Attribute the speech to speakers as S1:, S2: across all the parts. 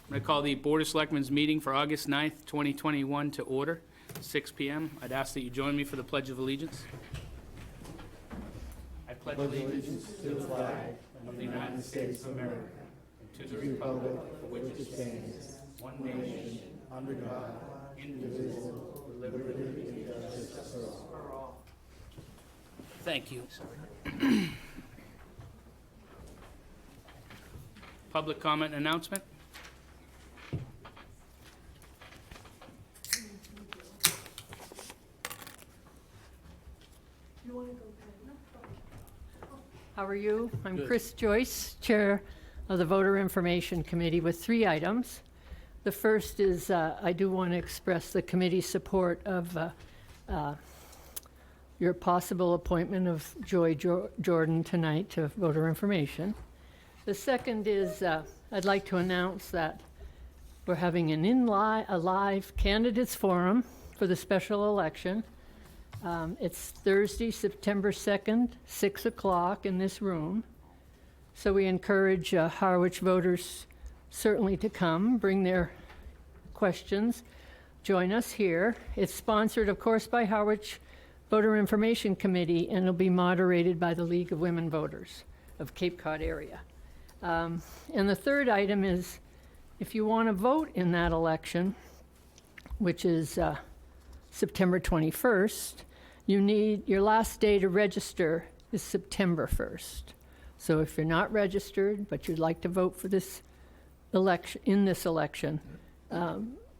S1: I'm going to call the Board of Selectmen's meeting for August 9th, 2021 to order, 6 p.m. I'd ask that you join me for the Pledge of Allegiance. I pledge allegiance to the flag of the United States of America, and to the republic for which it stands, one nation, under God, indivisible, with liberty and justice for all. Thank you. Public comment announcement.
S2: How are you? I'm
S1: Good.
S2: Chris Joyce, Chair of the Voter Information Committee, with 3 items. The first is I do want to express the committee's support of your possible appointment of Joy Jordan tonight to Voter Information. The second is I'd like to announce that we're having a live candidates forum for the special election. It's Thursday, September 2nd, 6 o'clock in this room. So we encourage Harwich voters certainly to come, bring their questions, join us here. It's sponsored, of course, by Harwich Voter Information Committee, and it'll be moderated by the League of Women Voters of Cape Cod area. And the third item is, if you want to vote in that election, which is September 21st, you need, your last day to register is September 1st. So if you're not registered, but you'd like to vote for this election,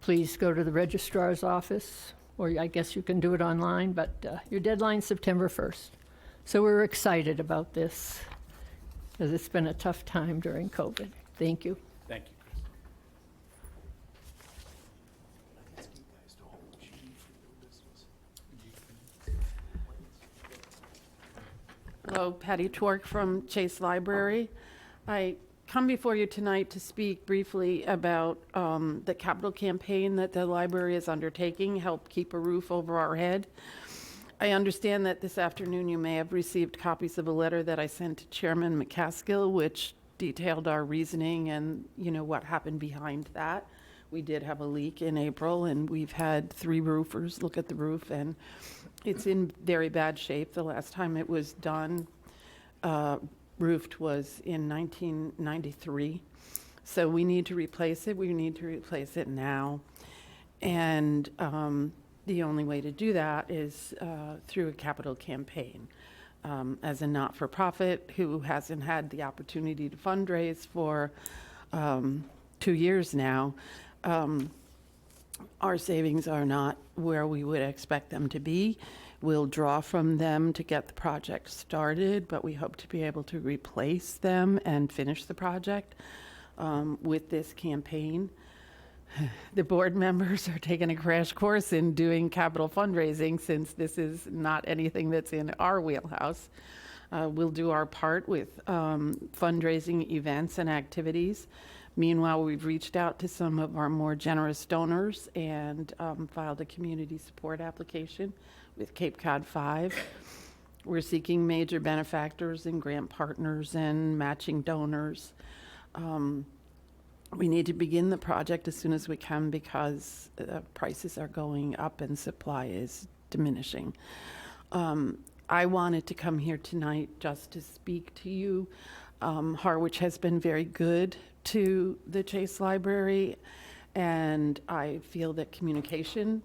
S2: please go to the registrar's office, or I guess you can do it online, but your deadline's September 1st. So we're excited about this, because it's been a tough time during COVID. Thank you.
S1: Thank you.
S3: Hello, Patty Twerk from Chase Library. I come before you tonight to speak briefly about the capital campaign that the library is undertaking, help keep a roof over our head. I understand that this afternoon you may have received copies of a letter that I sent to Chairman McCaskill, which detailed our reasoning and, you know, what happened behind that. We did have a leak in April, and we've had 3 roofers look at the roof, and it's in very bad shape. The last time it was done, roofed, was in 1993. So we need to replace it. We need to replace it now. And the only way to do that is through a capital campaign. As a not-for-profit who hasn't had the opportunity to fundraise for 2 years now, our savings are not where we would expect them to be. We'll draw from them to get the project started, but we hope to be able to replace them and finish the project with this campaign. The board members are taking a crash course in doing capital fundraising, since this is not anything that's in our wheelhouse. We'll do our part with fundraising events and activities. Meanwhile, we've reached out to some of our more generous donors and filed a community support application with Cape Cod 5. We're seeking major benefactors and grant partners and matching donors. We need to begin the project as soon as we can, because prices are going up and supply is diminishing. I wanted to come here tonight just to speak to you. Harwich has been very good to the Chase Library, and I feel that communication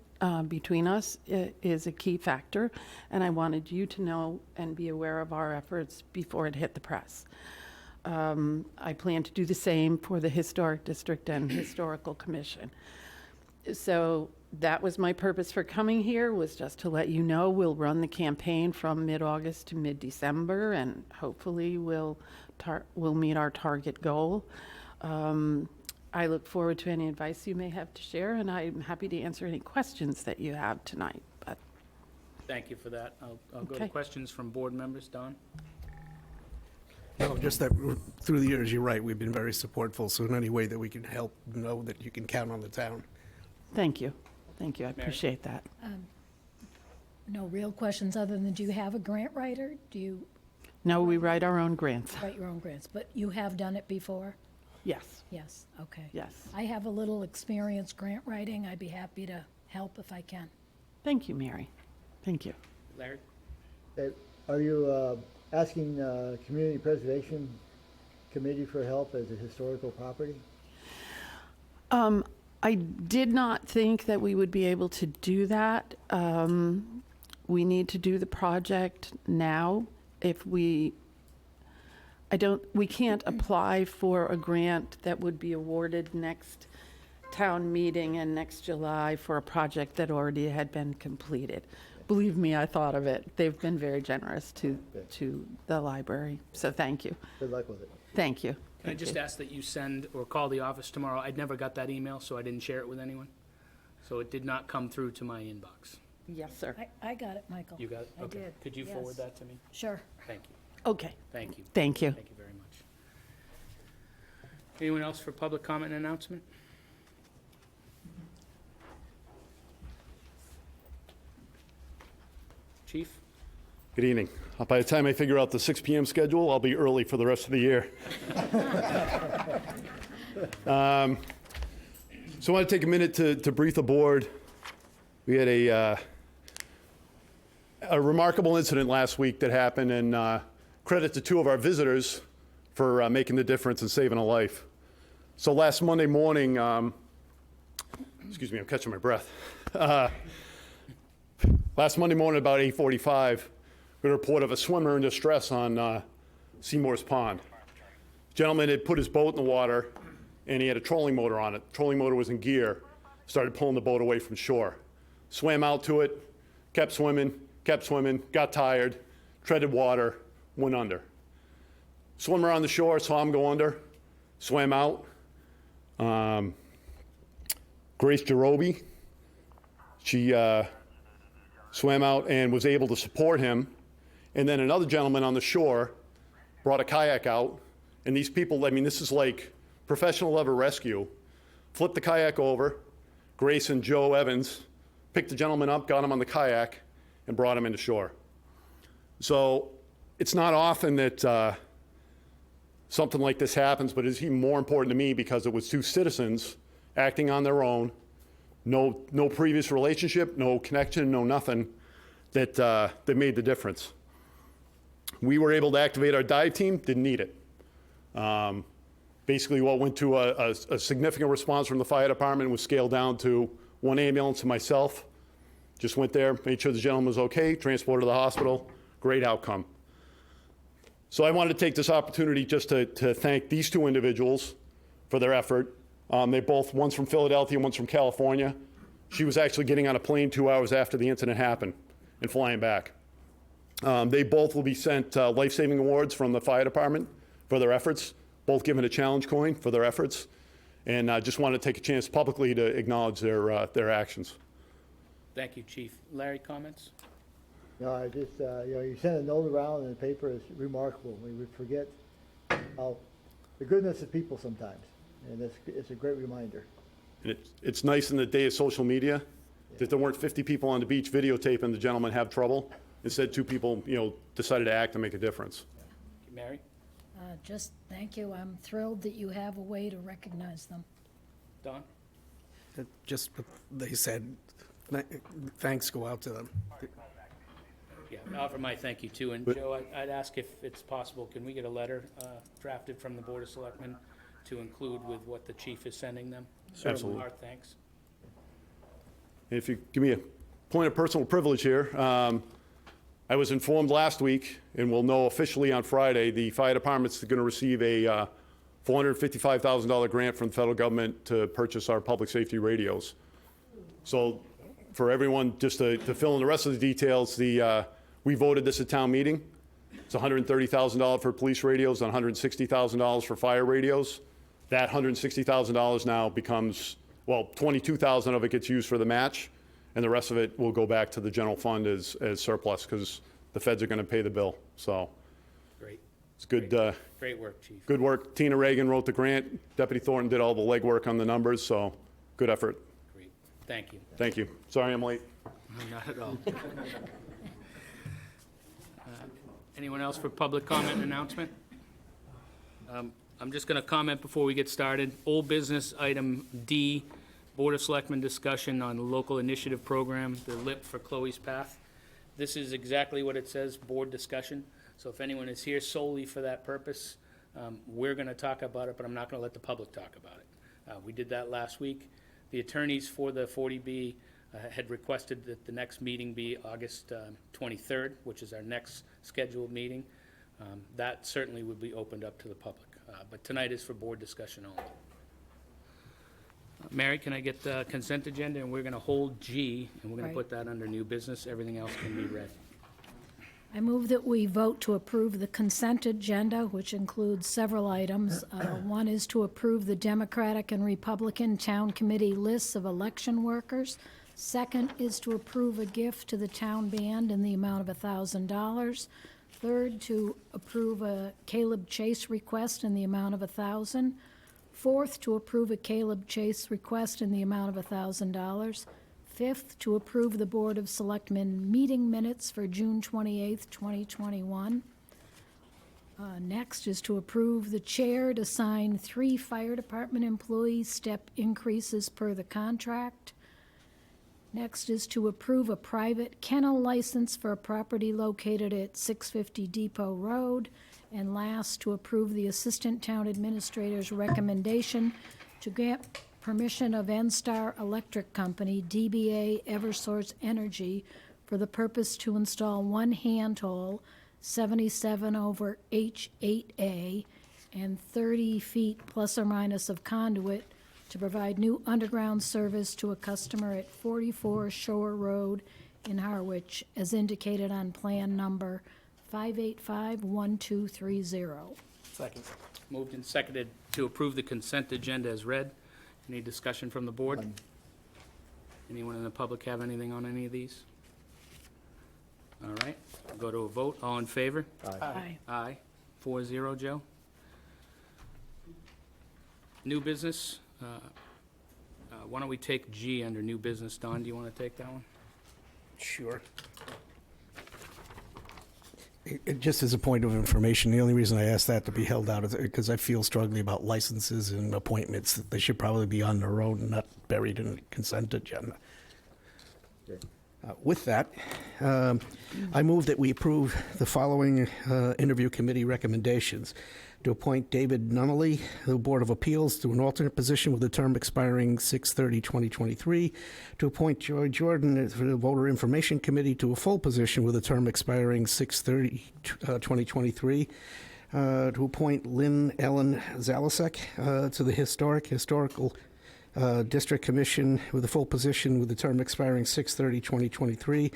S3: between us is a key factor, and I wanted you to know and be aware of our efforts before it hit the press. I plan to do the same for the Historic District and Historical Commission. So that was my purpose for coming here, was just to let you know we'll run the campaign from mid-August to mid-December, and hopefully we'll meet our target goal. I look forward to any advice you may have to share, and I'm happy to answer any questions that you have tonight. But
S1: Thank you for that. I'll go to
S3: Okay.
S1: questions from board members. Don?
S4: No, just that through the years, you're right, we've been very supportful, so in any way that we can help, know that you can count on the town.
S3: thank you. Thank you. I appreciate that.
S5: No real questions other than, do you have a grant writer? Do you
S3: No, we write our own grants.
S5: write your own grants? But you have done it before?
S3: Yes,
S5: Yes, okay.
S3: yes.
S5: I have a little experience grant writing. I'd be happy to help if I can.
S3: Thank you, Mary. Thank you.
S1: Larry?
S6: Are you asking Community Preservation Committee for help as a historical property?
S3: I did not think that we would be able to do that. We need to do the project now. We can't apply for a grant that would be awarded next town meeting and next July for a project that already had been completed. Believe me, I thought of it. They've been very generous to the library, so thank you.
S6: Good luck with it.
S3: Thank you.
S1: Can I just ask that you send or call the office tomorrow? I never got that email, so I didn't share it with anyone. So it did not come through to my inbox.
S3: Yes, sir.
S5: I got it, Michael.
S1: You got it?
S5: I
S1: Okay.
S5: did,
S1: Could you
S5: yes.
S1: forward that to me?
S5: Sure.
S1: Thank you.
S3: Okay,
S1: Thank you.
S3: thank you.
S1: Thank you very much. Anyone else for public comment and announcement? Chief?
S7: Good evening. By the time I figure out the 6 p.m. schedule, I'll be early for the rest of the year. So I want to take a minute to brief the board. We had a remarkable incident last week that happened, and credit to 2 of our visitors for making the difference and saving a life. So last Monday morning, excuse me, I'm catching my breath. Last Monday morning, about 8:45, we got a report of a swimmer in distress on Seymour's Pond. Gentleman had put his boat in the water, and he had a trolling motor on it. The trolling motor was in gear, started pulling the boat away from shore. Swam out to it, kept swimming, got tired, treaded water, went under. Swimmer on the shore saw him go under, swam out. Grace Jarobi, she swam out and was able to support him. And then another gentleman on the shore brought a kayak out. And these people, I mean, this is like professional level rescue. Flipped the kayak over. Grace and Joe Evans picked the gentleman up, got him on the kayak, and brought him into shore. So it's not often that something like this happens, but it's even more important to me because it was 2 citizens acting on their own, no previous relationship, no connection, no nothing, that made the difference. We were able to activate our dive team, didn't need it. Basically what went to a significant response from the fire department was scaled down to 1 ambulance and myself. Just went there, made sure the gentleman was okay, transported to the hospital, great outcome. So I wanted to take this opportunity just to thank these 2 individuals for their effort. They both, one's from Philadelphia, one's from California. She was actually getting on a plane 2 hours after the incident happened and flying back. They both will be sent life-saving awards from the fire department for their efforts, both given a challenge coin for their efforts. And I just wanted to take a chance publicly to acknowledge their actions.
S1: Thank you, Chief. Larry, comments?
S6: No, I just, you send a note around in the paper, it's remarkable. We would forget how, the goodness of people sometimes. And it's a great reminder.
S7: And it's nice in the day of social media that there weren't 50 people on the beach videotaping the gentleman have trouble. Instead, 2 people, decided to act and make a difference.
S1: Mary?
S5: Just thank you. I'm thrilled that you have a way to recognize them.
S1: Don?
S4: Just what they said, thanks go out to them.
S1: Yeah, I offer my thank you too. And Joe, I'd ask if it's possible, can we get a letter drafted from the Board of Selectmen to include with what the chief is sending them?
S7: Absolutely.
S1: Our thanks.
S7: And if you give me a point of personal privilege here, I was informed last week, and we'll know officially on Friday, the fire department's going to receive a $455,000 grant from the federal government to purchase our public safety radios. So for everyone, just to fill in the rest of the details, we voted this at town meeting. It's $130,000 for police radios and $160,000 for fire radios. That $160,000 now becomes, well, $22,000 of it gets used for the match, and the rest of it will go back to the general fund as surplus because the feds are going to pay the bill. So
S1: Great.
S7: it's good.
S1: Great work, Chief.
S7: Good work. Tina Reagan wrote the grant. Deputy Thornton did all the legwork on the numbers. So good effort.
S1: Great. Thank you.
S7: Thank you. Sorry I'm late.
S1: Not at all. Anyone else for public comment and announcement? I'm just going to comment before we get started. Old business, item D, Board of Selectmen discussion on the local initiative program, the LIP for Chloe's Path. This is exactly what it says, board discussion. So if anyone is here solely for that purpose, we're going to talk about it, but I'm not going to let the public talk about it. We did that last week. The attorneys for the 40B had requested that the next meeting be August 23rd, which is our next scheduled meeting. That certainly would be opened up to the public, but tonight is for board discussion only. Mary, can I get the consent agenda, and we're going to hold G, and we're going to
S5: Right.
S1: put that under new business. Everything else can be read.
S5: I move that we vote to approve the consent agenda, which includes several items. One is to approve the Democratic and Republican Town Committee lists of election workers. Second is to approve a gift to the town band in the amount of $1,000. Third, to approve a Caleb Chase request in the amount of $1,000. Fourth, to approve a Caleb Chase request in the amount of $1,000. Fifth, to approve the Board of Selectmen meeting minutes for June 28th, 2021. Next is to approve the chair to sign 3 fire department employees' step increases per the contract. Next is to approve a private kennel license for a property located at 650 Depot Road. And last, to approve the Assistant Town Administrator's recommendation to grant permission of NSTAR Electric Company, DBA Eversource Energy, for the purpose to install one handhole, 77 over H8A, and 30 feet plus or minus of conduit to provide new underground service to a customer at 44 Shore Road in Harwich, as indicated on plan number 5851230.
S4: Second.
S1: Moved and seconded to approve the consent agenda as read. Any discussion from the board? Anyone in the public have anything on any of these? All right, we'll go to a vote. All in favor?
S5: Aye.
S1: Aye. 4-0, Joe. New business. Why don't we take G under new business? Don, do you want to take that one?
S4: Sure. Just as a point of information, the only reason I asked that to be held out is because I feel strongly about licenses and appointments, that they should probably be on their own and not buried in the consent agenda. With that, I move that we approve the following interview committee recommendations: to appoint David Nunnally, the Board of Appeals, to an alternate position with a term expiring 6/30/2023, to appoint Joy Jordan for the Voter Information Committee to a full position with a term expiring 6/30/2023, to appoint Lynn Ellen Zalasek to the Historical District Commission with a full position with a term expiring 6/30/2023,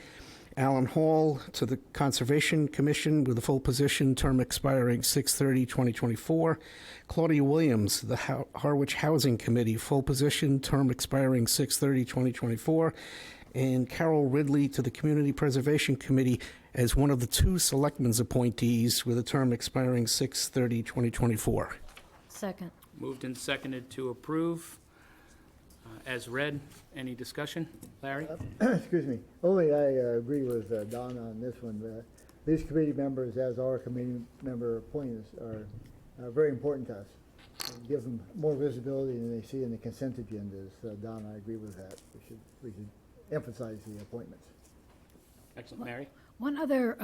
S4: Alan Hall to the Conservation Commission with a full position, term expiring 6/30/2024, Claudia Williams, the Harwich Housing Committee, full position, term expiring 6/30/2024, and Carol Ridley to the Community Preservation Committee as one of the 2 selectmen's appointees with a term expiring 6/30/2024.
S5: Second.
S1: Moved and seconded to approve as read. Any discussion? Larry?
S6: Excuse me. Only I agree with Don on this one. These committee members, as our committee member appointments, are very important to us. It gives them more visibility than they see in the consent agendas. Don, I agree with that. We should emphasize the appointments.
S1: Excellent. Mary?
S5: One other,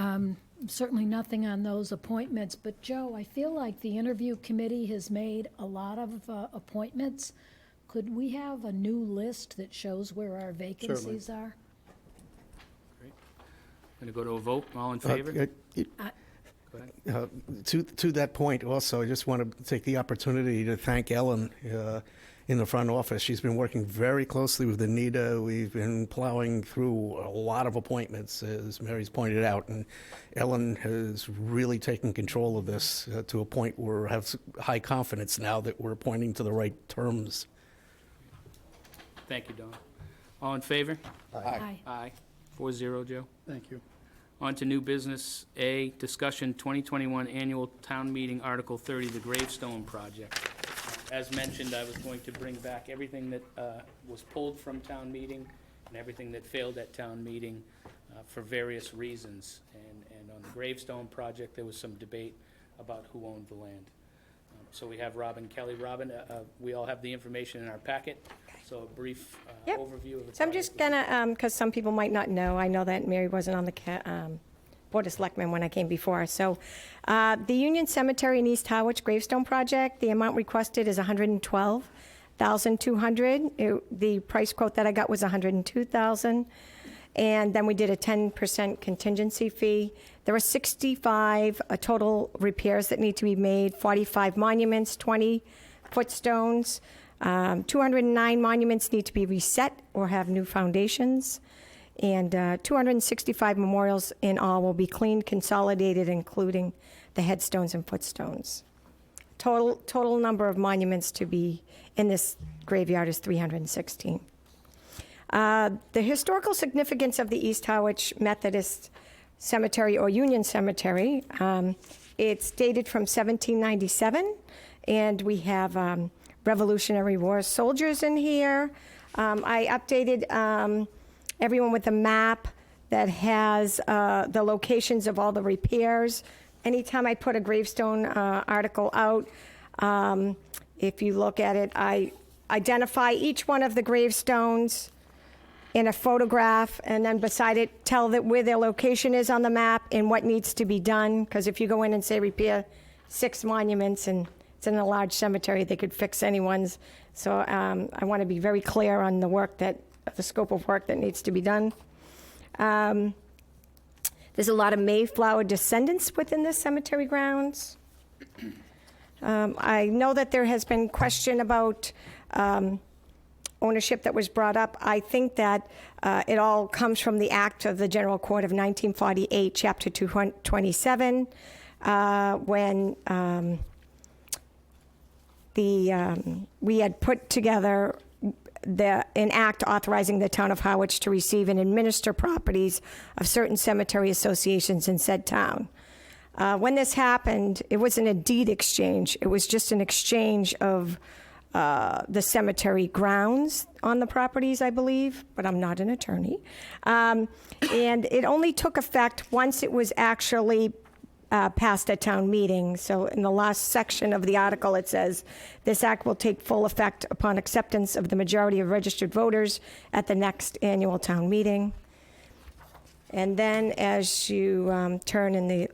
S5: certainly nothing on those appointments, but Joe, I feel like the interview committee has made a lot of appointments. Could we have a new list that shows where our vacancies are?
S1: Going to go to a vote. All in favor? Go ahead.
S4: To that point also, I just want to take the opportunity to thank Ellen in the front office. She's been working very closely with Anita. We've been plowing through a lot of appointments, as Mary's pointed out, and Ellen has really taken control of this to a point where I have high confidence now that we're appointing to the right terms.
S1: Thank you, Don. All in favor?
S5: Aye.
S1: Aye. 4-0, Joe.
S4: Thank you.
S1: On to new business. A, discussion 2021 annual town meeting, Article 30, the Gravestone project. As mentioned, I was going to bring back everything that was pulled from town meeting and everything that failed at town meeting for various reasons. And on the Gravestone project, there was some debate about who owned the land. So we have Robin Kelly. Robin, we all have the information in our packet, so a brief
S8: Yep.
S1: overview of the
S8: So I'm just gonna, because some people might not know, I know that Mary wasn't on the Board of Selectmen when I came before. So the Union Cemetery in East Harwich Gravestone project, the amount requested is $112,200. The price quote that I got was $102,000. And then we did a 10% contingency fee. There are 65 total repairs that need to be made, 45 monuments, 20 footstones. 209 monuments need to be reset or have new foundations. And 265 memorials in all will be cleaned, consolidated, including the headstones and footstones. Total number of monuments to be in this graveyard is 316. The historical significance of the East Harwich Methodist Cemetery or Union Cemetery, it's dated from 1797, and we have Revolutionary War soldiers in here. I updated everyone with a map that has the locations of all the repairs. Anytime I put a gravestone article out, if you look at it, I identify each one of the gravestones in a photograph, and then beside it, tell that where their location is on the map and what needs to be done. Because if you go in and say repair 6 monuments and it's in a large cemetery, they could fix anyone's. So I want to be very clear on the scope of work that needs to be done. There's a lot of Mayflower descendants within the cemetery grounds. I know that there has been question about ownership that was brought up. I think that it all comes from the Act of the General Court of 1948, Chapter 227, when we had put together an act authorizing the town of Harwich to receive and administer properties of certain cemetery associations in said town. When this happened, it wasn't a deed exchange. It was just an exchange of the cemetery grounds on the properties, I believe, but I'm not an attorney. And it only took effect once it was actually passed at town meeting. So in the last section of the article, it says, this act will take full effect upon acceptance of the majority of registered voters at the next annual town meeting. And then as you turn in the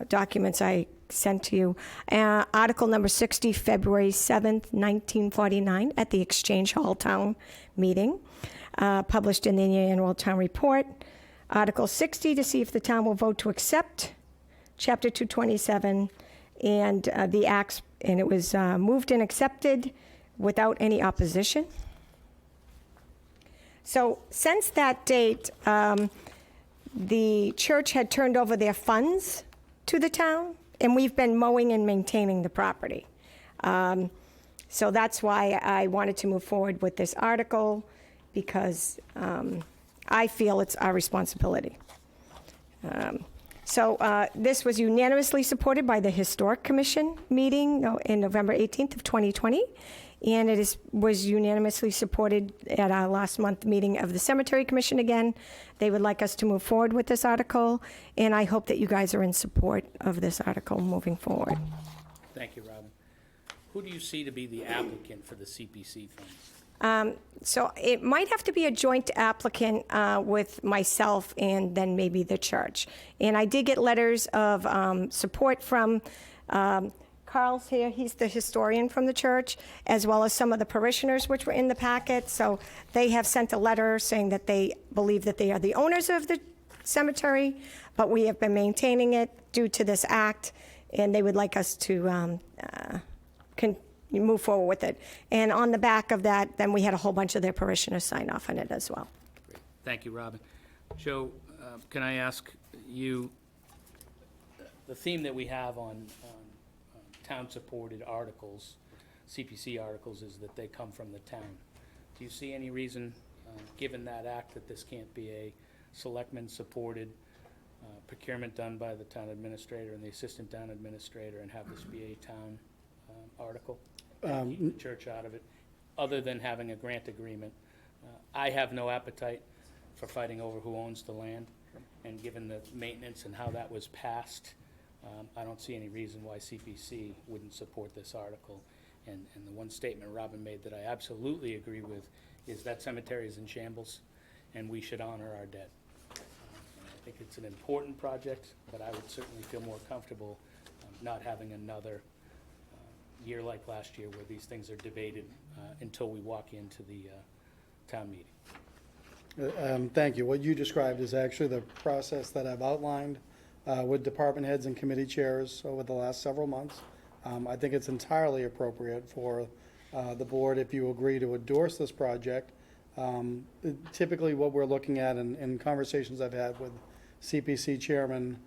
S8: documents I sent to you, Article number 60, February 7th, 1949, at the Exchange Hall Town Meeting, published in the annual town report. Article 60, to see if the town will vote to accept Chapter 227 and the acts, and it was moved and accepted without any opposition. So since that date, the church had turned over their funds to the town, and we've been mowing and maintaining the property. So that's why I wanted to move forward with this article, because I feel it's our responsibility. So this was unanimously supported by the Historic Commission meeting in November 18th of 2020, and it was unanimously supported at our last month meeting of the Cemetery Commission again. They would like us to move forward with this article, and I hope that you guys are in support of this article moving forward.
S1: Thank you, Robin. Who do you see to be the applicant for the CPC funds?
S8: So it might have to be a joint applicant with myself and then maybe the church. And I did get letters of support from Carl's here. He's the historian from the church, as well as some of the parishioners which were in the packet. So they have sent a letter saying that they believe that they are the owners of the cemetery, but we have been maintaining it due to this act, and they would like us to move forward with it. And on the back of that, then we had a whole bunch of their parishioners sign off on it as well.
S1: Great. Thank you, Robin. Joe, can I ask you, the theme that we have on town-supported articles, CPC articles, is that they come from the town. Do you see any reason, given that act, that this can't be a selectman-supported procurement done by the town administrator and the assistant town administrator, and have this be a town article? Keep the church out of it, other than having a grant agreement. I have no appetite for fighting over who owns the land, and given the maintenance and how that was passed, I don't see any reason why CPC wouldn't support this article. And the one statement Robin made that I absolutely agree with is that cemetery is in shambles, and we should honor our dead. And I think it's an important project, but I would certainly feel more comfortable not having another year like last year where these things are debated until we walk into the town meeting.
S9: Thank you. What you described is actually the process that I've outlined with department heads and committee chairs over the last several months. I think it's entirely appropriate for the board, if you agree to endorse this project. Typically, what we're looking at in conversations I've had with CPC chairman,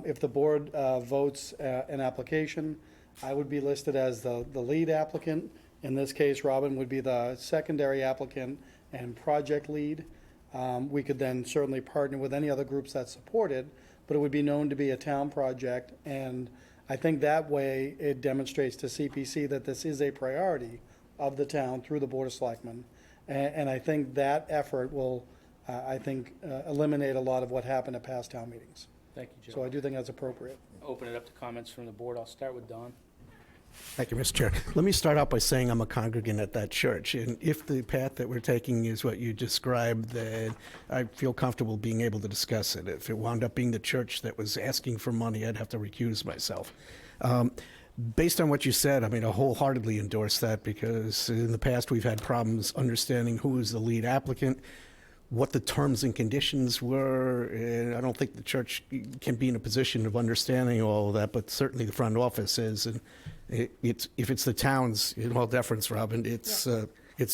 S9: if the board votes an application, I would be listed as the lead applicant. In this case, Robin would be the secondary applicant and project lead. We could then certainly partner with any other groups that support it, but it would be known to be a town project. And I think that way it demonstrates to CPC that this is a priority of the town through the Board of Selectmen. And I think that effort will, eliminate a lot of what happened at past town meetings.
S1: Thank you,
S9: So
S1: Joe.
S9: I do think that's appropriate.
S1: Open it up to comments from the board. I'll start with Don.
S4: Thank you, Mr. Chair. Let me start out by saying I'm a congregant at that church, and if the path that we're taking is what you described, then I feel comfortable being able to discuss it. If it wound up being the church that was asking for money, I'd have to recuse myself. Based on what you said, I wholeheartedly endorse that, because in the past we've had problems understanding who is the lead applicant, what the terms and conditions were, and I don't think the church can be in a position of understanding all of that, but certainly the front office is. And if it's the town's, in all deference, Robin, it's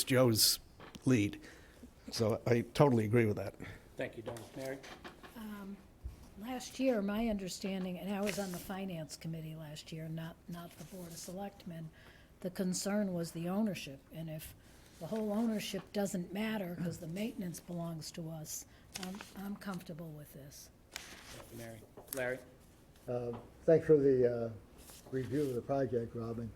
S4: Joe's lead. So I totally agree with that.
S1: Thank you, Don. Mary?
S5: Last year, my understanding, and I was on the Finance Committee last year, not the Board of Selectmen, the concern was the ownership. And if the whole ownership doesn't matter because the maintenance belongs to us, I'm comfortable with this.
S1: Thank you, Mary. Larry?
S6: Thanks for the review of the project, Robin.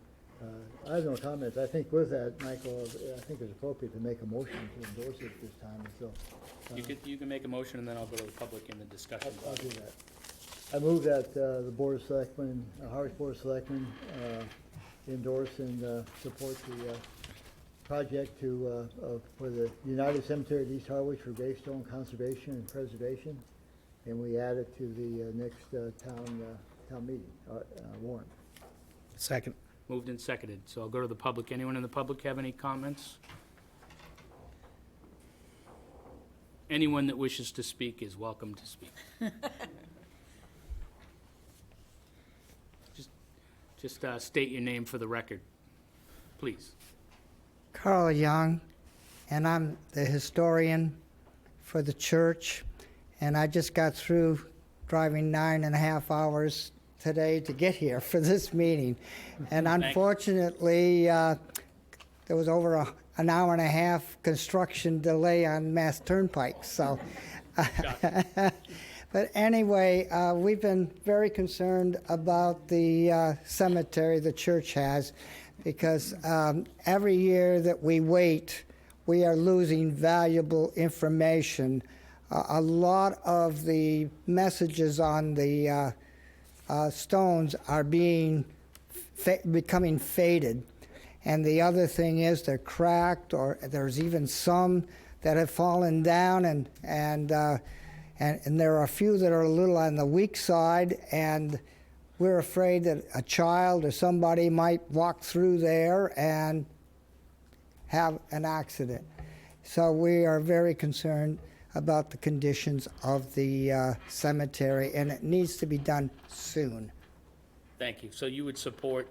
S6: I have no comments. I think with that, Michael, I think it's appropriate to make a motion to endorse it this time, so.
S1: You can make a motion, and then I'll go to the public in the discussion.
S6: I'll do that. I move that the Board of Selectmen, Harwich Board of Selectmen, endorse and support the project for the United Cemetery at East Harwich for Gravestone conservation and preservation, and we add it to the next town meeting warrant.
S4: Second.
S1: Moved and seconded. So I'll go to the public. Anyone in the public have any comments? Anyone that wishes to speak is welcome to speak. Just state your name for the record, please.
S10: Carl Young, and I'm the historian for the church, and I just got through driving 9.5 hours today to get here for this meeting. And unfortunately, there was over an hour and a half construction delay on Mass Turnpike, so. But anyway, we've been very concerned about the cemetery the church has, because every year that we wait, we are losing valuable information. A lot of the messages on the stones are becoming faded. And the other thing is they're cracked, or there's even some that have fallen down, and there are a few that are a little on the weak side, and we're afraid that a child or somebody might walk through there and have an accident. So we are very concerned about the conditions of the cemetery, and it needs to be done soon.
S1: Thank you. So you would support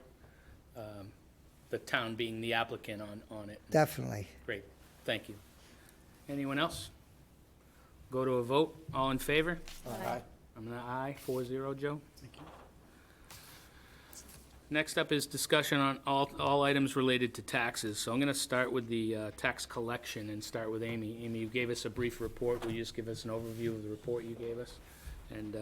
S1: the town being the applicant on it?
S10: Definitely.
S1: Great. Thank you. Anyone else? Go to a vote. All in favor?
S5: Aye.
S1: I'm an aye, 4-0, Joe. Thank you. Next up is discussion on all items related to taxes. So I'm going to start with the tax collection and start with Amy. Amy, you gave us a brief report. Will you just give us an overview of the report you gave us? And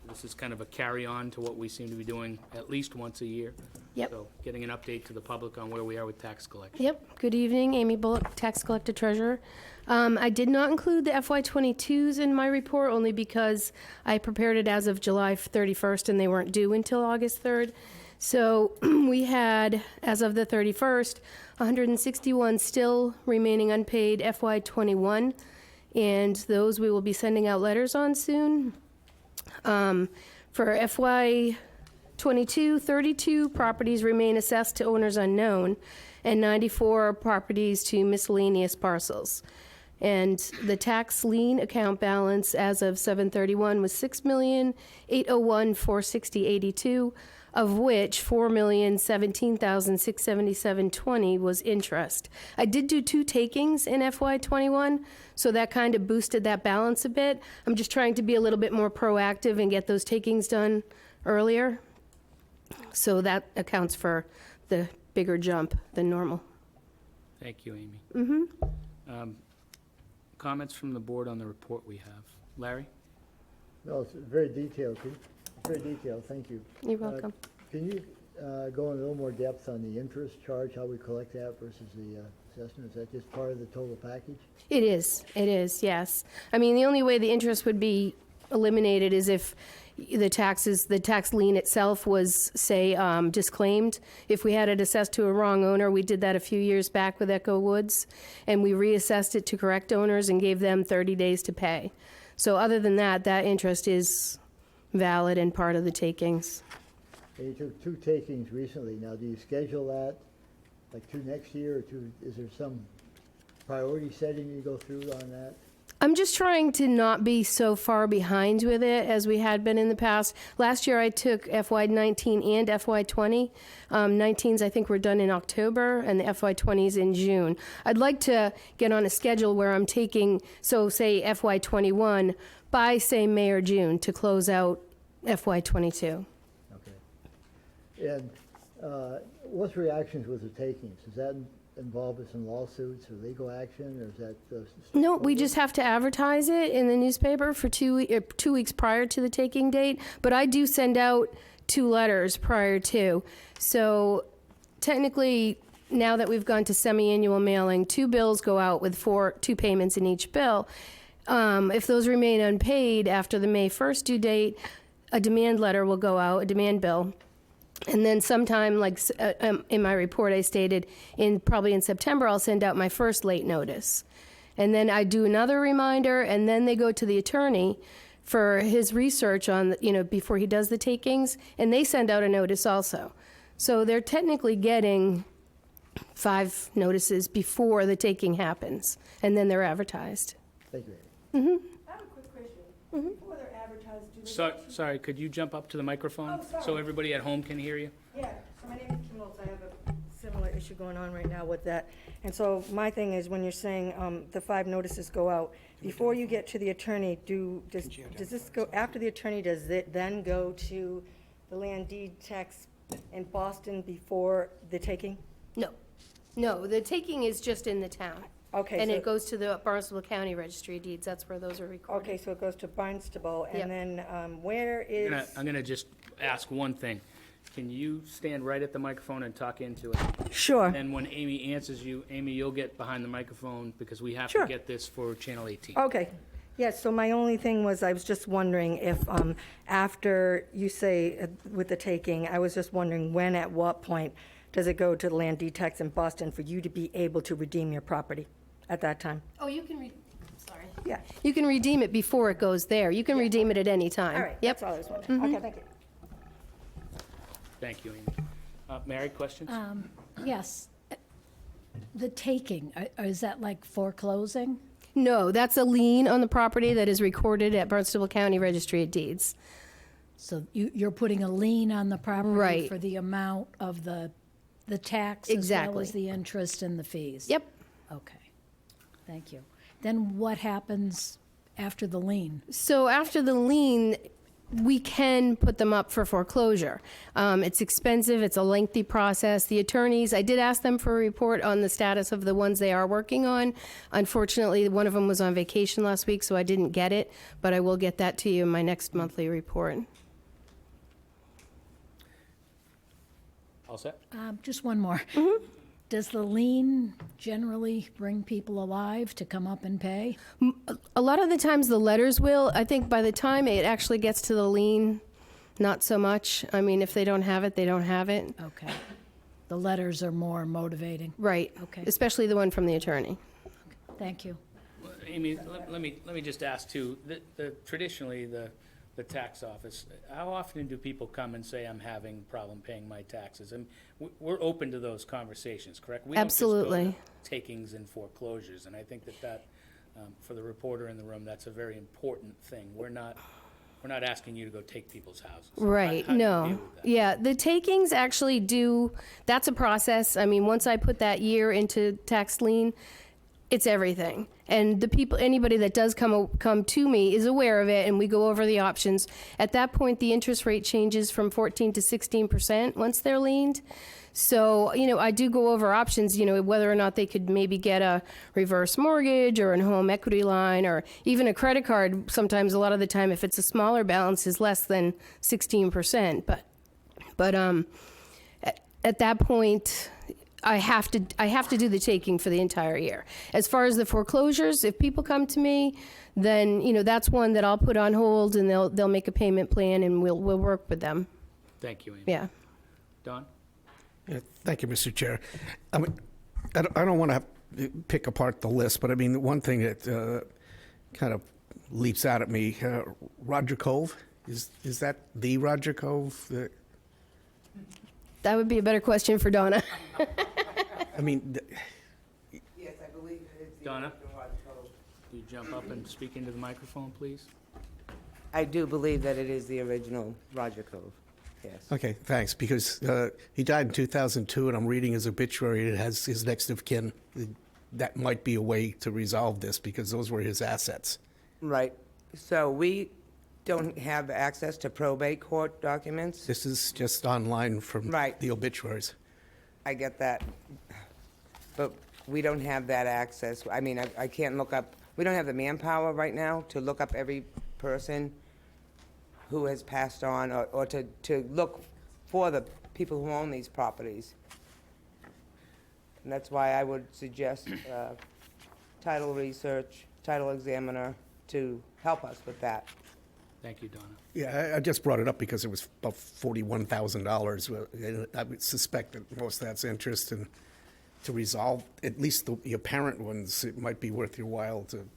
S1: this is kind of a carry-on to what we seem to be doing at least once a year.
S11: Yep.
S1: So getting an update to the public on where we are with tax collection.
S11: Yep. Good evening, Amy Bullock, Tax Collector Treasurer. I did not include the FY22s in my report only because I prepared it as of July 31st and they weren't due until August 3rd. So we had, as of the 31st, 161 still remaining unpaid FY21, and those we will be sending out letters on soon. For FY22, 32 properties remain assessed to owners unknown, and 94 properties to miscellaneous parcels. And the tax lien account balance as of 7/31 was $6,801,460.82, of which $4,017,677.20 was interest. I did do 2 takings in FY21, so that kind of boosted that balance a bit. I'm just trying to be a little bit more proactive and get those takings done earlier. So that accounts for the bigger jump than normal.
S1: Thank you, Amy. Comments from the board on the report we have. Larry?
S6: No, it's very detailed, thank you.
S11: You're welcome.
S6: Can you go in a little more depth on the interest charge, how we collect that versus the assessment? Is that just part of the total package?
S11: It is, yes. I mean, the only way the interest would be eliminated is if the tax lien itself was, say, disclaimed. If we had it assessed to a wrong owner, we did that a few years back with Echo Woods, and we reassessed it to correct owners and gave them 30 days to pay. So other than that, that interest is valid and part of the takings.
S6: And you took 2 takings recently. Now, do you schedule that, like 2 next year, or 2, is there some priority setting you go through on that?
S11: I'm just trying to not be so far behind with it as we had been in the past. Last year I took FY19 and FY20. 19s I think were done in October and the FY20s in June. I'd like to get on a schedule where I'm taking, so say FY21 by say May or June to close out FY22.
S6: Okay. And what's reactions with the takings? Does that involve us in lawsuits or legal action, or is that?
S11: No, we just have to advertise it in the newspaper for 2 weeks prior to the taking date. But I do send out 2 letters prior to. So technically, now that we've gone to semi-annual mailing, 2 bills go out with 2 payments in each bill. If those remain unpaid after the May 1st due date, a demand letter will go out, a demand bill. And then sometime, like in my report, I stated probably in September, I'll send out my first late notice. And then I do another reminder, and then they go to the attorney for his research on, before he does the takings, and they send out a notice also. So they're technically getting 5 notices before the taking happens, and then they're advertised.
S6: Thank you.
S12: I have a quick question. Before they're advertised, do they?
S1: Sorry, could you jump up to the microphone?
S12: Oh, sorry.
S1: So everybody at home can hear you?
S12: Yeah, so my name is Kim Lopes. I have a similar issue going on right now with that. And so my thing is, when you're saying the 5 notices go out, before you get to the attorney, does this go, after the attorney, does it then go to the land deed tax in Boston before the taking?
S11: No, the taking is just in the town.
S12: Okay.
S11: And
S12: so-
S11: it goes to the Barnstable County Registry of Deeds. That's where those are recorded.
S12: Okay, so it goes to Barnstable,
S11: Yep.
S12: and then where is?
S1: I'm gonna just ask one thing. Can you stand right at the microphone and talk into it?
S12: Sure.
S1: And when Amy answers you, Amy, you'll get behind the microphone because we have
S12: Sure.
S1: to get this for Channel 18.
S12: Okay. Yes, so my only thing was, I was just wondering if, after you say with the taking, I was just wondering when, at what point does it go to the land deed tax in Boston for you to be able to redeem your property at that time?
S11: Oh, you can sorry.
S12: Yeah.
S11: You can redeem it before it goes there. You can redeem it at any time.
S12: All right,
S11: Yep.
S12: that's all I was wondering. Okay, thank you.
S1: Thank you, Amy. Mary, questions?
S5: Yes. The taking, is that like foreclosing?
S11: No, that's a lien on the property that is recorded at Barnstable County Registry of Deeds.
S5: So you're putting a lien on the property
S11: Right.
S5: for the amount of the tax as well
S11: Exactly.
S5: as the interest and the fees?
S11: Yep.
S5: Okay, thank you. Then what happens after the lien?
S11: So after the lien, we can put them up for foreclosure. It's expensive, it's a lengthy process. The attorneys, I did ask them for a report on the status of the ones they are working on. Unfortunately, one of them was on vacation last week, so I didn't get it, but I will get that to you in my next monthly report.
S1: All set?
S5: Just one more. Does the lien generally bring people alive to come up and pay?
S11: A lot of the times the letters will. I think by the time it actually gets to the lien, not so much. I mean, if they don't have it, they don't have it.
S5: Okay. The letters are more motivating.
S11: Right.
S5: Okay.
S11: Especially the one from the attorney.
S5: Thank you.
S1: Well, Amy, let me just ask too, traditionally, the tax office, how often do people come and say, I'm having a problem paying my taxes? And we're open to those conversations, correct? We don't just go to
S11: Absolutely.
S1: takings and foreclosures, and I think that for the reporter in the room, that's a very important thing. We're not asking you to go take people's houses.
S11: Right,
S1: How do you deal
S11: no.
S1: with that?
S11: Yeah, the takings actually do, that's a process. I mean, once I put that year into tax lien, it's everything. And the people, anybody that does come to me is aware of it, and we go over the options. At that point, the interest rate changes from 14 to 16% once they're liened. So, I do go over options, whether or not they could maybe get a reverse mortgage or a home equity line or even a credit card. Sometimes, a lot of the time, if it's a smaller balance, is less than 16%. But at that point, I have to do the taking for the entire year. As far as the foreclosures, if people come to me, then that's one that I'll put on hold, and they'll make a payment plan, and we'll work with them.
S1: Thank you, Amy.
S11: Yeah.
S1: Don?
S4: Yeah, thank you, Mr. Chair. I mean, I don't want to pick apart the list, but I mean, one thing that kind of leaps out at me, Roger Cove, is that the Roger Cove?
S11: That would be a better question for Donna.
S4: I mean,
S13: Yes, I believe it is.
S1: Donna? Do you jump up and speak into the microphone, please?
S13: I do believe that it is the original Roger Cove, yes.
S4: okay, thanks, because he died in 2002, and I'm reading his obituary, it has his next of kin. That might be a way to resolve this, because those were his assets.
S13: Right. So we don't have access to probate court documents.
S4: This is just online from
S13: Right.
S4: the obituaries.
S13: I get that. But we don't have that access. I mean, I can't look up, we don't have the manpower right now to look up every person who has passed on or to look for the people who own these properties. And that's why I would suggest title research, title examiner to help us with that.
S1: Thank you, Donna.
S4: Yeah, I just brought it up because it was about $41,000. I would suspect that most of that's interest, and to resolve at least the apparent ones, it might be worth your while to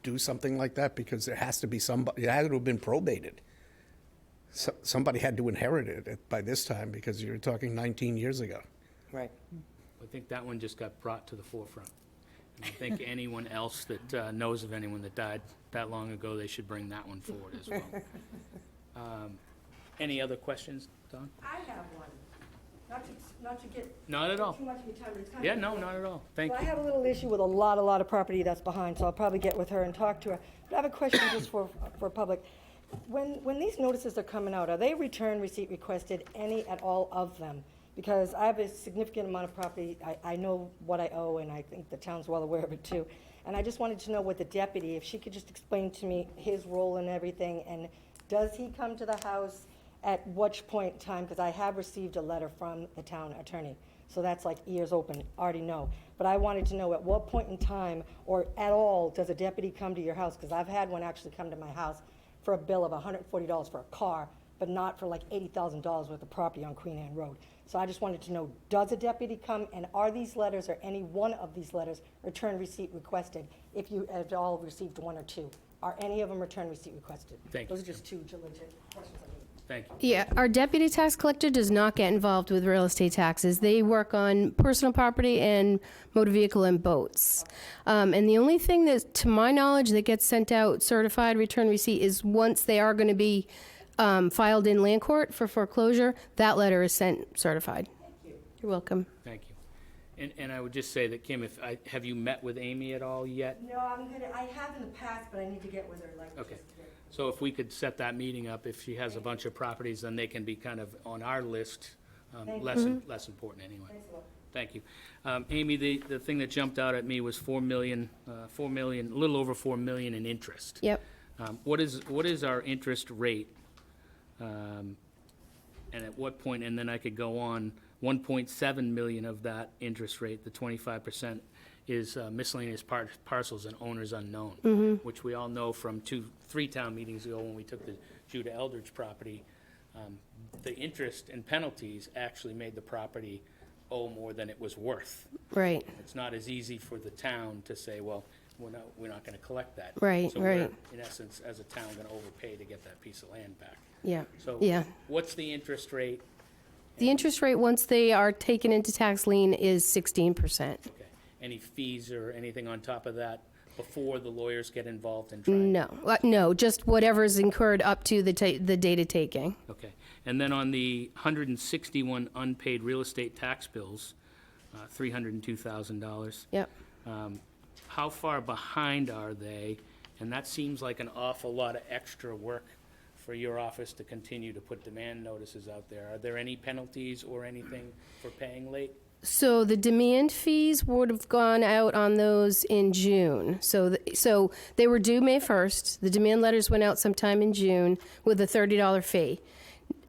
S4: do something like that, because there has to be somebody, it had to have been probated. Somebody had to inherit it by this time, because you're talking 19 years ago.
S13: Right.
S1: I think that one just got brought to the forefront. And I think anyone else that knows of anyone that died that long ago, they should bring that one forward as well. Any other questions, Don?
S12: I have one. Not to get
S1: Not at all.
S12: too much of your time, but it's kind of.
S1: Yeah, no, not at all. Thank
S12: Well, I
S1: you.
S12: have a little issue with a lot of property that's behind, so I'll probably get with her and talk to her. But I have a question just for public. When these notices are coming out, are they return receipt requested, any at all of them? Because I have a significant amount of property, I know what I owe, and I think the town's well aware of it too. And I just wanted to know with the deputy, if she could just explain to me his role in everything, and does he come to the house at which point in time? Because I have received a letter from the town attorney, so that's like ears open, already know. But I wanted to know at what point in time, or at all, does a deputy come to your house? Because I've had one actually come to my house for a bill of $140 for a car, but not for like $80,000 worth of property on Queen Anne Road. So I just wanted to know, does a deputy come, and are these letters, or any one of these letters, return receipt requested, if you at all received one or two? Are any of them return receipt requested?
S1: Thank you.
S12: Those are just two legit questions I need.
S1: Thank you.
S11: Yeah, our deputy tax collector does not get involved with real estate taxes. They work on personal property and motor vehicle and boats. And the only thing that, to my knowledge, that gets sent out certified return receipt is once they are going to be filed in land court for foreclosure, that letter is sent certified.
S12: Thank you.
S11: You're welcome.
S1: Thank you. And I would just say that, Kim, have you met with Amy at all yet?
S12: No, I have in the past, but I need to get with her, like.
S1: Okay. So if we could set that meeting up, if she has a bunch of properties, then they can be kind of on our list, less important anyway. Thank you. Amy, the thing that jumped out at me was 4 million, a little over 4 million in interest.
S11: Yep.
S1: What is our interest rate? And at what point, and then I could go on, 1.7 million of that interest rate, the 25%, is miscellaneous parcels and owners unknown, which we all know from 3 town meetings ago when we took the Judah Eldridge property. The interest and penalties actually made the property owe more than it was worth.
S11: Right.
S1: It's not as easy for the town to say, well, we're not going to collect that.
S11: Right,
S1: So
S11: right.
S1: we're, in essence, as a town, going to overpay to get that piece of land back.
S11: Yeah.
S1: So
S11: Yeah.
S1: what's the interest rate?
S11: The interest rate, once they are taken into tax lien, is 16%.
S1: Okay. Any fees or anything on top of that before the lawyers get involved in trying?
S11: No, just whatever is incurred up to the date of taking.
S1: Okay. And then on the 161 unpaid real estate tax bills, $302,000.
S11: Yep.
S1: How far behind are they? And that seems like an awful lot of extra work for your office to continue to put demand notices out there. Are there any penalties or anything for paying late?
S11: So the demand fees would have gone out on those in June. So they were due May 1st. The demand letters went out sometime in June with a $30 fee.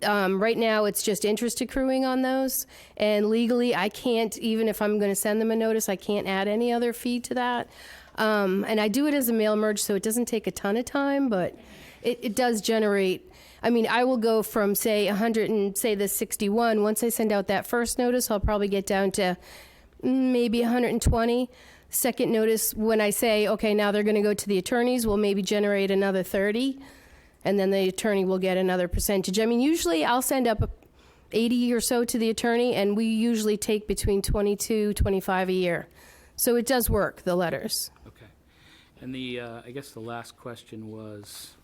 S11: Right now, it's just interest accruing on those. And legally, I can't, even if I'm going to send them a notice, I can't add any other fee to that. And I do it as a mail merge, so it doesn't take a ton of time, but it does generate. I mean, I will go from, say, 100 and say the 61. Once I send out that first notice, I'll probably get down to maybe 120. Second notice, when I say, okay, now they're going to go to the attorneys, will maybe generate another 30. And then the attorney will get another percentage. I mean, usually I'll send up 80 or so to the attorney, and we usually take between 22, 25 a year. So it does work, the letters.
S1: Okay. And the, I guess the last question was,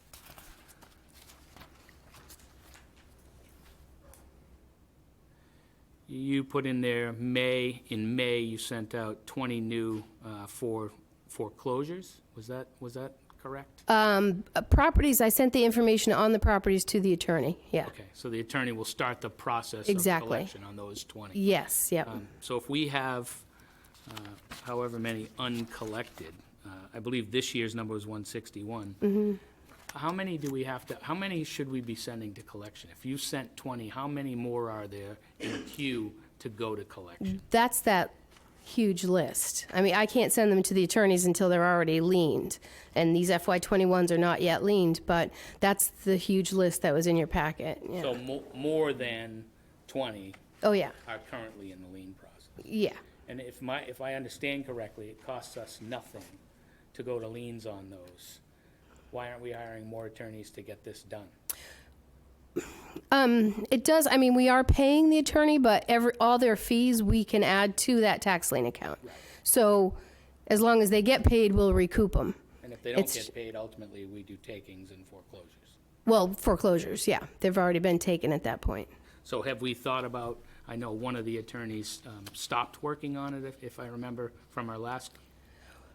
S1: you put in there in May you sent out 20 new for foreclosures. Was that correct?
S11: Properties, I sent the information on the properties to the attorney, yeah.
S1: Okay, so the attorney will start the process
S11: Exactly.
S1: of collection on those 20.
S11: Yes, yep.
S1: So if we have however many uncollected, I believe this year's number was 161. How many do we have to, how many should we be sending to collection? If you sent 20, how many more are there in queue to go to collection?
S11: That's that huge list. I mean, I can't send them to the attorneys until they're already liened. And these FY21s are not yet liened, but that's the huge list that was in your packet. Yeah.
S1: So more than 20
S11: Oh, yeah.
S1: are currently in the lien process.
S11: Yeah.
S1: And if I understand correctly, it costs us nothing to go to liens on those. Why aren't we hiring more attorneys to get this done?
S11: It does. I mean, we are paying the attorney, but all their fees we can add to that tax lien account. Right. So as long as they get paid, we'll recoup them.
S1: And if they don't get paid, ultimately, we do takings and foreclosures.
S11: Well, foreclosures, yeah. They've already been taken at that point.
S1: So have we thought about, I know one of the attorneys stopped working on it, if I remember from our last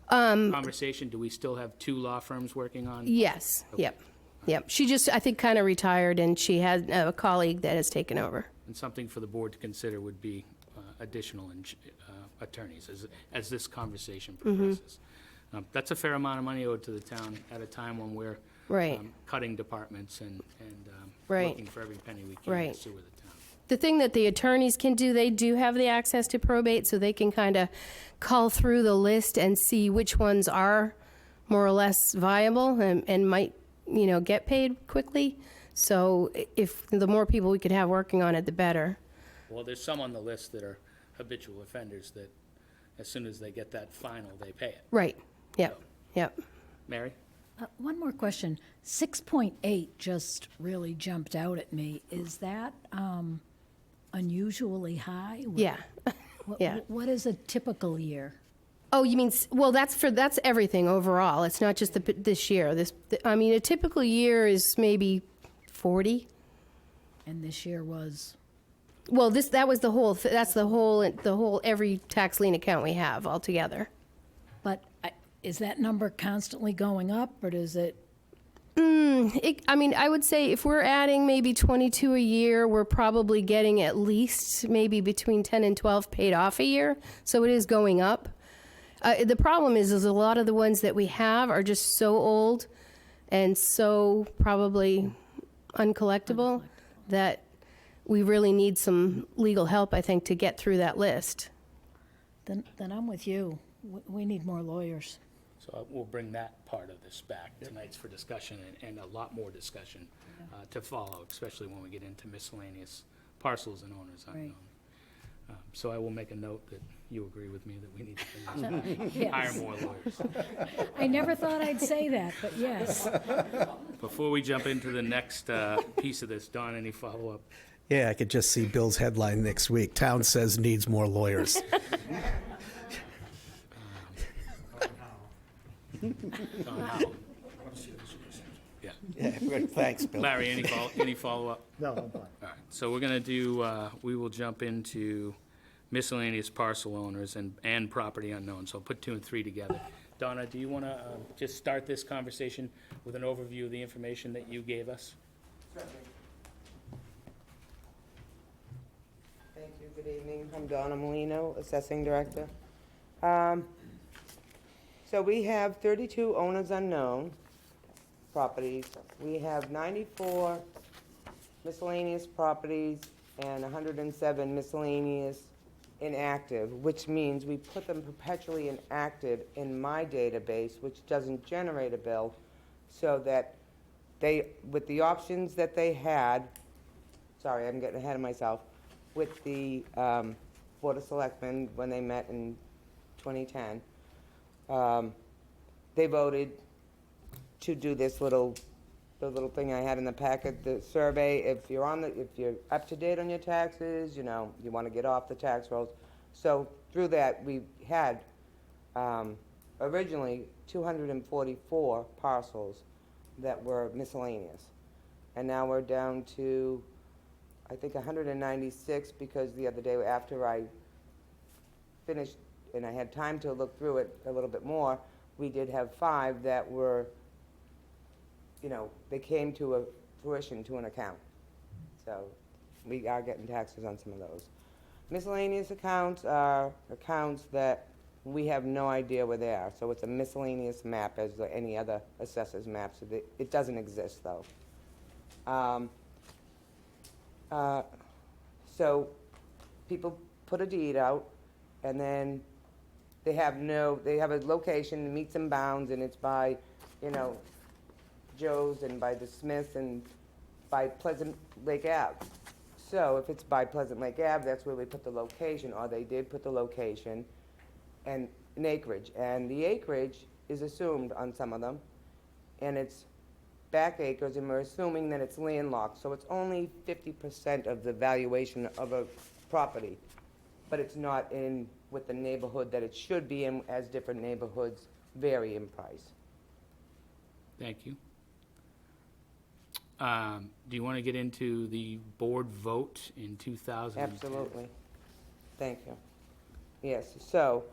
S1: conversation. Do we still have 2 law firms working on?
S11: Yes,
S1: Okay.
S11: Yep. She just, I think, kind of retired, and she had a colleague that has taken over.
S1: And something for the board to consider would be additional attorneys as this conversation progresses. That's a fair amount of money owed to the town at a time when we're cutting departments and looking for every penny we can to sewer the town.
S11: The thing that the attorneys can do, they do have the access to probate, so they can kind of cull through the list and see which ones are more or less viable and might, get paid quickly. So if the more people we could have working on it, the better.
S1: Well, there's some on the list that are habitual offenders that as soon as they get that final, they pay it.
S11: Right. Yep. Yep.
S1: Mary?
S5: One more question. 6.8 just really jumped out at me. Is that unusually high?
S11: Yeah. Yeah.
S5: What is a typical year?
S11: Oh, you mean, well, that's everything overall. It's not just this year. A typical year is maybe 40.
S5: And this year was?
S11: Well, that was that's the whole every tax lien account we have altogether.
S5: But is that number constantly going up, or does it
S11: I mean, I would say if we're adding maybe 22 a year, we're probably getting at least maybe between 10 and 12 paid off a year. So it is going up. The problem is a lot of the ones that we have are just so old and so probably uncollectible that we really need some legal help, I think, to get through that list.
S5: Then I'm with you. We need more lawyers.
S1: So we'll bring that part of this back tonight's for discussion and a lot more discussion to follow, especially when we get into miscellaneous parcels and owners unknown. So I will make a note that you agree with me that we need to
S5: Yes.
S1: hire more lawyers.
S5: I never thought I'd say that, but yes.
S1: Before we jump into the next piece of this, Don, any follow-up?
S4: Yeah, I could just see Bill's headline next week. Town says needs more lawyers.
S1: Don Howell. Yeah.
S4: Yeah, good. Thanks, Bill.
S1: Larry, any follow-up?
S6: No, I'm fine.
S1: All right, so we're gonna do, we will jump into miscellaneous parcel owners and property unknown, so I'll put 2 and 3 together. Donna, do you wanna just start this conversation with an overview of the information that you gave us?
S13: Thank you, good evening. I'm Donna Molino, Assessing Director. So we have 32 owners unknown properties. We have 94 miscellaneous properties and 107 miscellaneous inactive, which means we put them perpetually inactive in my database, which doesn't generate a bill, so that they, with the options that they had, sorry, I'm getting ahead of myself, with the Board of Selectmen when they met in 2010, they voted to do this the little thing I had in the packet, the survey. If you're up to date on your taxes, you know, you want to get off the tax rolls. So through that, we had originally 244 parcels that were miscellaneous, and now we're down to, I think, 196, because the other day after I finished and I had time to look through it a little bit more, we did have 5 that were, you know, they came to a fruition, to an account. So we are getting taxes on some of those. Miscellaneous accounts are accounts that we have no idea where they are. So it's a miscellaneous map as any other assessor's map. So it doesn't exist, though. So people put a deed out, and then they have a location, meets and bounds, and it's by, you know, Joe's and by the Smiths and by Pleasant Lake Ave. So if it's by Pleasant Lake Ave, that's where we put the location, or they did put the location, and an acreage. And the acreage is assumed on some of them, and it's back acres, and we're assuming that it's landlocked. So it's only 50% of the valuation of a property, but it's not in with the neighborhood that it should be in, as different neighborhoods vary in price.
S1: Thank you. Do you want to get into the board vote in 2010?
S13: Absolutely. Thank you. Yes, so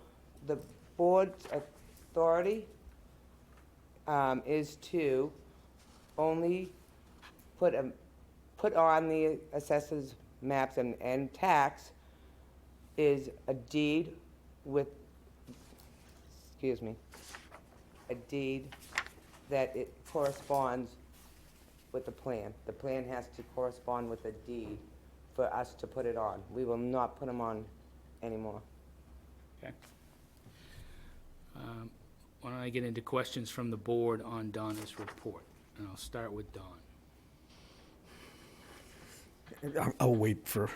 S13: the board's authority is to only put on the assessor's maps and tax is a deed with, a deed that it corresponds with the plan. The plan has to correspond with the deed for us to put it on. We will not put them on anymore.
S1: Okay. Why don't I get into questions from the board on Donna's report? And I'll start with Don.
S4: I'll wait for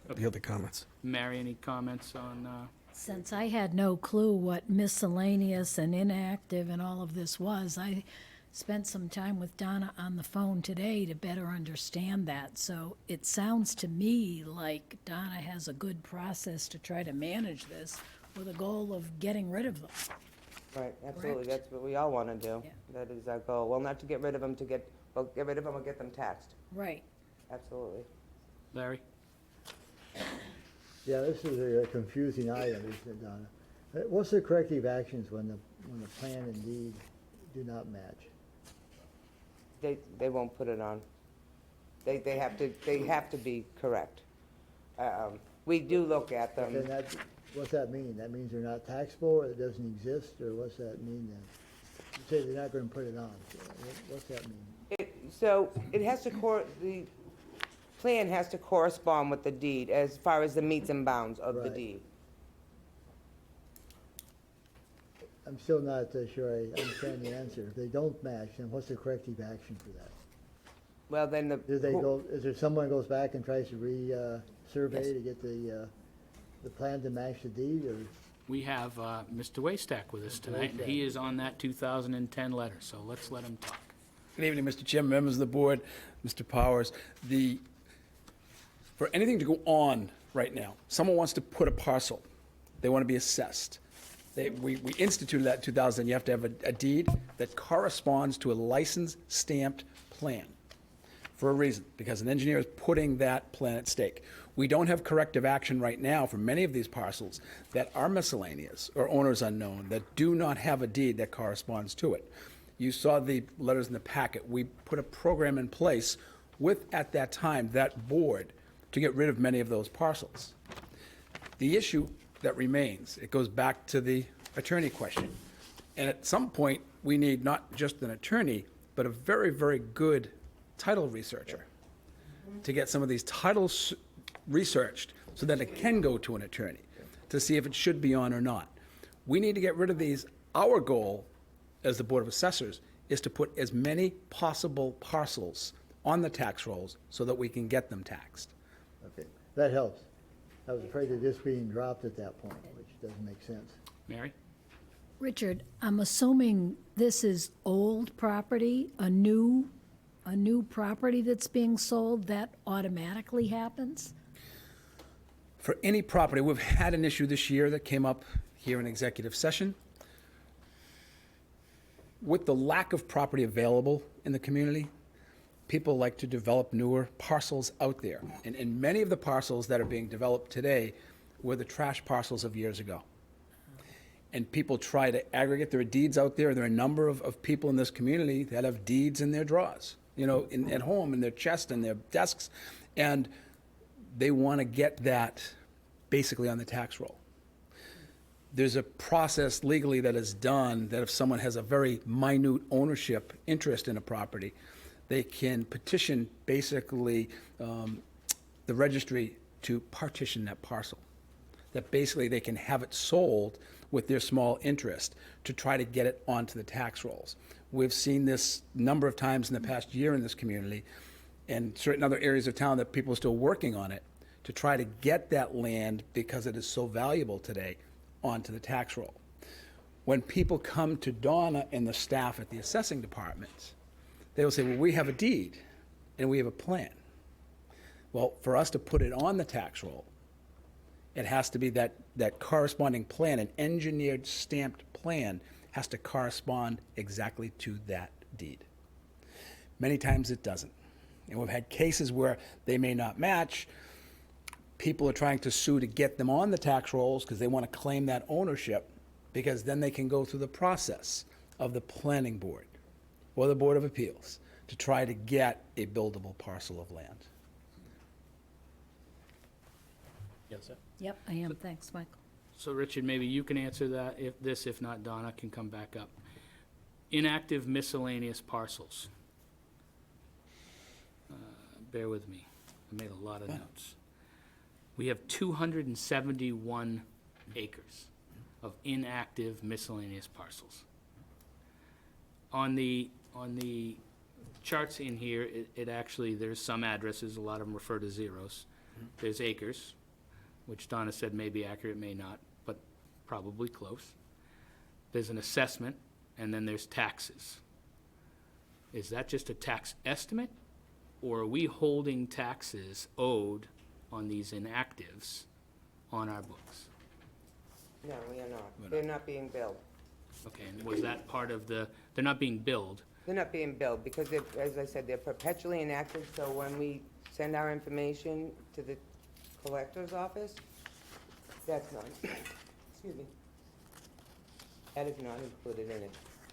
S4: the other comments.
S1: Mary, any comments on?
S5: Since I had no clue what miscellaneous and inactive and all of this was, I spent some time with Donna on the phone today to better understand that. So it sounds to me like Donna has a good process to try to manage this with a goal of getting rid of them.
S13: Right, absolutely.
S5: Correct.
S13: That's what we all want to do.
S5: Yeah.
S13: That is our goal. Well, not to get rid of them, get rid of them or get them taxed.
S5: Right.
S13: Absolutely.
S1: Larry?
S6: Yeah, this is a confusing item, isn't it, Donna? What's the corrective actions when the plan and deed do not match?
S13: They won't put it on. They have to be correct. We do look at them.
S6: Then that, what's that mean? That means they're not taxable, or it doesn't exist, or what's that mean then? You say they're not gonna put it on, so what's that mean?
S13: So it has to, the plan has to correspond with the deed as far as the meets and bounds of the
S6: Right.
S13: deed.
S6: I'm still not sure I understand the answer. If they don't match, then what's the corrective action for that?
S13: Well, then
S6: Do they go, is there someone goes back and tries to survey to get the plan to match the deed, or?
S1: We have Mr. Waystack with us tonight, and he is on that 2010 letter, so let's let him talk.
S14: Good evening, Mr. Chairman, members of the board, Mr. Powers. For anything to go on right now, someone wants to put a parcel, they want to be assessed. We instituted that in 2000. You have to have a deed that corresponds to a licensed stamped plan for a reason, because an engineer is putting that plan at stake. We don't have corrective action right now for many of these parcels that are miscellaneous or owners unknown that do not have a deed that corresponds to it. You saw the letters in the packet. We put a program in place with, at that time, that board to get rid of many of those parcels. The issue that remains, it goes back to the attorney question. And at some point, we need not just an attorney, but a very, very good title researcher to get some of these titles researched so that it can go to an attorney to see if it should be on or not. We need to get rid of these. Our goal as the Board of Assessors is to put as many possible parcels on the tax rolls so that we can get them taxed.
S6: Okay, that helps. I was afraid of this being dropped at that point, which doesn't make sense.
S1: Mary?
S5: Richard, I'm assuming this is old property, a new property that's being sold, that automatically happens?
S14: For any property, we've had an issue this year that came up here in executive session. With the lack of property available in the community, people like to develop newer parcels out there. And many of the parcels that are being developed today were the trash parcels of years ago. And people try to aggregate. There are deeds out there. There are a number of people in this community that have deeds in their drawers, at home, in their chest, in their desks. And they want to get that basically on the tax roll. There's a process legally that is done that if someone has a very minute ownership interest in a property, they can petition basically the registry to partition that parcel. That basically they can have it sold with their small interest to try to get it onto the tax rolls. We've seen this number of times in the past year in this community and certain other areas of town that people are still working on it to try to get that land, because it is so valuable today, onto the tax roll. When people come to Donna and the staff at the assessing department, they will say, well, we have a deed and we have a plan. Well, for us to put it on the tax roll, it has to be that corresponding plan, an engineered stamped plan has to correspond exactly to that deed. Many times it doesn't. And we've had cases where they may not match. People are trying to sue to get them on the tax rolls because they want to claim that ownership, because then they can go through the process of the planning board or the Board of Appeals to try to get a buildable parcel of land.
S1: Yes, sir.
S5: Yep, I am. Thanks, Michael.
S1: So Richard, maybe you can answer that. If not, Donna can come back up. Inactive miscellaneous parcels. Bear with me. I made a lot of notes. We have 271 acres of inactive miscellaneous parcels. On the charts in here, it actually, there's some addresses, a lot of them refer to zeros. There's acres, which Donna said may be accurate, may not, but probably close. There's an assessment, and then there's taxes. Is that just a tax estimate, or are we holding taxes owed on these inactives on our books?
S13: No, we are not. They're not being billed.
S1: Okay, and was that part of the, they're not being billed?
S13: They're not being billed because, as I said, they're perpetually inactive, so when we send our information to the collector's office, that's not, excuse me, that is not included in it.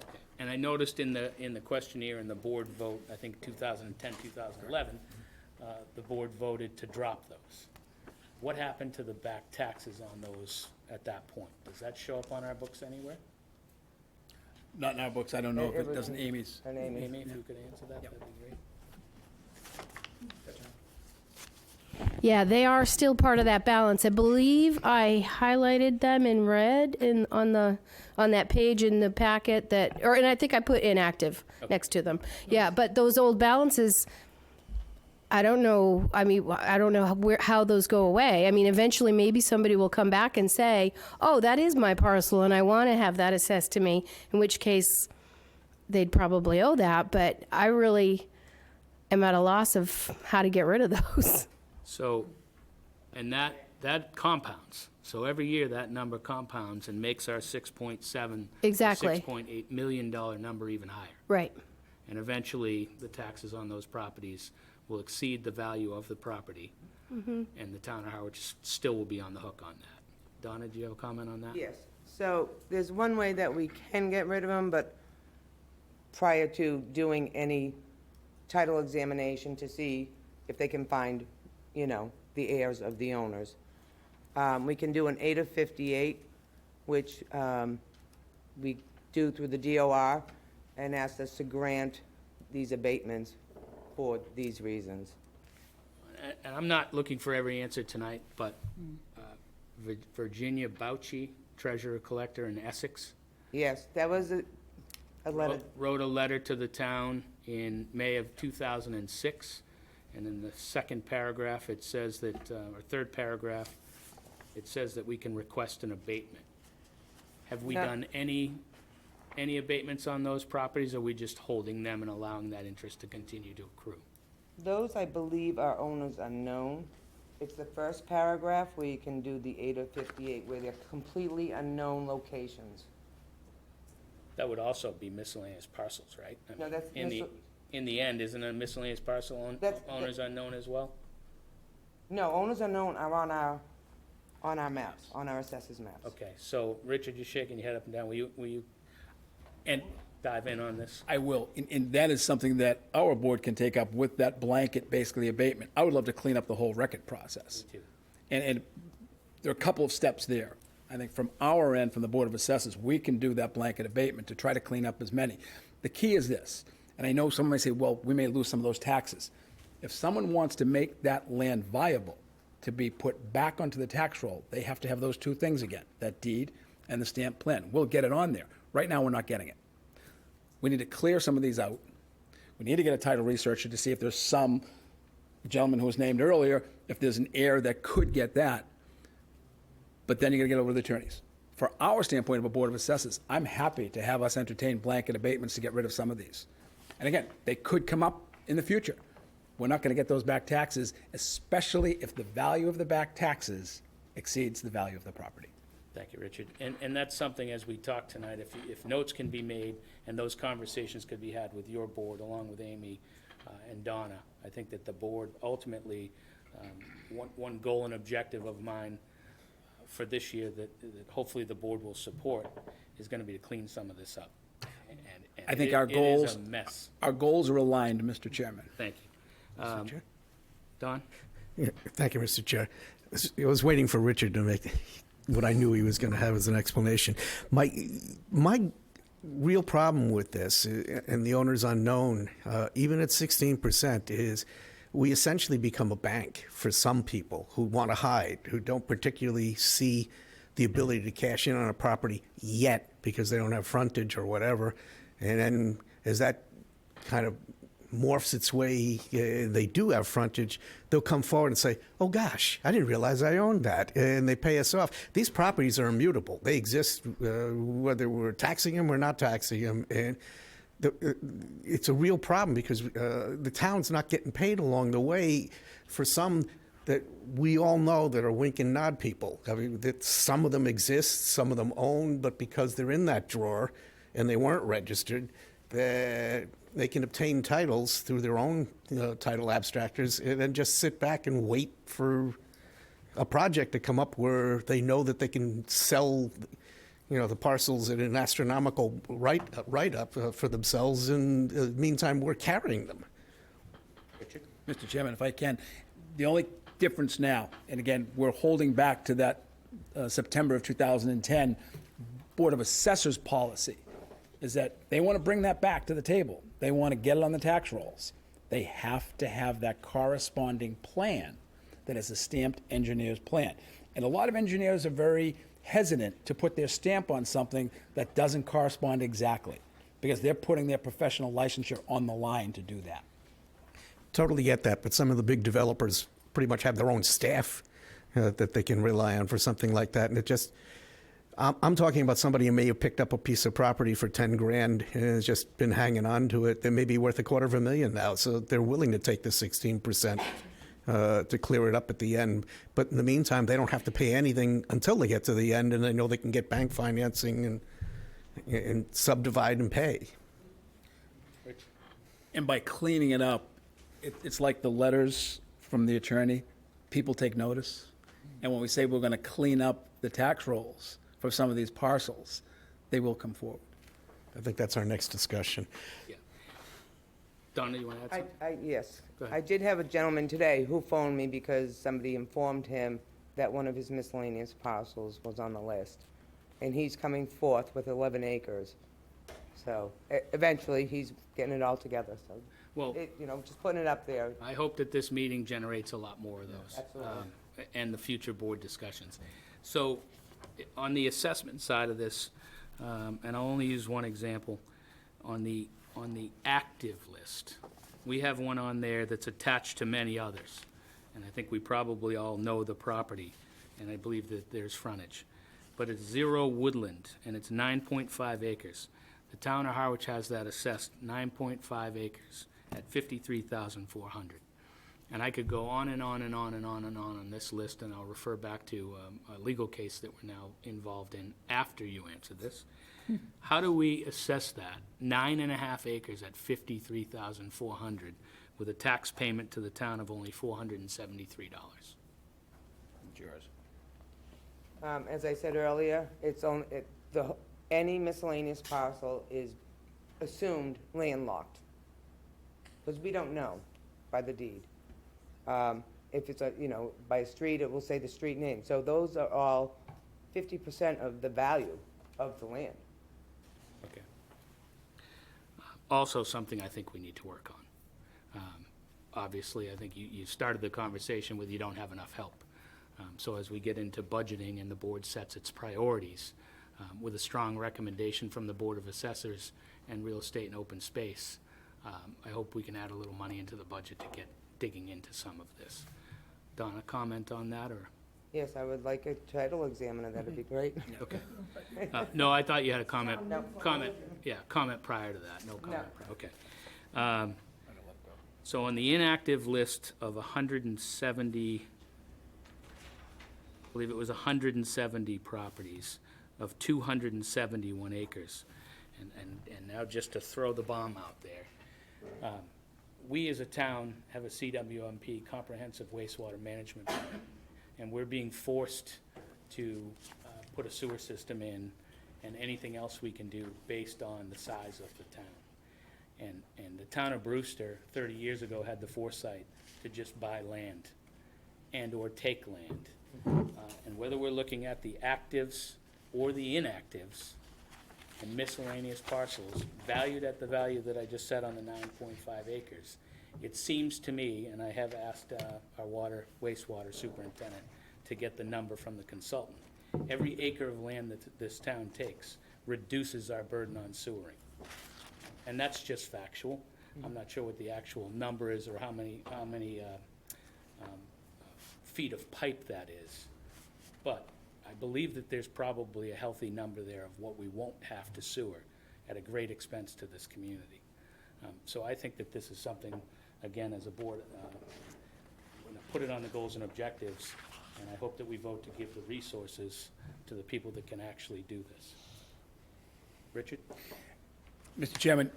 S1: Okay. And I noticed in the questionnaire and the board vote, I think 2010, 2011, the board voted to drop those. What happened to the back taxes on those at that point? Does that show up on our books anywhere?
S14: Not in our books, I don't know if
S13: It
S14: it
S13: was
S14: doesn't Amy's.
S13: Her name is.
S1: Amy, if you could answer that, that'd be great.
S11: Yeah, they are still part of that balance. I believe I highlighted them in red on that page in the packet and I think I put inactive next to them. Yeah, but those old balances, I don't know. I mean, I don't know how those go away. I mean, eventually maybe somebody will come back and say, "Oh, that is my parcel, and I want to have that assessed to me." In which case, they'd probably owe that. But I really am at a loss of how to get rid of those.
S1: So, and that compounds. So every year that number compounds and makes our 6.7,
S11: Exactly.
S1: $6.8 million number even higher.
S11: Right.
S1: And eventually, the taxes on those properties will exceed the value of the property. And the town of Harwich still will be on the hook on that. Donna, do you have a comment on that?
S13: Yes. So there's one way that we can get rid of them, but prior to doing any title examination to see if they can find, the heirs of the owners. We can do an 8 of 58, which we do through the DOR, and ask us to grant these abatements for these reasons.
S1: And I'm not looking for every answer tonight, but Virginia Bouchy, treasurer collector in Essex,
S13: Yes, that was a letter.
S1: wrote a letter to the town in May of 2006. And in the second paragraph, it says that, or third paragraph, it says that we can request an abatement. Have we
S13: No.
S1: done any abatements on those properties, or are we just holding them and allowing that interest to continue to accrue?
S13: Those, I believe, are owners unknown. It's the first paragraph where you can do the 8 of 58, where they're completely unknown locations.
S1: That would also be miscellaneous parcels, right? I
S13: No,
S1: mean,
S13: that's
S1: in the end, isn't a miscellaneous parcel owners unknown as well?
S13: No, owners unknown are on our maps, on our assessors maps.
S1: Okay, so Richard, you're shaking your head up and down. Will you and dive in on this?
S14: I will, and that is something that our board can take up with that blanket, basically abatement. I would love to clean up the whole record process.
S1: Me too.
S14: And there are a couple of steps there. I think from our end, from the Board of Assessors, we can do that blanket abatement to try to clean up as many. The key is this, and I know someone may say, well, we may lose some of those taxes. If someone wants to make that land viable to be put back onto the tax roll, they have to have those two things again, that deed and the stamp plan. We'll get it on there. Right now, we're not getting it. We need to clear some of these out. We need to get a title researcher to see if there's some gentleman who was named earlier, if there's an heir that could get that. But then you're going to get over the attorneys. For our standpoint of a Board of Assessors, I'm happy to have us entertain blanket abatements to get rid of some of these. And again, they could come up in the future. We're not going to get those back taxes, especially if the value of the back taxes exceeds the value of the property.
S1: Thank you, Richard. And that's something, as we talk tonight, if notes can be made and those conversations could be had with your board, along with Amy and Donna, I think that the board ultimately, one goal and objective of mine for this year that hopefully the board will support is going to be to clean some of this up. And
S14: I think
S1: it is a mess.
S14: Our goals are aligned, Mr. Chairman.
S1: Thank you.
S4: Mr. Chair?
S1: Don?
S4: Yeah, thank you, Mr. Chair. I was waiting for Richard to make what I knew he was going to have as an explanation. My real problem with this, and the owner's unknown, even at 16%, is we essentially become a bank for some people who want to hide, who don't particularly see the ability to cash in on a property yet because they don't have frontage or whatever. And then as that kind of morphs its way, they do have frontage, they'll come forward and say, oh gosh, I didn't realize I owned that, and they pay us off. These properties are immutable. They exist whether we're taxing them or not taxing them, and it's a real problem because the town's not getting paid along the way for some that we all know that are wink and nod people. I mean, that some of them exist, some of them own, but because they're in that drawer and they weren't registered, that they can obtain titles through their own title abstractors and then just sit back and wait for a project to come up where they know that they can sell the parcels at an astronomical write-up for themselves, and in the meantime, we're carrying them.
S14: Mr. Chairman, if I can, the only difference now, and again, we're holding back to that September of 2010 Board of Assessors policy, is that they want to bring that back to the table. They want to get it on the tax rolls. They have to have that corresponding plan that is a stamped engineer's plan. And a lot of engineers are very hesitant to put their stamp on something that doesn't correspond exactly, because they're putting their professional licensure on the line to do that.
S4: Totally get that, but some of the big developers pretty much have their own staff that they can rely on for something like that. And it just, I'm talking about somebody who may have picked up a piece of property for 10 grand and has just been hanging on to it. They may be worth $250,000 now, so they're willing to take the 16% to clear it up at the end. But in the meantime, they don't have to pay anything until they get to the end, and they know they can get bank financing and subdivide and pay.
S14: And by cleaning it up, it's like the letters from the attorney. People take notice. And when we say we're going to clean up the tax rolls for some of these parcels, they will come forward.
S4: I think that's our next discussion.
S1: Yeah. Donna, you want to add something?
S13: Yes.
S1: Go ahead.
S13: I did have a gentleman today who phoned me because somebody informed him that one of his miscellaneous parcels was on the list. And he's coming forth with 11 acres. So eventually, he's getting it all together. So,
S1: Well,
S13: just putting it up there.
S1: I hope that this meeting generates a lot more of those.
S13: Absolutely.
S1: And the future board discussions. So, on the assessment side of this, and I'll only use one example, on the active list, we have one on there that's attached to many others. And I think we probably all know the property, and I believe that there's frontage. But it's 0 woodland, and it's 9.5 acres. The town of Harwich has that assessed 9.5 acres at $53,400. And I could go on and on and on and on and on this list, and I'll refer back to a legal case that we're now involved in after you answer this. How do we assess that? 9.5 acres at $53,400 with a tax payment to the town of only $473.
S14: It's yours.
S13: As I said earlier, any miscellaneous parcel is assumed landlocked, because we don't know by the deed. If it's by a street, it will say the street name. So those are all 50% of the value of the land.
S1: Okay. Also, something I think we need to work on. Obviously, I think you started the conversation with you don't have enough help. So as we get into budgeting and the board sets its priorities, with a strong recommendation from the Board of Assessors and Real Estate and Open Space, I hope we can add a little money into the budget to get digging into some of this. Donna, comment on that, or?
S13: Yes, I would like a title examiner. That'd be great.
S1: Okay. No, I thought you had a comment.
S13: No.
S1: Comment prior to that. No comment. Okay. So on the inactive list of 170, I believe it was 170 properties of 271 acres. And now just to throw the bomb out there, we as a town have a CWMP, Comprehensive Wastewater Management Plan, and we're being forced to put a sewer system in and anything else we can do based on the size of the town. And the town of Brewster 30 years ago had the foresight to just buy land and/or take land. And whether we're looking at the actives or the inactives and miscellaneous parcels valued at the value that I just said on the 9.5 acres, it seems to me, and I have asked our wastewater superintendent to get the number from the consultant, every acre of land that this town takes reduces our burden on sewering. And that's just factual. I'm not sure what the actual number is or how many feet of pipe that is. But I believe that there's probably a healthy number there of what we won't have to sewer at a great expense to this community. So I think that this is something, again, as a board, we're going to put it on the goals and objectives, and I hope that we vote to give the resources to the people that can actually do this. Richard?
S14: Mr. Chairman,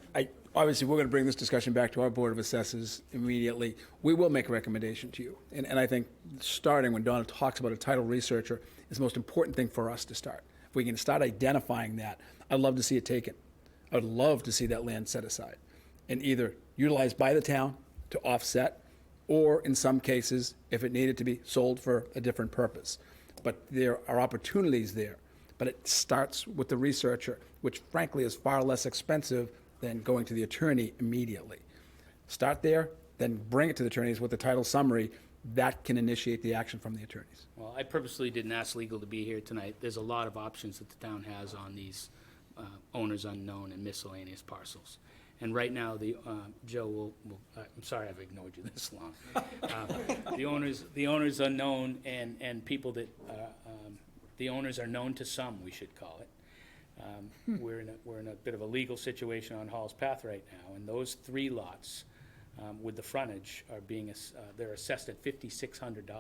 S14: obviously, we're going to bring this discussion back to our Board of Assessors immediately. We will make a recommendation to you. And I think starting when Donna talks about a title researcher is the most important thing for us to start. If we can start identifying that, I'd love to see it taken. I'd love to see that land set aside and either utilized by the town to offset, or in some cases, if it needed to be sold for a different purpose. But there are opportunities there. But it starts with the researcher, which frankly is far less expensive than going to the attorney immediately. Start there, then bring it to the attorneys with the title summary. That can initiate the action from the attorneys.
S1: Well, I purposely didn't ask legal to be here tonight. There's a lot of options that the town has on these owners unknown and miscellaneous parcels. And right now, Joe will I'm sorry I've ignored you this long. The owners unknown and people that, the owners are known to some, we should call it. We're in a bit of a legal situation on Hall's Path right now, and those 3 lots with the frontage are they're assessed at $5,600.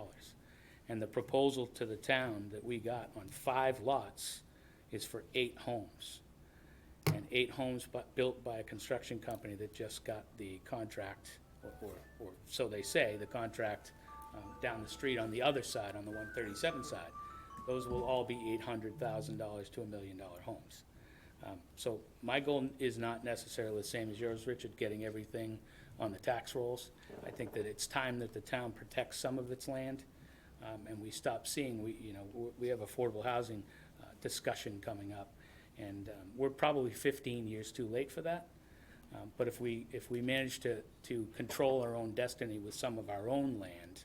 S1: And the proposal to the town that we got on 5 lots is for 8 homes. And 8 homes built by a construction company that just got the contract, or so they say, the contract down the street on the other side, on the 137 side. Those will all be $800,000 to $1 million homes. So my goal is not necessarily the same as yours, Richard, getting everything on the tax rolls. I think that it's time that the town protects some of its land, and we stop seeing, we have affordable housing discussion coming up. And we're probably 15 years too late for that. But if we manage to control our own destiny with some of our own land,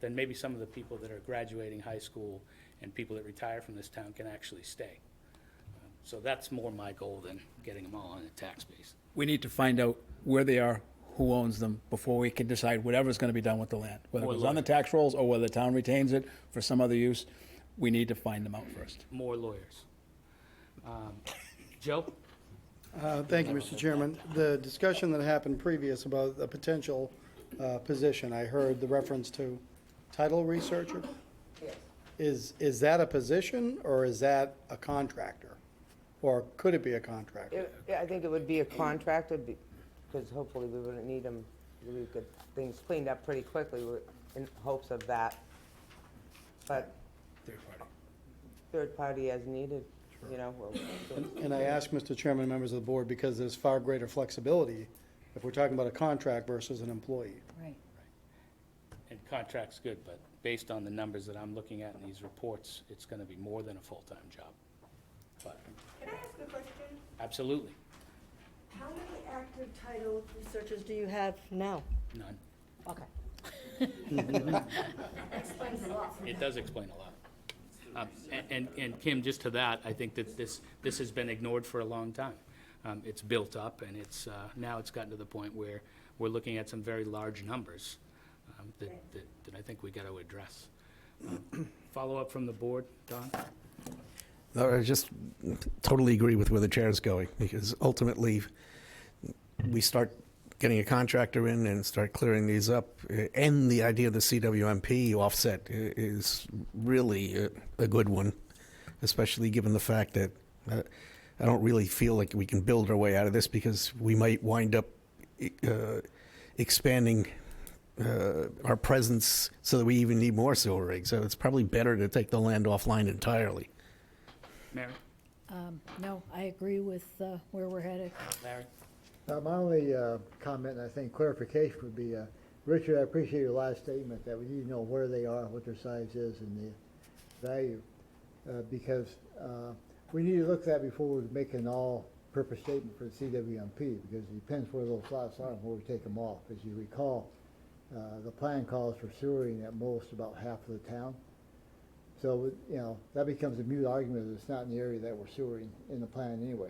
S1: then maybe some of the people that are graduating high school and people that retire from this town can actually stay. So that's more my goal than getting them all on a tax base.
S14: We need to find out where they are, who owns them, before we can decide whatever's going to be done with the land. Whether it goes on the tax rolls or whether the town retains it for some other use, we need to find them out first.
S1: More lawyers. Joe?
S9: Thank you, Mr. Chairman. The discussion that happened previous about a potential position, I heard the reference to title researcher. Is that a position, or is that a contractor? Or could it be a contractor?
S13: I think it would be a contractor, because hopefully we wouldn't need them, we would get things cleaned up pretty quickly in hopes of that. But third party as needed.
S9: And I ask Mr. Chairman and members of the board because there's far greater flexibility if we're talking about a contract versus an employee.
S5: Right.
S1: And contract's good, but based on the numbers that I'm looking at in these reports, it's gonna be more than a full-time job. But
S12: Can I ask a question?
S1: absolutely,
S12: How many active title researchers do you have now?
S1: none.
S12: Okay. Explains a lot.
S1: It does explain a lot. And Kim, just to that, I think that this has been ignored for a long time. It's built up, and now it's gotten to the point where we're looking at some very large numbers that I think we got to address. Follow up from the board, Don?
S4: No, I just totally agree with where the chair is going, because ultimately, we start getting a contractor in and start clearing these up, and the idea of the CWMP offset is really a good one, especially given the fact that I don't really feel like we can build our way out of this, because we might wind up expanding our presence so that we even need more sewer rigs. So it's probably better to take the land offline entirely.
S1: Mary?
S5: No, I agree with where we're headed.
S1: Larry?
S6: My only comment, and I think clarification would be, Richard, I appreciate your last statement that we need to know where they are, what their size is, and the value, because we need to look at that before we make an all-purpose statement for the CWMP, because it depends where those lots are and where we take them off. As you recall, the plan calls for sewering at most about half of the town. So, that becomes a moot argument that it's not in the area that we're sewering in the plan anyway.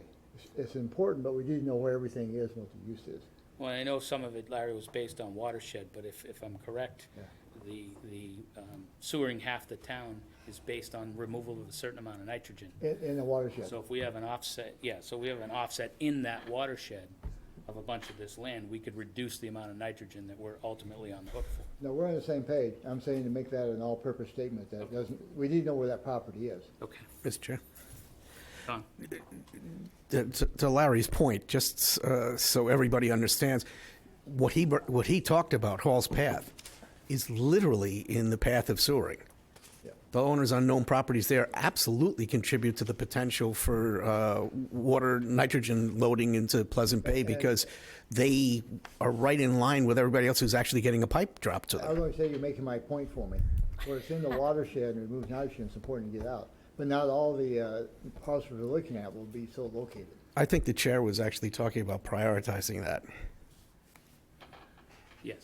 S6: It's important, but we need to know where everything is and what the use is.
S1: Well, I know some of it, Larry, was based on watershed, but if I'm correct, the sewering half the town is based on removal of a certain amount of nitrogen.
S6: In the watershed.
S1: So if we have an offset, in that watershed of a bunch of this land, we could reduce the amount of nitrogen that we're ultimately on the hook for.
S6: No, we're on the same page. I'm saying to make that an all-purpose statement that doesn't, we need to know where that property is.
S1: Okay.
S4: Mr. Chair?
S1: Don?
S4: To Larry's point, just so everybody understands, what he talked about, Hall's Path, is literally in the path of sewering. the owner's unknown properties there absolutely contribute to the potential for water nitrogen loading into Pleasant Bay, because they are right in line with everybody else who's actually getting a pipe dropped to
S6: I was
S4: them.
S6: going to say, you're making my point for me. Where it's in the watershed and it moves nitrogen, it's important to get out. But not all the parcels we're looking at will be so located.
S4: I think the chair was actually talking about prioritizing that.
S1: Yes.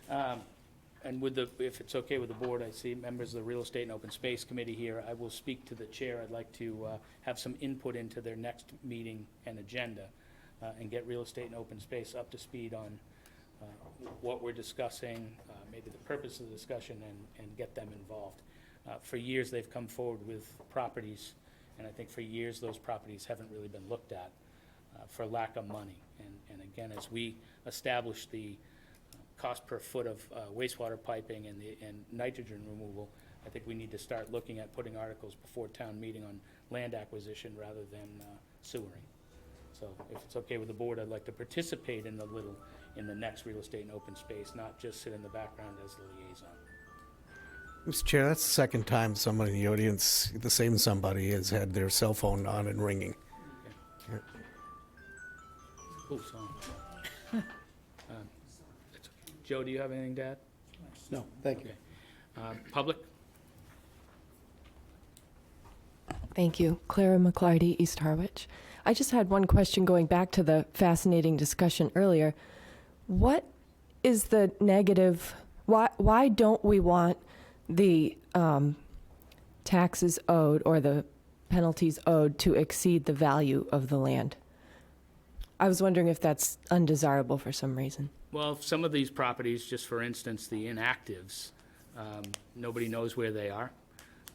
S1: And if it's okay with the board, I see members of the Real Estate and Open Space Committee here. I will speak to the chair. I'd like to have some input into their next meeting and agenda, and get Real Estate and Open Space up to speed on what we're discussing, maybe the purpose of the discussion, and get them involved. For years, they've come forward with properties, and I think for years, those properties haven't really been looked at for lack of money. And again, as we establish the cost per foot of wastewater piping and nitrogen removal, I think we need to start looking at putting articles before town meeting on land acquisition rather than sewering. So if it's okay with the board, I'd like to participate in the next Real Estate and Open Space, not just sit in the background as the liaison.
S4: Mr. Chair, that's the second time someone in the audience, the same somebody, has had their cell phone on and ringing.
S1: Okay. Cool song. That's okay. Joe, do you have anything to add?
S9: No, thank you.
S1: Okay. Public?
S15: Thank you. Clara McClarty, East Harwich. I just had one question going back to the fascinating discussion earlier. What is the negative? Why don't we want the taxes owed or the penalties owed to exceed the value of the land? I was wondering if that's undesirable for some reason.
S1: Well, some of these properties, just for instance, the inactives, nobody knows where they are.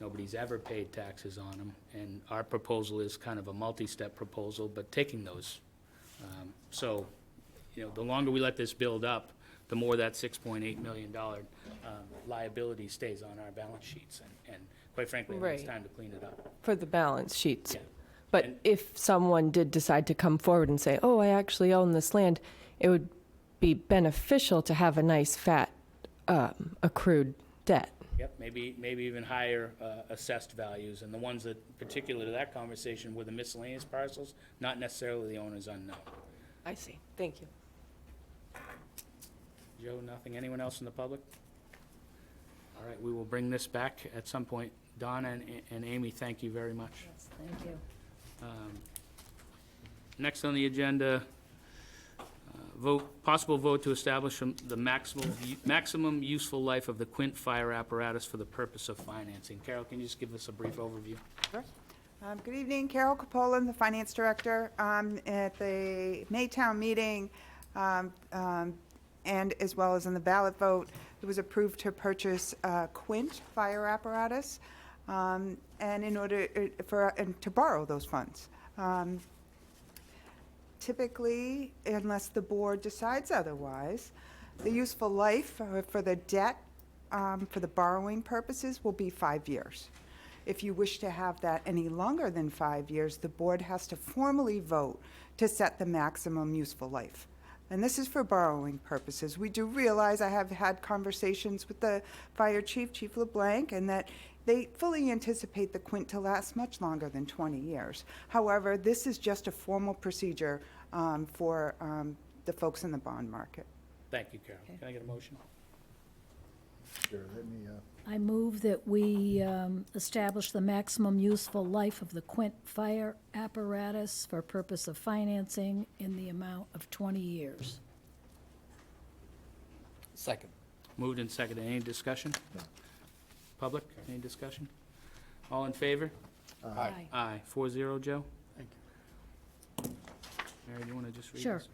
S1: Nobody's ever paid taxes on them, and our proposal is kind of a multi-step proposal, but taking those. So, the longer we let this build up, the more that $6.8 million liability stays on our balance sheets, and quite frankly, I think it's
S15: Right.
S1: time to clean it up.
S15: For the balance sheets.
S1: Yeah.
S15: But
S1: And-
S15: if someone did decide to come forward and say, oh, I actually own this land, it would be beneficial to have a nice fat accrued debt.
S1: Yep, maybe even higher assessed values, and the ones that, particular to that conversation, were the miscellaneous parcels, not necessarily the owner's unknown.
S15: I see. Thank you.
S1: Joe, nothing? Anyone else in the public? All right, we will bring this back at some point. Donna and Amy, thank you very much.
S5: Yes, thank you.
S1: Next on the agenda, possible vote to establish the maximum useful life of the Quint fire apparatus for the purpose of financing. Carol, can you just give us a brief overview?
S16: Sure. Good evening, Carol Capola, the Finance Director. At the Maytown meeting, and as well as in the ballot vote, it was approved to purchase a Quint fire apparatus, and in order to borrow those funds. Typically, unless the board decides otherwise, the useful life for the debt, for the borrowing purposes, will be 5 years. If you wish to have that any longer than 5 years, the board has to formally vote to set the maximum useful life. And this is for borrowing purposes. We do realize, I have had conversations with the fire chief, Chief LeBlanc, and that they fully anticipate the Quint to last much longer than 20 years. However, this is just a formal procedure for the folks in the bond market.
S1: Thank you, Carol. Can I get a motion?
S6: Sure, let me,
S5: I move that we establish the maximum useful life of the Quint fire apparatus for purpose of financing in the amount of 20 years.
S14: Second.
S1: Moved and seconded. Any discussion? Public, any discussion? All in favor?
S5: Aye.
S1: Aye. 4-0, Joe?
S9: Thank
S1: you. Mary, do you want to just read
S5: Sure.
S1: this?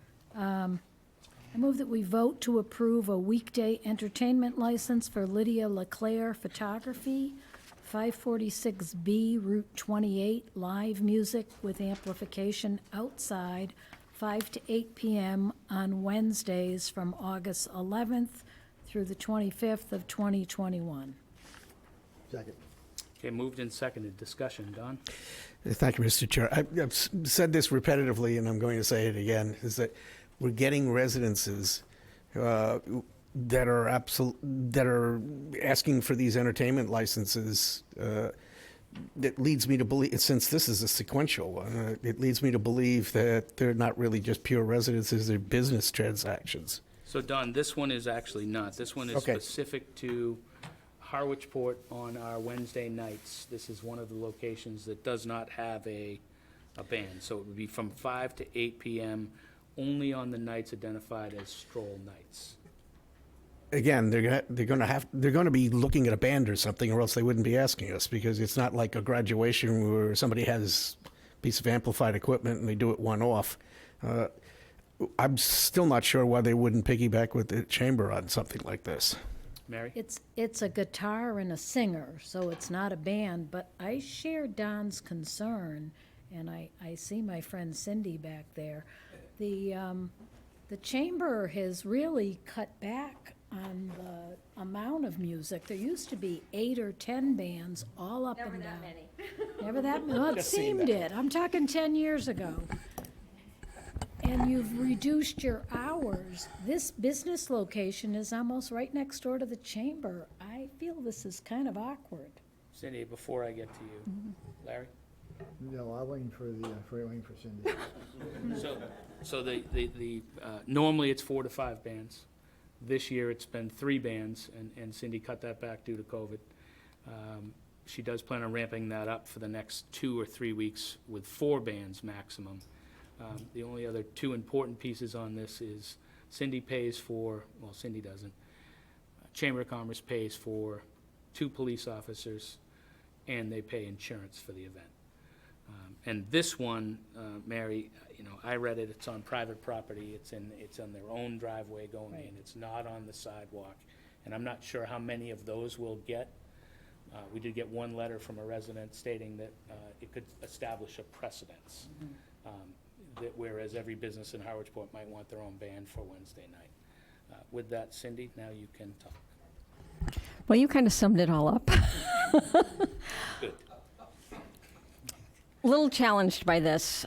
S5: I move that we vote to approve a weekday entertainment license for Lydia LeClaire Photography, 546B Route 28, live music with amplification outside, 5 to 8 p.m. on Wednesdays from August 11th through the 25th of 2021.
S6: second.
S1: Okay, moved and seconded. Discussion. Don?
S4: Thank you, Mr. Chair. I've said this repetitively, and I'm going to say it again, is that we're getting residences that are asking for these entertainment licenses, that leads me to believe, since this is a sequential, it leads me to believe that they're not really just pure residences, they're business transactions.
S1: So Don, this one is actually not. This one is
S4: Okay.
S1: specific to Harwich Port on our Wednesday nights. This is one of the locations that does not have a band. So it would be from 5 to 8 p.m. only on the nights identified as stroll nights.
S4: Again, they're going to be looking at a band or something, or else they wouldn't be asking us, because it's not like a graduation where somebody has a piece of amplified equipment and they do it one-off. I'm still not sure why they wouldn't piggyback with the chamber on something like this.
S1: Mary?
S5: It's a guitar and a singer, so it's not a band, but I share Don's concern, and I see my friend Cindy back there. The chamber has really cut back on the amount of music. There used to be 8 or 10 bands all up and down. Never that many. Never that many. Well, it seemed it. I'm talking 10 years ago. And you've reduced your hours. This business location is almost right next door to the chamber. I feel this is kind of awkward.
S1: Cindy, before I get to you, Larry?
S6: No, I'm waiting for Cindy.
S1: So the normally it's 4 to 5 bands. This year it's been 3 bands, and Cindy cut that back due to COVID. She does plan on ramping that up for the next 2 or 3 weeks with 4 bands maximum. The only other 2 important pieces on this is Cindy pays for, well, Cindy doesn't. Chamber of Commerce pays for 2 police officers, and they pay insurance for the event. And this one, Mary, I read it, it's on private property, it's on their own driveway going in, it's not on the sidewalk. And I'm not sure how many of those we'll get. We did get 1 letter from a resident stating that it could establish a precedence. That whereas every business in Harwich Port might want their own band for Wednesday night. With that, Cindy, now you can talk.
S17: Well, you kind of summed it all up.
S1: Good.
S17: A little challenged by this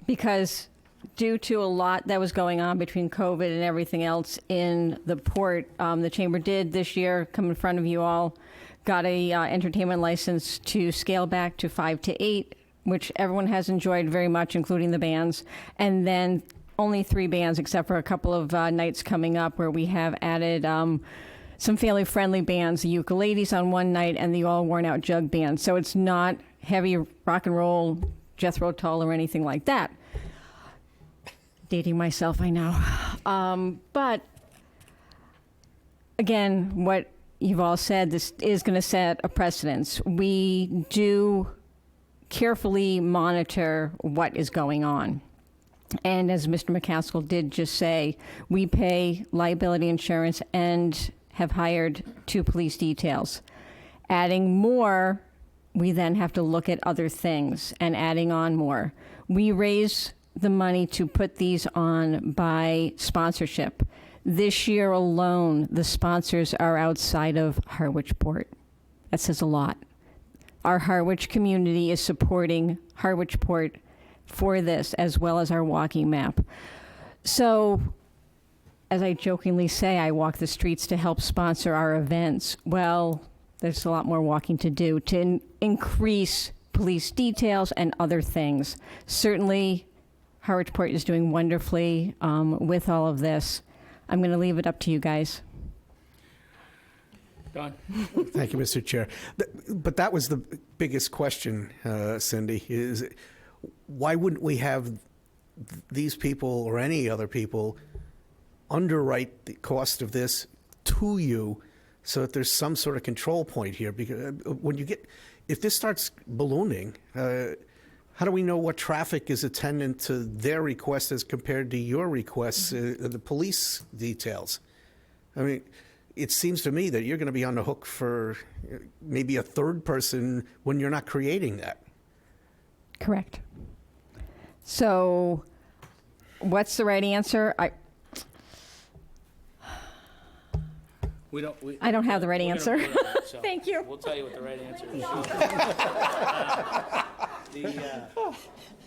S17: because due to a lot that was going on between COVID and everything else in the port, the chamber did this year come in front of you all, got a entertainment license to scale back to 5 to 8, which everyone has enjoyed very much, including the bands, and then only 3 bands, except for a couple of nights coming up where we have added some family-friendly bands, the ukuleles on one night and the all-worn-out jug band. So it's not heavy rock and roll, Jethro Tull or anything like that. Dating myself, I know. But again, what you've all said, this is going to set a precedence. We do carefully monitor what is going on. And as Mr. McCaskill did just say, we pay liability insurance and have hired 2 police details. Adding more, we then have to look at other things and adding on more. We raise the money to put these on by sponsorship. This year alone, the sponsors are outside of Harwich Port. That says a lot. Our Harwich community is supporting Harwich Port for this, as well as our walking map. So, as I jokingly say, I walk the streets to help sponsor our events. Well, there's a lot more walking to do to increase police details and other things. Certainly, Harwich Port is doing wonderfully with all of this. I'm going to leave it up to you guys.
S1: Don?
S4: Thank you, Mr. Chair. But that was the biggest question, Cindy, is why wouldn't we have these people or any other people underwrite the cost of this to you so that there's some sort of control point here? Because if this starts ballooning, how do we know what traffic is attendant to their request as compared to your requests, the police details? I mean, it seems to me that you're going to be on the hook for maybe a third person when you're not creating that.
S17: Correct. So, what's the right answer? I don't have the right answer. Thank you.
S1: We'll tell you what the right answer is.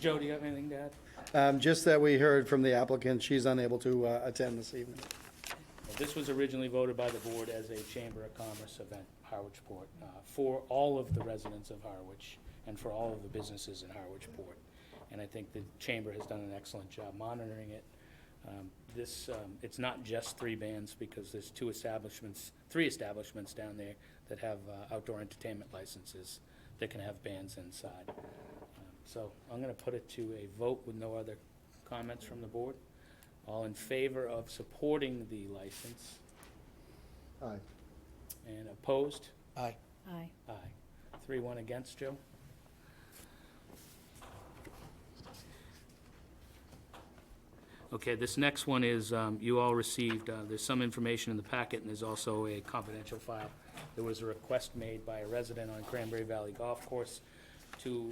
S1: Joe, do you have anything to add?
S9: Just that we heard from the applicant, she's unable to attend this evening.
S1: This was originally voted by the board as a Chamber of Commerce event, Harwich Port, for all of the residents of Harwich and for all of the businesses in Harwich Port. And I think the Chamber has done an excellent job monitoring it. It's not just 3 bands, because there's 3 establishments down there that have outdoor entertainment licenses that can have bands inside. So I'm gonna put it to a vote with no other comments from the board. All in favor of supporting the license?
S6: Aye.
S1: And opposed?
S14: Aye.
S5: Aye.
S1: Aye. 3-1 against, Joe? Okay, this next one is, you all received, there's some information in the packet, and there's also a confidential file. There was a request made by a resident on Cranberry Valley Golf Course to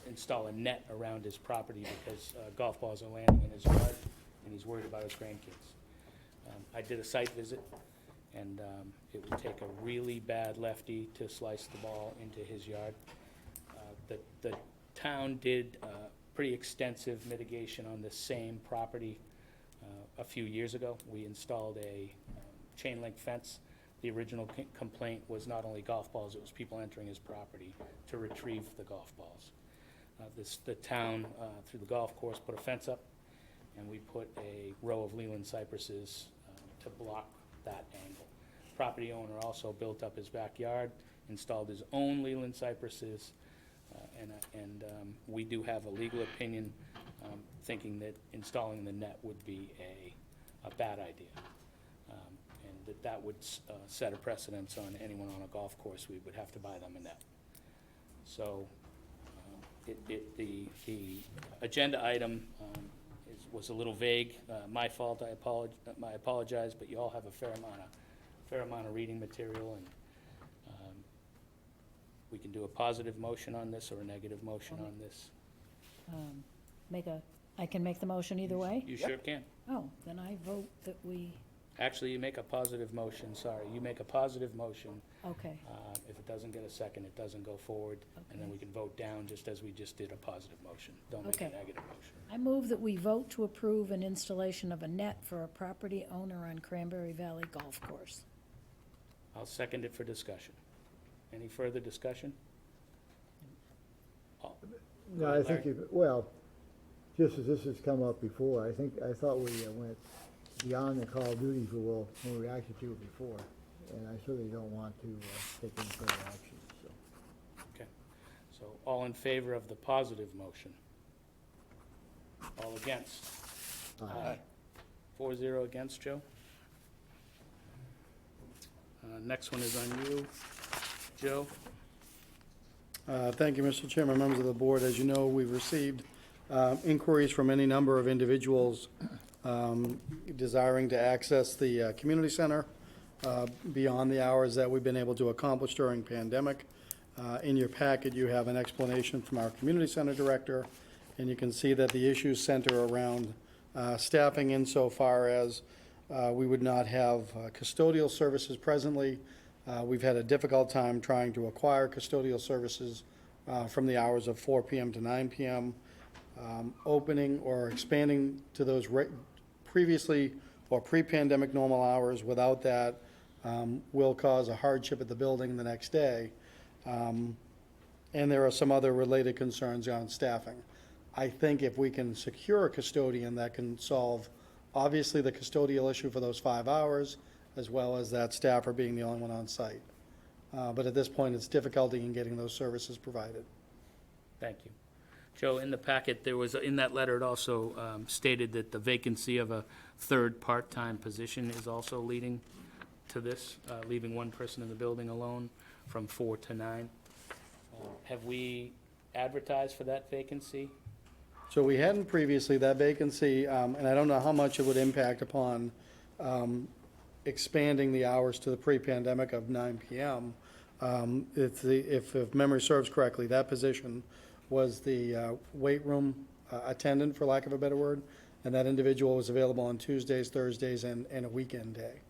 S1: install a net around his property because golf balls are landing in his yard, and he's worried about his grandkids. I did a site visit, and it would take a really bad lefty to slice the ball into his yard. The town did pretty extensive mitigation on the same property a few years ago. We installed a chain link fence. The original complaint was not only golf balls, it was people entering his property to retrieve the golf balls. The town, through the golf course, put a fence up, and we put a row of Leland cypresses to block that angle. Property owner also built up his backyard, installed his own Leland cypresses, and we do have a legal opinion thinking that installing the net would be a bad idea. And that would set a precedence on anyone on a golf course. We would have to buy them a net. So the agenda item was a little vague. My fault, I apologize, but you all have a fair amount of reading material, and we can do a positive motion on this or a negative motion on this.
S5: I can make the motion either way?
S1: You sure can.
S5: Oh, then I vote that we,
S1: Actually, you make a positive motion, sorry. You make a positive motion.
S5: okay.
S1: If it doesn't get a second, it doesn't go forward, and then we can vote down just as we just did a positive motion. Don't make a
S5: Okay.
S1: negative motion.
S5: I move that we vote to approve an installation of a net for a property owner on Cranberry Valley Golf Course.
S1: I'll second it for discussion. Any further discussion?
S6: No, I think, well, just as this has come up before, I thought we went beyond the call of duty rule when we reacted to it before, and I certainly don't want to take any further action, so.
S1: Okay. So all in favor of the positive motion? All against?
S6: Aye.
S1: 4-0 against, Joe. Next one is on you, Joe.
S9: Thank you, Mr. Chairman, members of the board. As you know, we've received inquiries from any number of individuals desiring to access the community center beyond the hours that we've been able to accomplish during pandemic. In your packet, you have an explanation from our community center director, and you can see that the issues center around staffing insofar as we would not have custodial services presently. We've had a difficult time trying to acquire custodial services from the hours of 4 p.m. to 9 p.m. Opening or expanding to those previously or pre-pandemic normal hours without that will cause a hardship at the building the next day. And there are some other related concerns on staffing. I think if we can secure a custodian that can solve obviously the custodial issue for those 5 hours, as well as that staffer being the only one on site. But at this point, it's difficulty in getting those services provided.
S1: Thank you. Joe, in the packet, there was, in that letter, it also stated that the vacancy of a third part-time position is also leading to this, leaving one person in the building alone from 4 to 9. Have we advertised for that vacancy?
S9: So we hadn't previously. That vacancy, and I don't know how much it would impact upon expanding the hours to the pre-pandemic of 9 p.m. If memory serves correctly, that position was the weight room attendant, for lack of a better word, and that individual was available on Tuesdays, Thursdays, and a weekend day.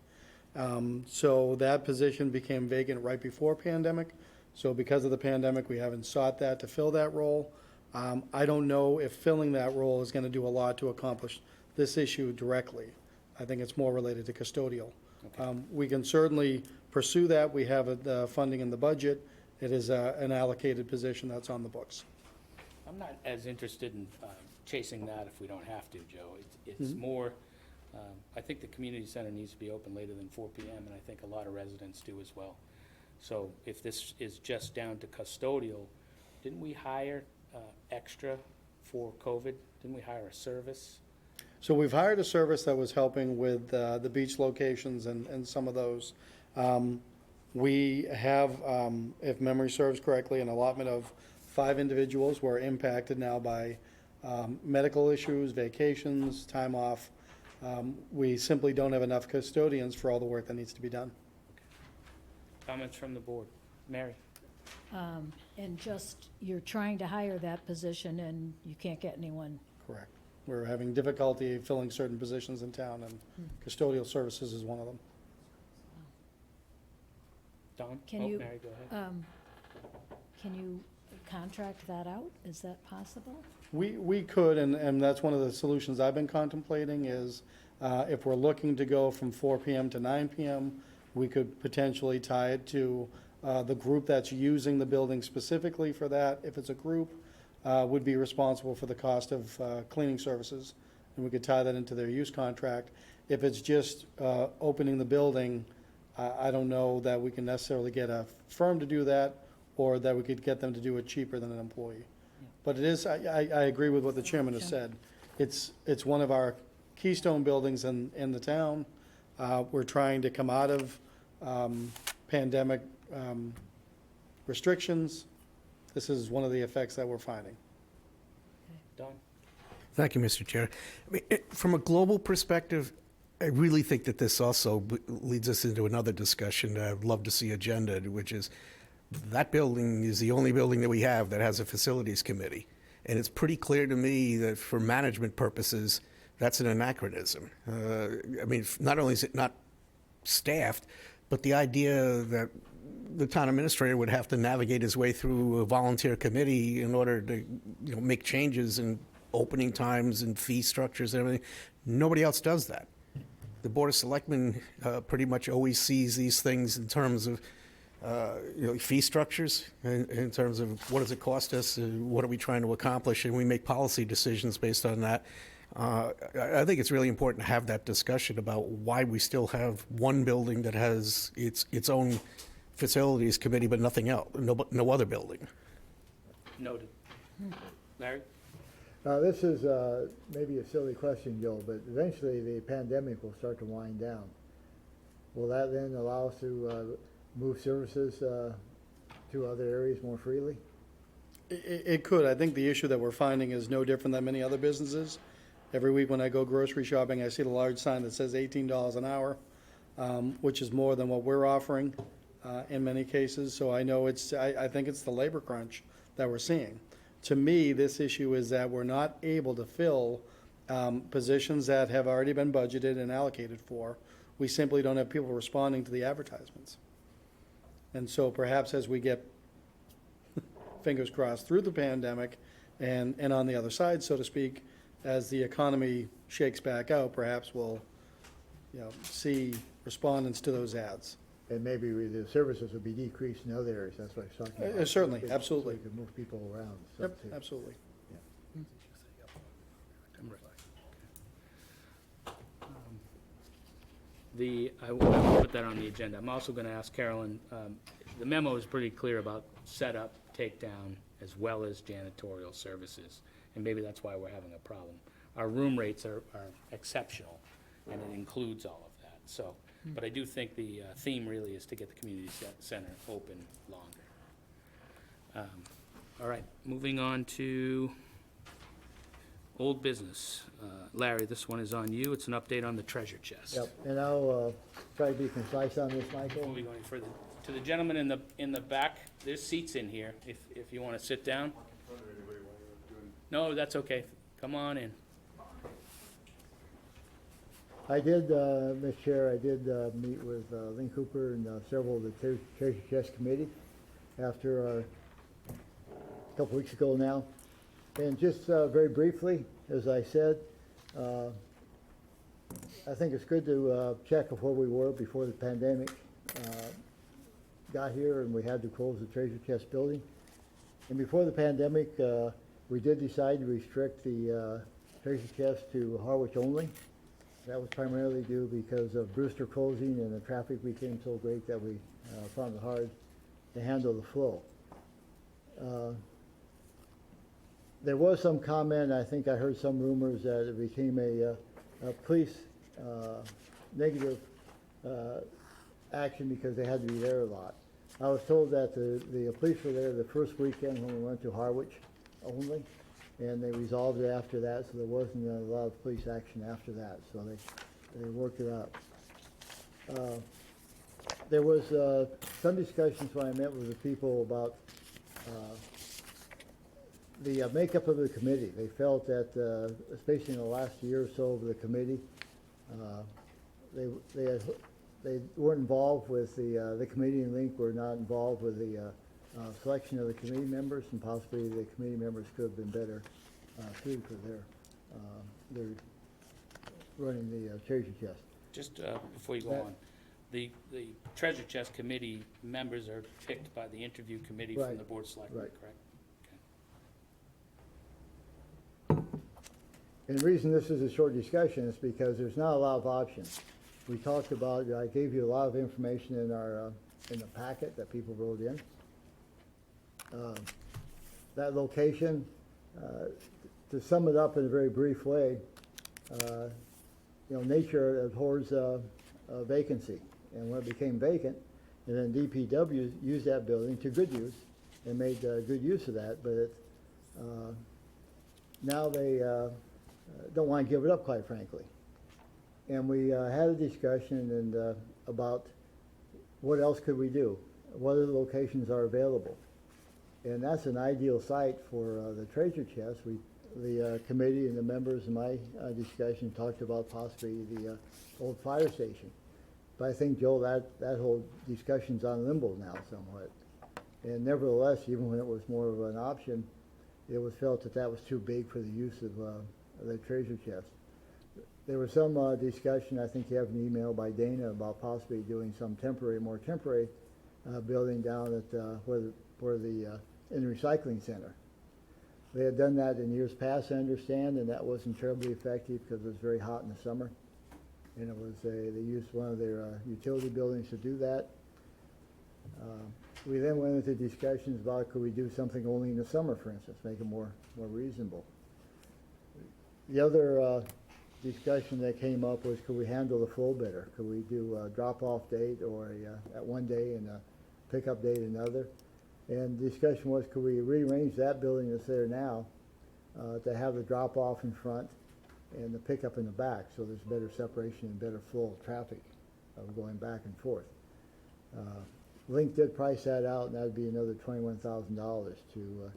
S9: So that position became vacant right before pandemic. So because of the pandemic, we haven't sought that to fill that role. I don't know if filling that role is going to do a lot to accomplish this issue directly. I think it's more related to custodial. We can certainly pursue that. We have funding in the budget. It is an allocated position that's on the books.
S1: I'm not as interested in chasing that if we don't have to, Joe. It's more, I think the community center needs to be open later than 4 PM, and I think a lot of residents do as well. So if this is just down to custodial, didn't we hire extra for COVID? Didn't we hire a service?
S9: So we've hired a service that was helping with the beach locations and some of those. We have, if memory serves correctly, an allotment of 5 individuals who are impacted now by medical issues, vacations, time off. We simply don't have enough custodians for all the work that needs to be done.
S1: Comments from the board? Mary?
S5: And just, you're trying to hire that position and you can't get anyone.
S9: Correct. We're having difficulty filling certain positions in town, and custodial services is one of them.
S1: Don?
S5: Can
S1: Oh,
S5: you,
S1: Mary, go ahead.
S5: can you contract that out? Is that possible?
S9: We could, and that's one of the solutions I've been contemplating is if we're looking to go from 4 PM to 9 PM, we could potentially tie it to the group that's using the building specifically for that. If it's a group, would be responsible for the cost of cleaning services, and we could tie that into their use contract. If it's just opening the building, I don't know that we can necessarily get a firm to do that, or that we could get them to do it cheaper than an employee. But it is, I agree with what the chairman has said. It's one of our keystone buildings in the town. We're trying to come out of pandemic restrictions. This is one of the effects that we're finding.
S1: Don?
S4: Thank you, Mr. Chair. I mean, from a global perspective, I really think that this also leads us into another discussion I'd love to see agenda, which is that building is the only building that we have that has a facilities committee. And it's pretty clear to me that for management purposes, that's an anachronism. I mean, not only is it not staffed, but the idea that the town administrator would have to navigate his way through a volunteer committee in order to, make changes in opening times and fee structures and everything. Nobody else does that. The Board of Selectmen pretty much always sees these things in terms of fee structures, in terms of what does it cost us, what are we trying to accomplish, and we make policy decisions based on that. I think it's really important to have that discussion about why we still have one building that has its own facilities committee, but nothing else, no other building.
S1: Noted. Larry?
S6: This is maybe a silly question, Joe, but eventually the pandemic will start to wind down. Will that then allow us to move services to other areas more freely?
S9: It could. I think the issue that we're finding is no different than many other businesses. Every week when I go grocery shopping, I see the large sign that says $18 an hour, which is more than what we're offering in many cases. So I know I think it's the labor crunch that we're seeing. To me, this issue is that we're not able to fill positions that have already been budgeted and allocated for. We simply don't have people responding to the advertisements. And so perhaps as we get, fingers crossed, through the pandemic and on the other side, so to speak, as the economy shakes back out, perhaps we'll see respondents to those ads.
S6: And maybe the services will be decreased in other areas, that's what I was talking about.
S9: Certainly,
S6: So
S9: absolutely.
S6: we can move people around. so
S9: Yep,
S6: to-
S9: absolutely.
S1: I will put that on the agenda. I'm also going to ask Carolyn, the memo is pretty clear about setup, takedown, as well as janitorial services, and maybe that's why we're having a problem. Our room rates are exceptional, and it includes all of that. So, but I do think the theme really is to get the community center open longer. All right, moving on to old business. Larry, this one is on you. It's an update on the treasure chest.
S6: Yep, and I'll try to be concise on this, Michael.
S1: Before we go any further, to the gentleman in the back, there's seats in here, if you want to sit down. No, that's okay. Come on in.
S6: I did, Mr. Chair, I did meet with Lynn Cooper and several of the Treasure Chest Committee after a couple weeks ago now. And just very briefly, as I said, I think it's good to check of where we were before the pandemic got here and we had to close the treasure chest building. And before the pandemic, we did decide to restrict the treasure chest to Harwich only. That was primarily due because of Brewster closing and the traffic became so great that we found it hard to handle the flow. There was some comment, I think I heard some rumors that it became a police negative action because they had to be there a lot. I was told that the police were there the first weekend when we went to Harwich only, and they resolved it after that, so there wasn't a lot of police action after that, so they worked it out. There was some discussions when I met with the people about the makeup of the committee. They felt that, especially in the last year or so of the committee, they weren't involved with the committee, and Link were not involved with the selection of the committee members, and possibly the committee members could have been better suited for their running the treasure chest.
S1: Just before you go on, the treasure chest committee members are picked by the interview committee from
S6: Right.
S1: the board of selectmen,
S6: Right.
S1: correct?
S6: And the reason this is a short discussion is because there's not a lot of options. We talked about, I gave you a lot of information in our, in the packet that people wrote in. That location, to sum it up in a very brief way, nature abhors vacancy. And when it became vacant, and then DPW used that building to good use and made good use of that, but now they don't want to give it up, quite frankly. And we had a discussion and about what else could we do? What other locations are available? And that's an ideal site for the treasure chest. The committee and the members in my discussion talked about possibly the old fire station. But I think, Joe, that whole discussion's on limbo now somewhat. And nevertheless, even when it was more of an option, it was felt that that was too big for the use of the treasure chest. There was some discussion, I think you have an email by Dana about possibly doing some more temporary building down at in the recycling center. They had done that in years past, I understand, and that wasn't terribly effective because it was very hot in the summer. And they used one of their utility buildings to do that. We then went into discussions about could we do something only in the summer, for instance, make it more reasonable. The other discussion that came up was could we handle the flow better? Could we do a drop-off date or at one day and a pickup date another? And the discussion was could we rearrange that building that's there now to have the drop-off in front and the pickup in the back, so there's better separation and better flow of traffic going back and forth. Link did price that out, and that'd be another $21,000 to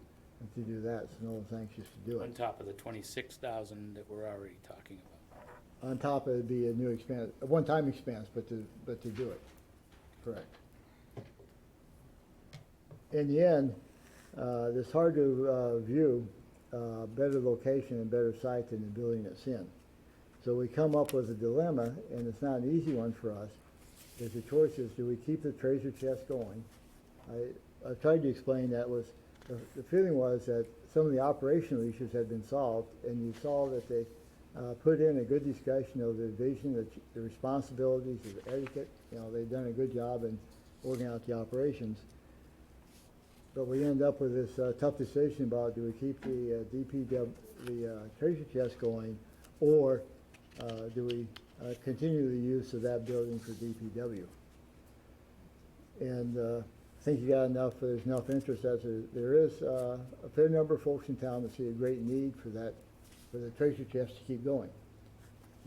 S6: do that, so no one's anxious to do it.
S1: On top of the 26,000 that we're already talking about.
S6: On top of it'd be a new expense, a one-time expense, but to do it, correct. In the end, it's hard to view better location and better site than the building it's in. So we come up with a dilemma, and it's not an easy one for us. Is the choice is, do we keep the treasure chest going? I tried to explain that was, the feeling was that some of the operational issues had been solved, and you saw that they put in a good discussion of the vision, the responsibilities, the etiquette. They've done a good job in working out the operations. But we end up with this tough decision about do we keep the treasure chest going, or do we continue the use of that building for DPW? And I think there's enough interest as there is a fair number of folks in town that see a great need for the treasure chest to keep going.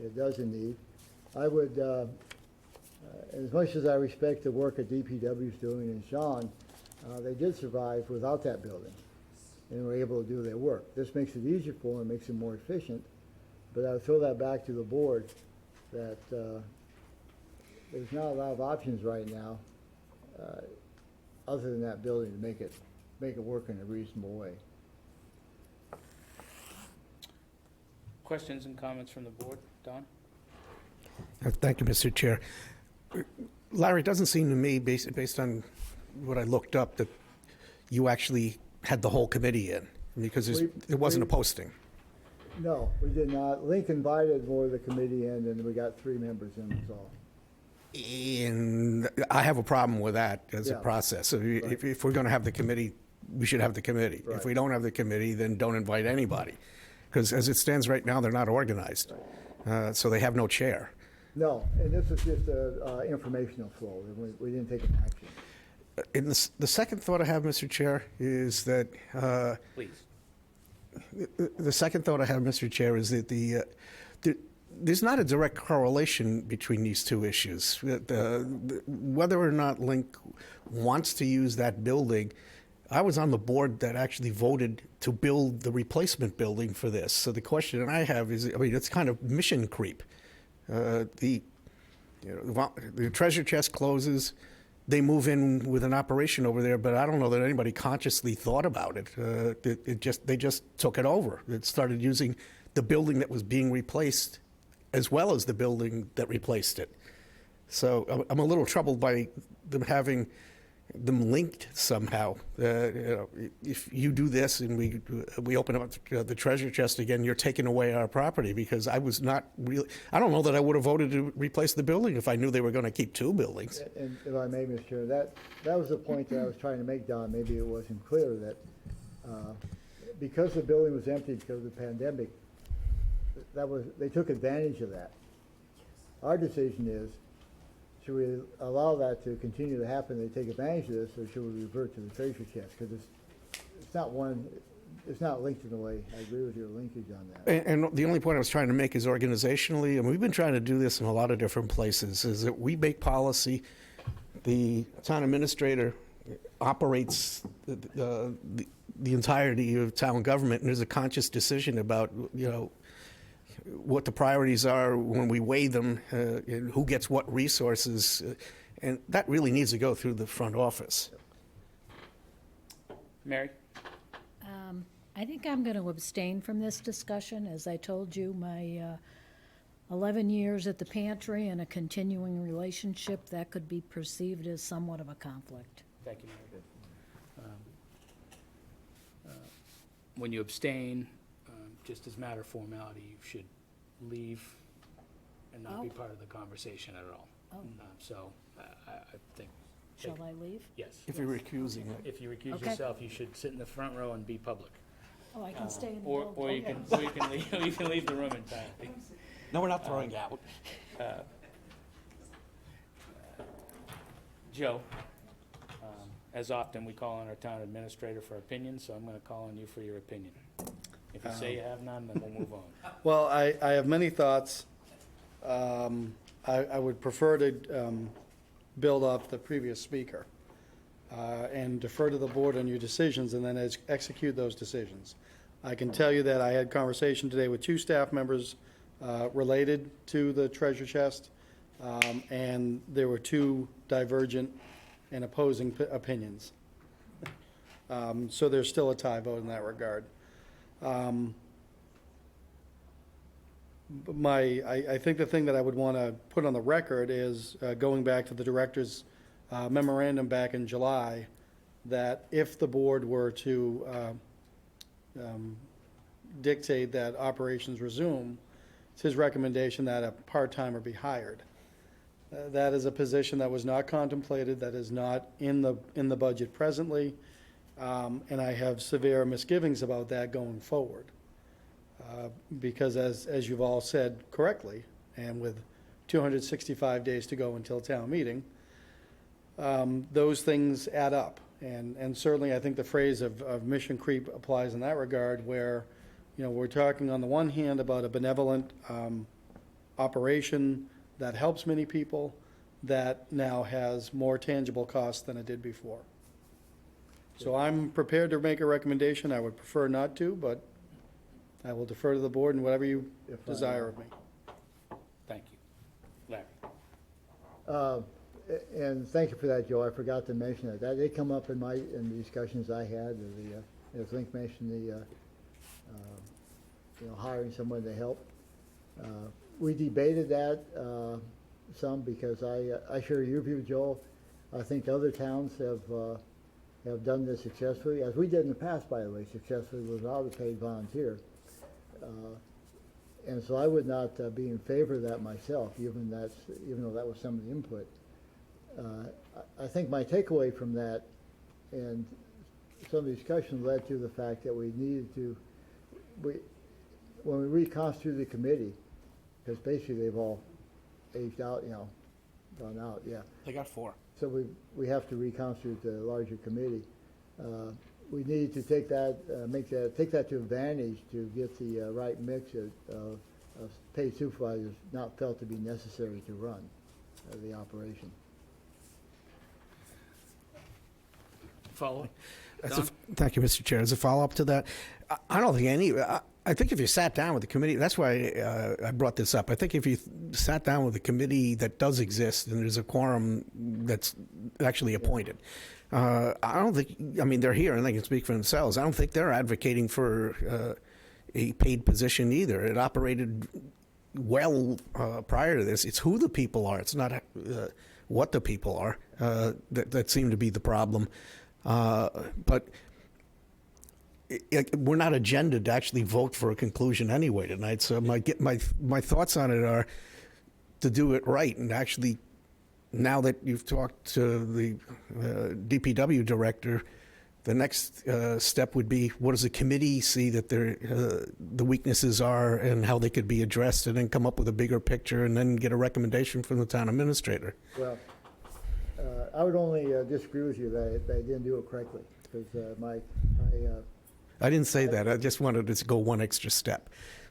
S6: It does indeed. I would, as much as I respect the work that DPW is doing and Sean, they did survive without that building and were able to do their work. This makes it easier for them, makes it more efficient, but I would throw that back to the board that there's not a lot of options right now other than that building to make it work in a reasonable way.
S1: Questions and comments from the board? Don?
S4: Thank you, Mr. Chair. Larry, it doesn't seem to me, based on what I looked up, that you actually had the whole committee in, because it wasn't a posting.
S6: No, we did not. Link invited more of the committee in, and we got 3 members in, that's all.
S4: And I have a problem with that as a
S6: Yeah.
S4: process. So if we're going to have the committee, we should have the committee. If
S6: Right.
S4: we don't have the committee, then don't invite anybody. Because as it stands right now, they're not organized. So they have no chair.
S6: No, and this is just a informational flow. We didn't take an action.
S4: And the second thought I have, Mr. Chair, is that
S1: Please.
S4: the second thought I have, Mr. Chair, is that there's not a direct correlation between these two issues. Whether or not Link wants to use that building, I was on the board that actually voted to build the replacement building for this. So the question that I have is, I mean, it's kind of mission creep. The treasure chest closes. They move in with an operation over there, but I don't know that anybody consciously thought about it. They just took it over. It started using the building that was being replaced as well as the building that replaced it. So I'm a little troubled by them having them linked somehow. If you do this and we open up the treasure chest again, you're taking away our property, because I was not really, I don't know that I would have voted to replace the building if I knew they were going to keep 2 buildings.
S6: And if I may, Mr. Chair, that was the point that I was trying to make, Don. Maybe it wasn't clear that because the building was empty because of the pandemic, they took advantage of that. Our decision is, should we allow that to continue to happen? They take advantage of this, or should we revert to the treasure chest? Because it's not linked in a way. I agree with your linkage on that.
S4: And the only point I was trying to make is organizationally, and we've been trying to do this in a lot of different places, is that we make policy, the town administrator operates the entirety of town government, and there's a conscious decision about, what the priorities are when we weigh them, and who gets what resources, and that really needs to go through the front office.
S1: Mary?
S5: I think I'm going to abstain from this discussion. As I told you, my 11 years at the pantry and a continuing relationship, that could be perceived as somewhat of a conflict.
S1: Thank you, Mary. When you abstain, just as a matter of formality, you should leave and not be part of the conversation at all.
S5: Oh.
S1: So I think.
S5: Shall I leave?
S1: Yes.
S4: If you're recusing it.
S1: If you recuse
S5: Okay.
S1: yourself, you should sit in the front row and be public.
S5: Oh, I can stay in the
S1: Or
S5: building.
S1: you can leave the room entirely.
S4: No, we're not throwing out.
S1: Joe, as often, we call on our town administrator for opinions, so I'm going to call on you for your opinion. If you say you have none, then we'll move on.
S9: Well, I have many thoughts. I would prefer to build off the previous speaker and defer to the board on your decisions and then execute those decisions. I can tell you that I had conversation today with 2 staff members related to the treasure chest, and there were 2 divergent and opposing opinions. So there's still a tie vote in that regard. I think the thing that I would want to put on the record is going back to the director's memorandum back in July, that if the board were to dictate that operations resume, it's his recommendation that a part-timer be hired. That is a position that was not contemplated, that is not in the budget presently, and I have severe misgivings about that going forward. Because as you've all said correctly, and with 265 days to go until town meeting, those things add up. And certainly I think the phrase of mission creep applies in that regard, where, we're talking on the one hand about a benevolent operation that helps many people, that now has more tangible costs than it did before. So I'm prepared to make a recommendation. I would prefer not to, but I will defer to the board and whatever you desire of me.
S1: Thank you. Larry?
S6: And thank you for that, Joe. I forgot to mention that. That did come up in the discussions I had. As Link mentioned, hiring someone to help. We debated that some because I share your view, Joel. I think other towns have done this successfully, as we did in the past, by the way, successfully without a paid volunteer. And so I would not be in favor of that myself, even though that was some of the input. I think my takeaway from that and some of the discussion led to the fact that we needed to, when we reconstituted the committee, because basically they've all aged out, gone out, yeah.
S14: They got 4.
S6: So we have to reconstitute the larger committee. We need to take that to advantage to get the right mix of paid supervisors not felt to be necessary to run the operation.
S1: Follow?
S4: Thank you, Mr. Chair. As a follow-up to that, I don't think I think if you sat down with the committee, that's why I brought this up. I think if you sat down with a committee that does exist and there's a quorum that's actually appointed, I don't think, they're here and they can speak for themselves. I don't think they're advocating for a paid position either. It operated well prior to this. It's who the people are. It's not what the people are that seem to be the problem. But we're not agendaed to actually vote for a conclusion anyway tonight. So my thoughts on it are to do it right and actually, now that you've talked to the DPW director, the next step would be, what does the committee see that the weaknesses are and how they could be addressed, and then come up with a bigger picture and then get a recommendation from the town administrator.
S6: Well, I would only disagree with you that I didn't do it correctly, because
S4: I didn't say that. I just wanted to go one extra step.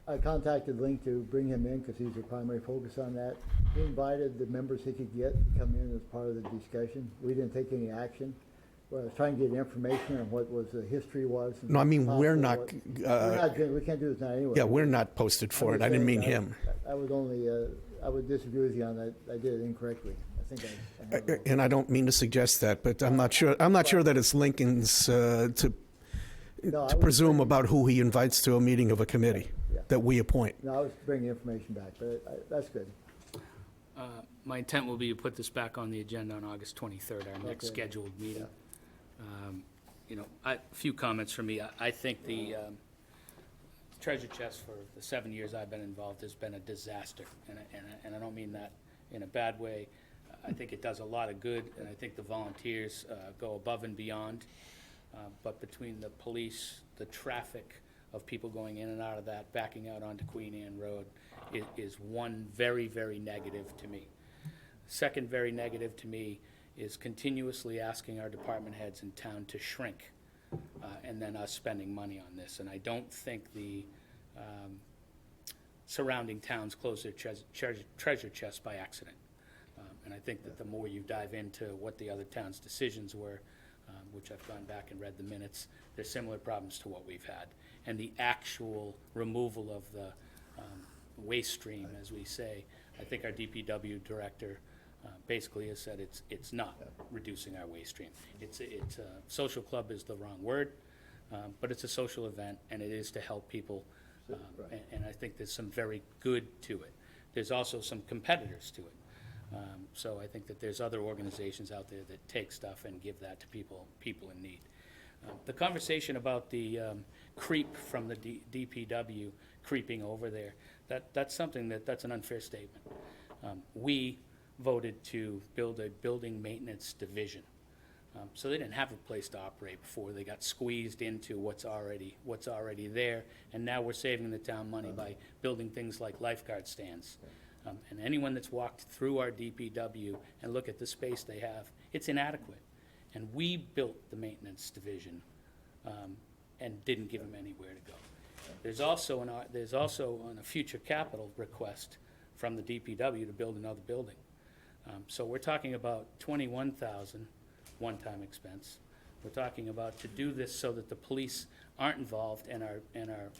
S6: I contacted Link to bring him in because he's the primary focus on that. He invited the members he could get to come in as part of the discussion. We didn't take any action. Well, I was trying to get information on what the history was.
S4: No, I mean, we can't
S6: do this now anyway.
S4: Yeah, we're not posted for it. I didn't mean him.
S6: I would disagree with you on that. I did it incorrectly. I think
S4: and I don't mean to suggest that, but I'm not sure that it's Lincoln's to presume about who he invites to a meeting of a committee that we appoint.
S6: No, I was bringing information back, but that's good.
S1: My intent will be to put this back on the agenda on August 23rd, our next scheduled meeting. A few comments from me. I think the treasure chest for the 7 years I've been involved has been a disaster, and I don't mean that in a bad way. I think it does a lot of good, and I think the volunteers go above and beyond. But between the police, the traffic of people going in and out of that, backing out onto Queen Anne Road, is one very, very negative to me. Second very negative to me is continuously asking our department heads in town to shrink, and then us spending money on this. And I don't think the surrounding towns close their treasure chests by accident. And I think that the more you dive into what the other towns' decisions were, which I've gone back and read the minutes, there's similar problems to what we've had. And the actual removal of the waste stream, as we say, I think our DPW director basically has said it's not reducing our waste stream. It's social club is the wrong word, but it's a social event, and it is to help people, and I think there's some very good to it. There's also some competitors to it. So I think that there's other organizations out there that take stuff and give that to people in need. The conversation about the creep from the DPW creeping over there, that's something that's an unfair statement. We voted to build a building maintenance division. So they didn't have a place to operate before. They got squeezed into what's already there, and now we're saving the town money by building things like lifeguard stands. And anyone that's walked through our DPW and look at the space they have, it's inadequate. And we built the maintenance division and didn't give them anywhere to go. There's also on a future capital request from the DPW to build another building. So we're talking about $21,000 one-time expense. We're talking about to do this so that the police aren't involved and our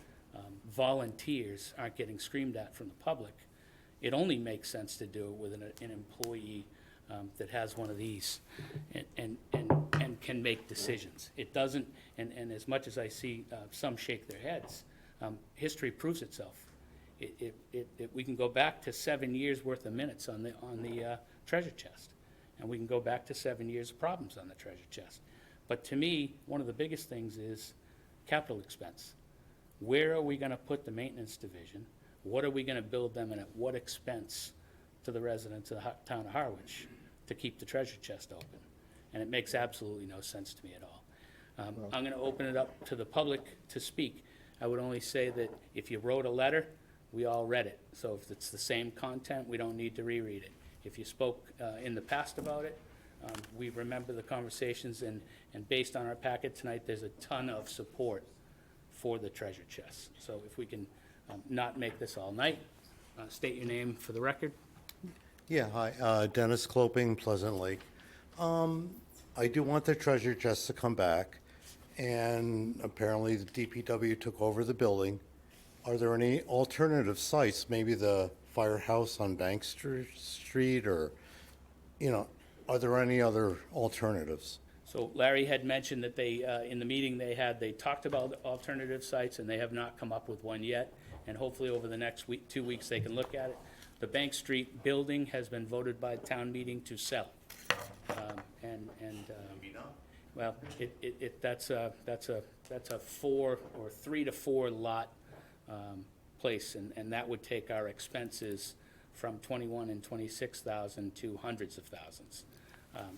S1: volunteers aren't getting screamed at from the public. It only makes sense to do it with an employee that has one of these and can make decisions. It doesn't, and as much as I see some shake their heads, history proves itself. we can go back to 7 years' worth of minutes on the treasure chest. And we can go back to 7 years of problems on the treasure chest. But to me, one of the biggest things is capital expense. Where are we gonna put the maintenance division? What are we gonna build them, and at what expense to the residents of the town of Harwich to keep the treasure chest open? And it makes absolutely no sense to me at all. I'm gonna open it up to the public to speak. I would only say that if you wrote a letter, we all read it. So if it's the same content, we don't need to reread it. If you spoke in the past about it, we remember the conversations, and based on our packet tonight, there's a ton of support for the treasure chest. So if we can not make this all night, state your name for the record.
S18: Yeah, hi, Dennis Cloping, Pleasant Lake. I do want the treasure chest to come back, and apparently the DPW took over the building. Are there any alternative sites, maybe the firehouse on Bank Street, or, are there any other alternatives?
S1: So Larry had mentioned that they, in the meeting they talked about alternative sites, and they have not come up with one yet. And hopefully over the next 2 weeks, they can look at it. The Bank Street building has been voted by town meeting to sell. Well, that's a 3 to 4 lot place, and that would take our expenses from 21 and 26,000 to hundreds of thousands.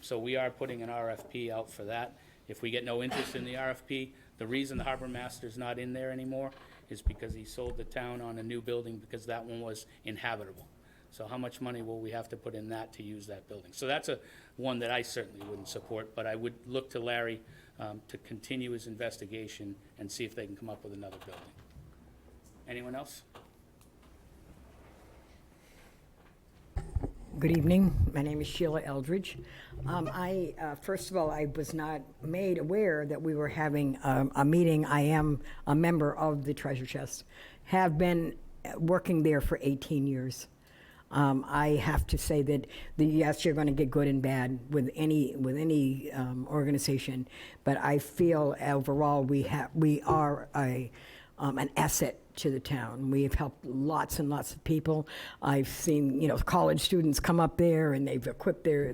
S1: So we are putting an RFP out for that. If we get no interest in the RFP, the reason the harbor master's not in there anymore is because he sold the town on a new building because that one was inhabitable. So how much money will we have to put in that to use that building? So that's one that I certainly wouldn't support, but I would look to Larry to continue his investigation and see if they can come up with another building. Anyone else?
S19: Good evening. My name is Sheila Eldridge. First of all, I was not made aware that we were having a meeting. I am a member of the Treasure Chest, have been working there for 18 years. I have to say that yes, you're going to get good and bad with any organization, but I feel overall we are an asset to the town. We have helped lots and lots of people. I've seen college students come up there and they've equipped their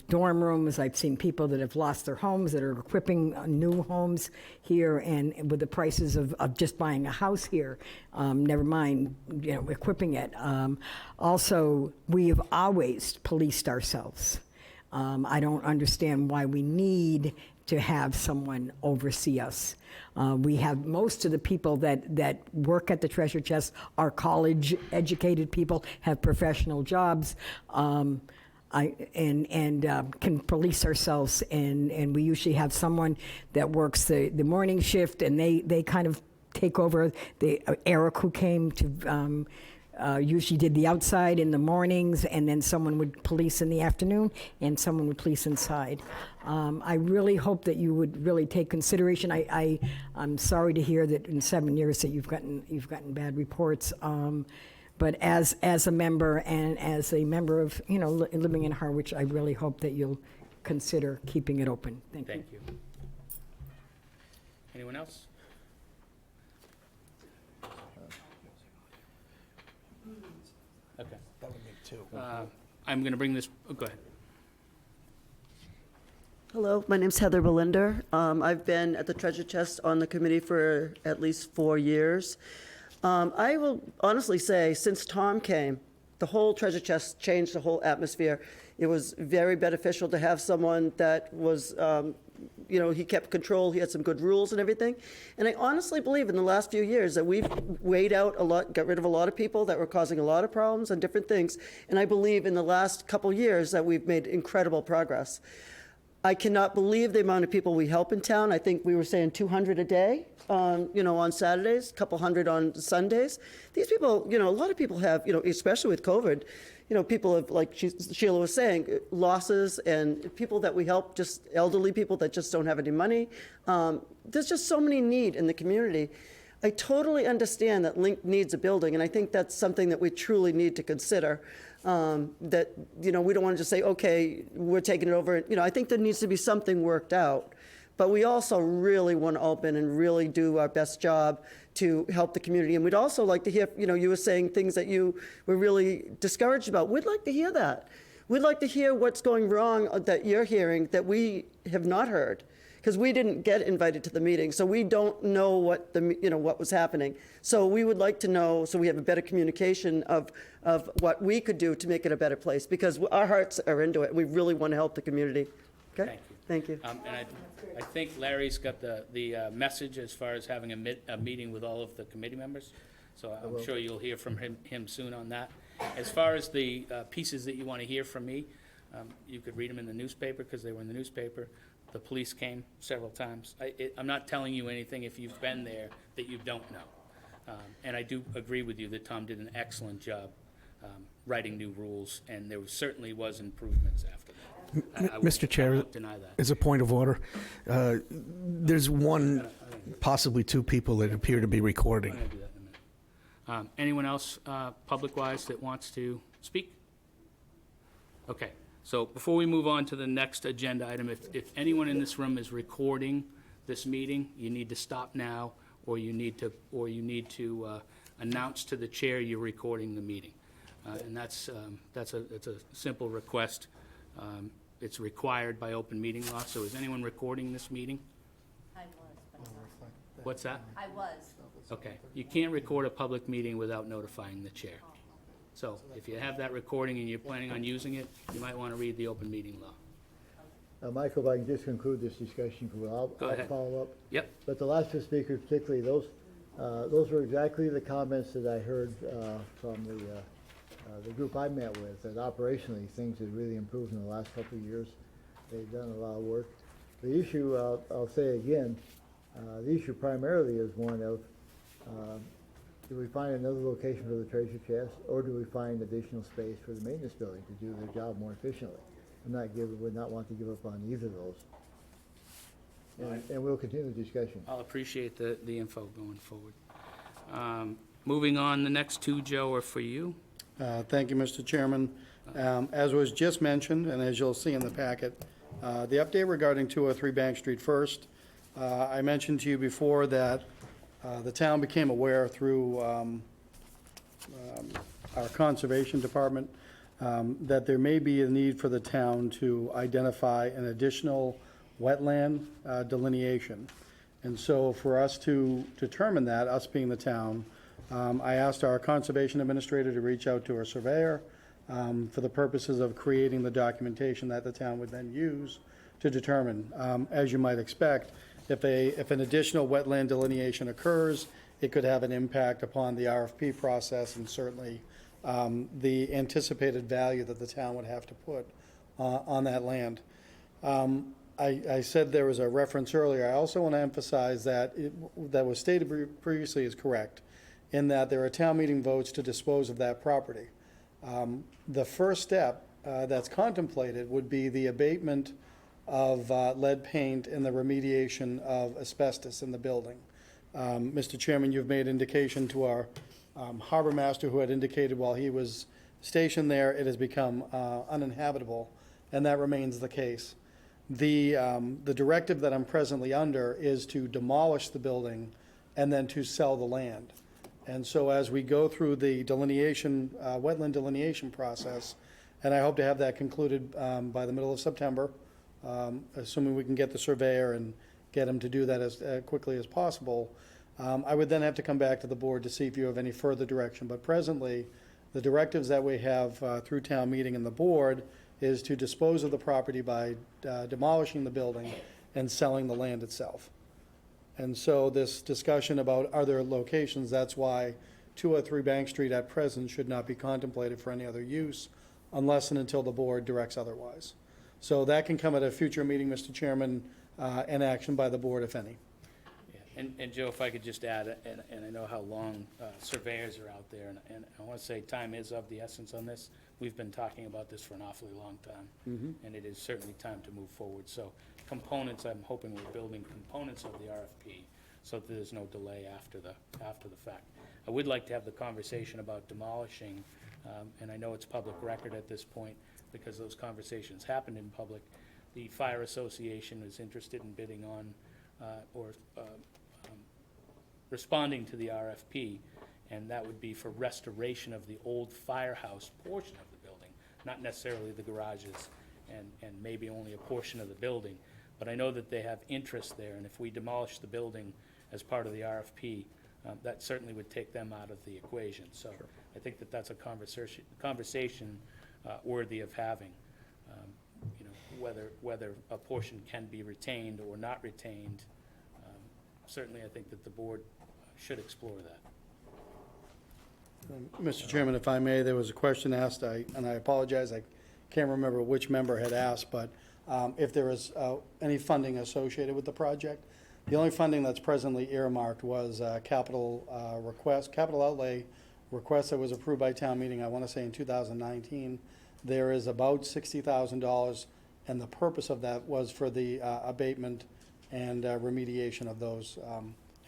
S19: dorm rooms. I've seen people that have lost their homes that are equipping new homes here, and with the prices of just buying a house here, never mind equipping it. Also, we have always policed ourselves. I don't understand why we need to have someone oversee us. We have most of the people that work at the Treasure Chest are college-educated people, have professional jobs, can police ourselves. And we usually have someone that works the morning shift, and they kind of take over. Eric, who came to usually did the outside in the mornings, and then someone would police in the afternoon, and someone would police inside. I really hope that you would really take consideration. I'm sorry to hear that in 7 years that you've gotten bad reports. But as a member, and as a member of living in Harwich, I really hope that you'll consider keeping it open. Thank you.
S1: Thank you. Anyone else? Okay.
S14: That would make two.
S1: I'm going to bring this. Oh, go ahead.
S20: Hello, my name's Heather Belinder. I've been at the Treasure Chest on the committee for at least 4 years. I will honestly say, since Tom came, the whole Treasure Chest changed the whole atmosphere. It was very beneficial to have someone that was, he kept control, he had some good rules and everything. And I honestly believe in the last few years that we've weighed out a lot, got rid of a lot of people that were causing a lot of problems and different things. And I believe in the last couple years that we've made incredible progress. I cannot believe the amount of people we help in town. I think we were saying 200 a day, on Saturdays, a couple hundred on Sundays. These people, a lot of people have, especially with COVID, people have, like Sheila was saying, losses, and people that we help, just elderly people that just don't have any money. There's just so many need in the community. I totally understand that Link needs a building, and I think that's something that we truly need to consider. That, we don't want to just say, okay, we're taking it over. I think there needs to be something worked out. but we also really want to open and really do our best job to help the community. And we'd also like to hear, you were saying things that you were really discouraged about. We'd like to hear that. We'd like to hear what's going wrong that you're hearing that we have not heard, because we didn't get invited to the meeting, so we don't know what what was happening. So we would like to know, so we have a better communication of what we could do to make it a better place, because our hearts are into it. We really want to help the community. Okay? Thank you.
S1: And I think Larry's got the message as far as having a meeting with all of the committee members. So I'm sure you'll hear from him soon on that. As far as the pieces that you want to hear from me, you could read them in the newspaper, because they were in the newspaper. The police came several times. I'm not telling you anything, if you've been there, that you don't know. And I do agree with you that Tom did an excellent job writing new rules, and there certainly was improvements after that.
S4: Mr. Chair,
S1: I won't deny that.
S4: as a point of order, there's one, possibly two people that appear to be recording.
S1: I'm gonna do that in a minute. Anyone else, public-wise, that wants to speak? Okay, so before we move on to the next agenda item, if anyone in this room is recording this meeting, you need to stop now, or you need to announce to the chair you're recording the meeting. And it's a simple request. It's required by open meeting law. So is anyone recording this meeting?
S21: I was.
S1: What's that?
S21: I was.
S1: Okay. You can't record a public meeting without notifying the chair. So if you have that recording and you're planning on using it, you might want to read the open meeting law.
S6: Michael, if I can just conclude this discussion, I'll
S1: ahead.
S6: follow up.
S1: Yep.
S6: But the last two speakers, particularly, those were exactly the comments that I heard from the group I met with, that operationally things have really improved in the last couple of years. They've done a lot of work. The issue, I'll say again, the issue primarily is one of, do we find another location for the treasure chest, or do we find additional space for the maintenance building to do their job more efficiently? Would not want to give up on either of those. And we'll continue the discussion.
S1: I'll appreciate the info going forward. Moving on, the next two, Joe, are for you.
S9: Thank you, Mr. Chairman. As was just mentioned, and as you'll see in the packet, the update regarding 203 Bank Street First. I mentioned to you before that the town became aware through our conservation department that there may be a need for the town to identify an additional wetland delineation. And so for us to determine that, us being the town, I asked our conservation administrator to reach out to our surveyor for the purposes of creating the documentation that the town would then use to determine. As you might expect, if an additional wetland delineation occurs, it could have an impact upon the RFP process and certainly the anticipated value that the town would have to put on that land. I said there was a reference earlier. I also want to emphasize that that was stated previously is correct, in that there are town meeting votes to dispose of that property. The first step that's contemplated would be the abatement of lead paint and the remediation of asbestos in the building. Mr. Chairman, you've made indication to our harbor master, who had indicated while he was stationed there, it has become uninhabitable, and that remains the case. The directive that I'm presently under is to demolish the building and then to sell the land. And so as we go through the delineation, wetland delineation process, and I hope to have that concluded by the middle of September, assuming we can get the surveyor and get him to do that as quickly as possible, I would then have to come back to the board to see if you have any further direction. But presently, the directives that we have through town meeting and the board is to dispose of the property by demolishing the building and selling the land itself. And so this discussion about other locations, that's why 203 Bank Street at present should not be contemplated for any other use unless and until the board directs otherwise. So that can come at a future meeting, Mr. Chairman, and action by the board, if any.
S1: Yeah. And Joe, if I could just add, and I know how long surveyors are out there, and I want to say time is of the essence on this. We've been talking about this for an awfully long time, and it is certainly time to move forward. So components, I'm hoping we're building components of the RFP so that there's no delay after the fact. I would like to have the conversation about demolishing, and I know it's public record at this point because those conversations happened in public, the fire association is interested in bidding on or responding to the RFP, and that would be for restoration of the old firehouse portion of the building, not necessarily the garages and maybe only a portion of the building. But I know that they have interest there, and if we demolish the building as part of the RFP, that certainly would take them out of the equation. So I think that that's a conversation worthy of having. You know, whether a portion can be retained or not retained, certainly I think that the board should explore that.
S9: Mr. Chairman, if I may, there was a question asked, and I apologize, I can't remember which member had asked, but if there is any funding associated with the project. The only funding that's presently earmarked was capital outlay request that was approved by town meeting, I want to say in 2019. There is about $60,000, and the purpose of that was for the abatement and remediation of those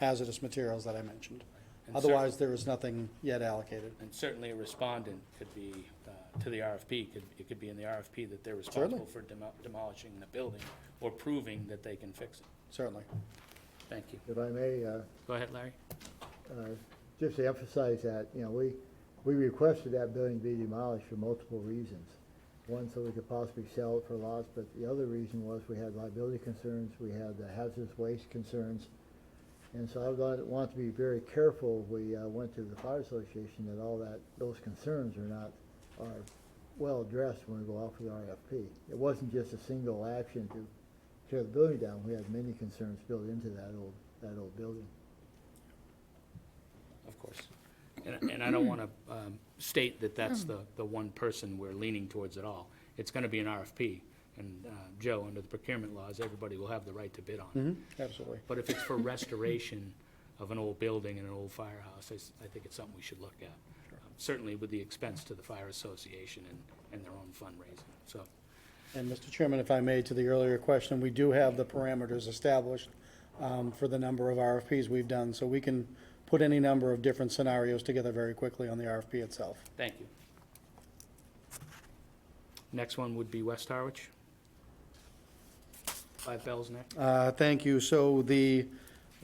S9: hazardous materials that I mentioned.
S1: And
S9: Otherwise, there is nothing yet allocated.
S1: And certainly a respondent could be, to the RFP, it could be in the RFP that they're responsible for demolishing the building or proving that they can fix it.
S9: Certainly.
S1: Thank you.
S6: If I may,
S1: Go ahead, Larry.
S6: just to emphasize that, you know, we requested that building be demolished for multiple reasons. One, so we could possibly sell it for loss, but the other reason was we had liability concerns, we had the hazardous waste concerns. And so I want to be very careful. We went to the Fire Association that those concerns are well addressed when we go out for the RFP. It wasn't just a single action to tear the building down. We had many concerns built into that old building.
S1: Of course. And I don't want to state that that's the one person we're leaning towards at all. It's going to be an RFP. And Joe, under the procurement laws, everybody will have the right to bid on it.
S9: Mm-hmm. Absolutely.
S1: But if it's for restoration of an old building and an old firehouse, I think it's something we should look at. Certainly with the expense to the fire association and their own fundraising, so.
S9: And Mr. Chairman, if I may, to the earlier question, we do have the parameters established for the number of RFPs we've done, so we can put any number of different scenarios together very quickly on the RFP itself.
S1: Thank you. Next one would be West Harwich. 5 Bells next.
S9: Thank you. So the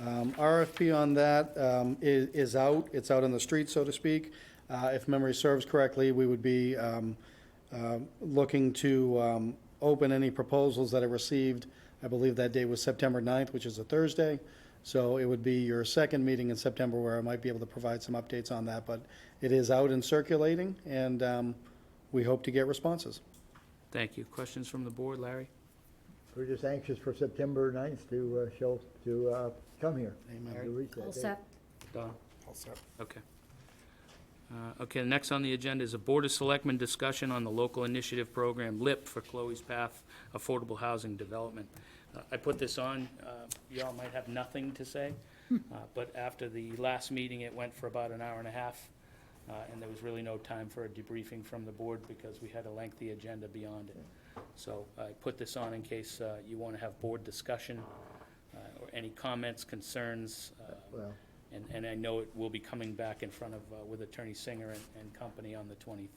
S9: RFP on that is out. It's out on the street, so to speak. If memory serves correctly, we would be looking to open any proposals that are received. I believe that day was September 9th, which is a Thursday. So it would be your second meeting in September where I might be able to provide some updates on that. But it is out and circulating, and we hope to get responses.
S1: Thank you. Questions from the board, Larry?
S6: We're just anxious for September 9th to come here.
S9: Amen.
S6: To reach that
S5: All
S6: date.
S5: set.
S1: Don?
S9: All set.
S1: Okay. Okay, next on the agenda is a Board of Selectmen discussion on the local initiative program, LIP, for Chloe's Path Affordable Housing Development. I put this on, y'all might have nothing to say, but after the last meeting, it went for about an hour and a half, and there was really no time for a debriefing from the board because we had a lengthy agenda beyond it. So I put this on in case you want to have board discussion or any comments, concerns. And I know it will be coming back in front of, with Attorney Singer and company on the 23rd.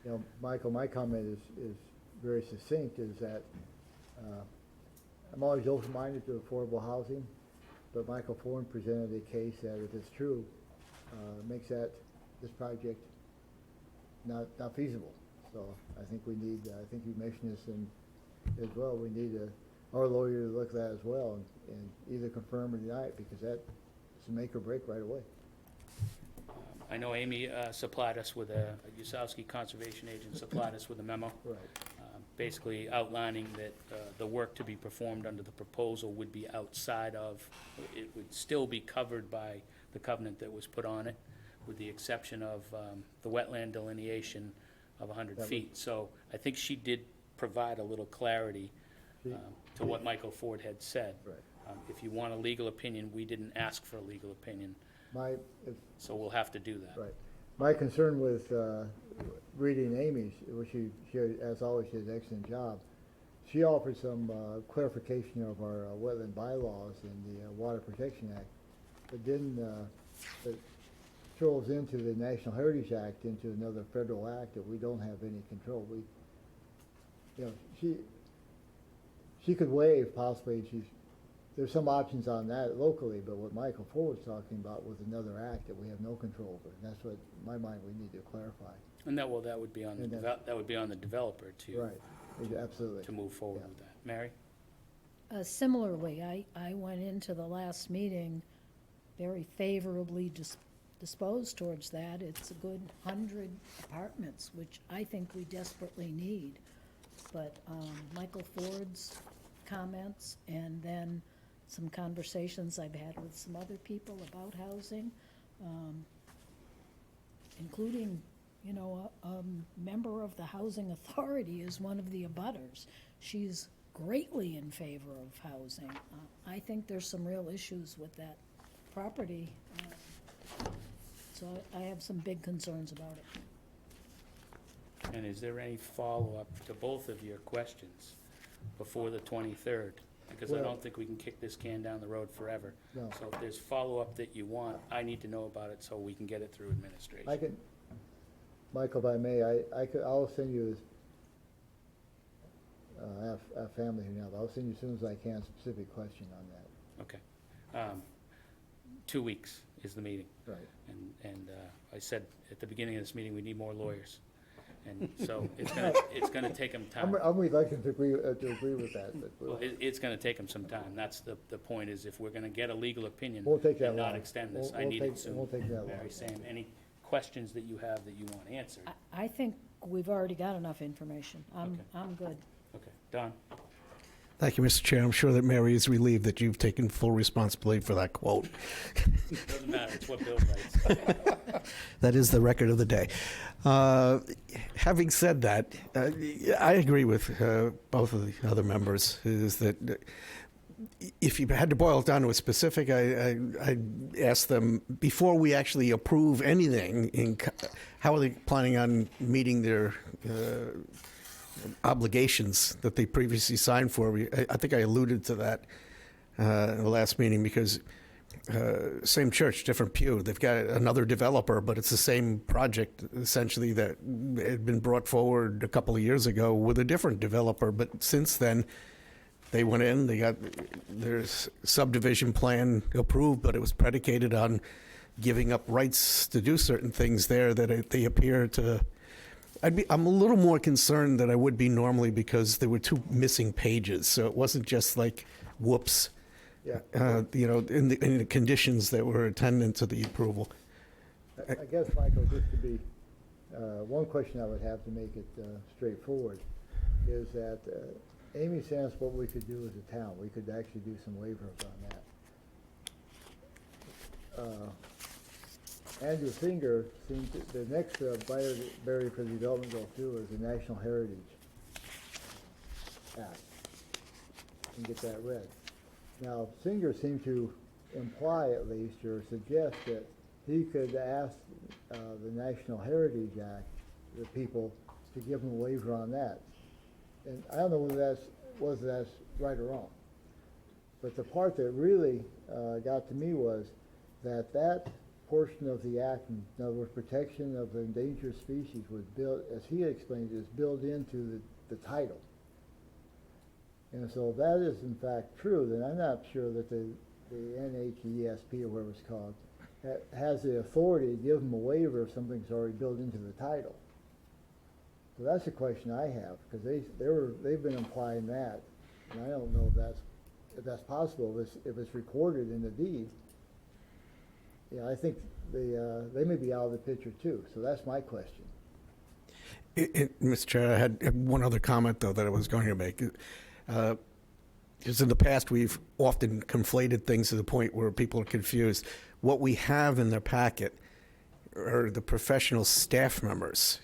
S6: You know, Michael, my comment is very succinct, is that I'm always open-minded to affordable housing, but Michael Ford presented a case that if it's true, makes this project not feasible. So I think we need, I think you mentioned this as well, we need our lawyer to look at that as well and either confirm or deny it, because that's a make or break right away.
S1: I know Amy supplied us with Yusowski Conservation Agent supplied us with a memo.
S6: Right.
S1: Basically outlining that the work to be performed under the proposal would be outside of, it would still be covered by the covenant that was put on it, with the exception of the wetland delineation of 100 feet. So I think she did provide a little clarity to what Michael Ford had said.
S6: Right.
S1: If you want a legal opinion, we didn't ask for a legal opinion, so we'll have to do that.
S6: Right. My concern with reading Amy's, which she, as always, did an excellent job, she offered some clarification of our wetland bylaws and the Water Protection Act, but then it throws into the National Heritage Act into another federal act that we don't have any control. she could waive possibly, there's some options on that locally, but what Michael Ford was talking about was another act that we have no control over. And that's what, in my mind, we need to clarify.
S1: And that would be on that would be on the developer to.
S6: Right, absolutely.
S1: To move forward with that. Mary?
S5: Similarly, I went into the last meeting very favorably disposed towards that. It's a good 100 apartments, which I think we desperately need. But Michael Ford's comments and then some conversations I've had with some other people about housing, including, a member of the Housing Authority is one of the abutters. She's greatly in favor of housing. I think there's some real issues with that property, so I have some big concerns about it.
S1: And is there any follow-up to both of your questions before the 23rd? Because I don't think we can kick this can down the road forever.
S6: No.
S1: So if there's follow-up that you want, I need to know about it so we can get it through administration.
S6: I can, Michael, if I may, I'll send you, I have family here now, but I'll send you as soon as I can a specific question on that.
S1: Okay. 2 weeks is the meeting.
S6: Right.
S1: And I said at the beginning of this meeting, we need more lawyers. And so it's gonna take them time.
S6: I'm reluctant to agree with that, but
S1: Well, it's gonna take them some time. That's the point, is if we're gonna get a legal opinion
S6: Won't take that
S1: and not
S6: long.
S1: extend this, I
S6: Won't
S1: need
S6: take-
S1: it soon.
S6: won't take that long.
S1: Mary, Sam, any questions that you have that you want answered?
S5: I think we've already got enough information. I'm good.
S1: Okay, Don?
S4: Thank you, Mr. Chair. I'm sure that Mary is relieved that you've taken full responsibility for that quote.
S1: Doesn't matter, it's what Bill writes.
S4: That is the record of the day. Having said that, I agree with both of the other members, is that if you had to boil it down to a specific, I'd ask them, before we actually approve anything, how are they planning on meeting their obligations that they previously signed for? I think I alluded to that in the last meeting, because same church, different pew. They've got another developer, but it's the same project essentially that had been brought forward a couple of years ago with a different developer. But since then, they went in, they got their subdivision plan approved, but it was predicated on giving up rights to do certain things there that they appear to. I'm a little more concerned than I would be normally, because there were 2 missing pages, so it wasn't just like, whoops.
S6: Yeah.
S4: In the conditions that were attendant to the approval.
S6: I guess, Michael, just to be, one question I would have to make it straightforward is that Amy sensed what we could do as a town. We could actually do some waivers on that. Andrew Singer seemed to, the next barrier for development go through is the National Heritage Act. And get that read. Now, Singer seemed to imply, at least, or suggest that he could ask the National Heritage Act, the people, to give him a waiver on that. And I don't know whether that's right or wrong. But the part that really got to me was that portion of the act, in other words, protection of the endangered species, was built, as he explained, is built into the title. And so if that is in fact true, then I'm not sure that the NHESP, or whatever it's called, has the authority to give them a waiver if something's already built into the title. So that's the question I have, because they've been implying that, and I don't know if that's possible. If it's recorded in the deed, yeah, I think they may be out of the picture too. So that's my question.
S4: Mr. Chair, I had one other comment though that I was going to make. Because in the past we've often conflated things to the point where people are confused. What we have in their packet are the professional staff members'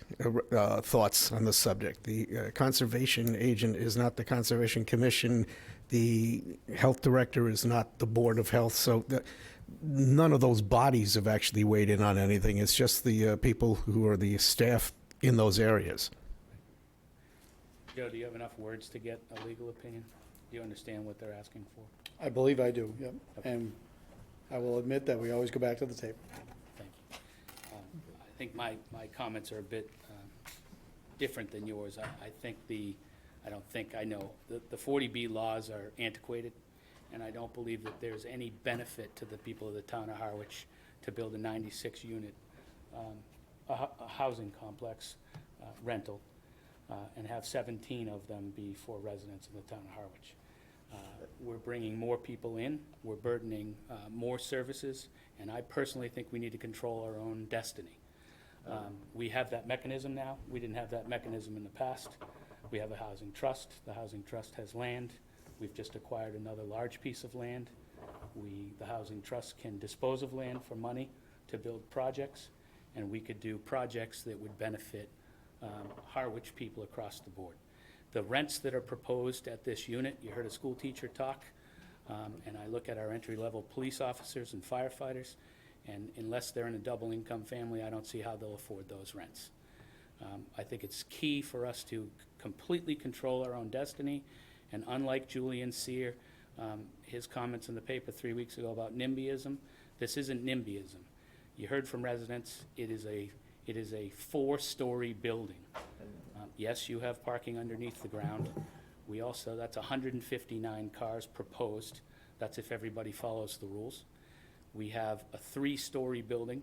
S4: thoughts on the subject. The conservation agent is not the Conservation Commission. The health director is not the Board of Health. So none of those bodies have actually weighed in on anything. It's just the people who are the staff in those areas.
S1: Joe, do you have enough words to get a legal opinion? Do you understand what they're asking for?
S9: I believe I do, yep. And I will admit that we always go back to the table.
S1: Thank you. I think my comments are a bit different than yours. I think the I don't think I know. The 40B laws are antiquated, and I don't believe that there's any benefit to the people of the town of Harwich to build a 96-unit a housing complex rental and have 17 of them be for residents in the town of Harwich. We're bringing more people in, we're burdening more services, and I personally think we need to control our own destiny. We have that mechanism now. We didn't have that mechanism in the past. We have a housing trust. The housing trust has land. We've just acquired another large piece of land. The housing trust can dispose of land for money to build projects, and we could do projects that would benefit Harwich people across the board. The rents that are proposed at this unit, you heard a school teacher talk, and I look at our entry-level police officers and firefighters, and unless they're in a double-income family, I don't see how they'll afford those rents. I think it's key for us to completely control our own destiny, and unlike Julian Sear, his comments in the paper 3 weeks ago about NIMBYism, this isn't NIMBYism. You heard from residents, it is a 4-story building. Yes, you have parking underneath the ground. We also, that's 159 cars proposed. That's if everybody follows the rules. We have a 3-story building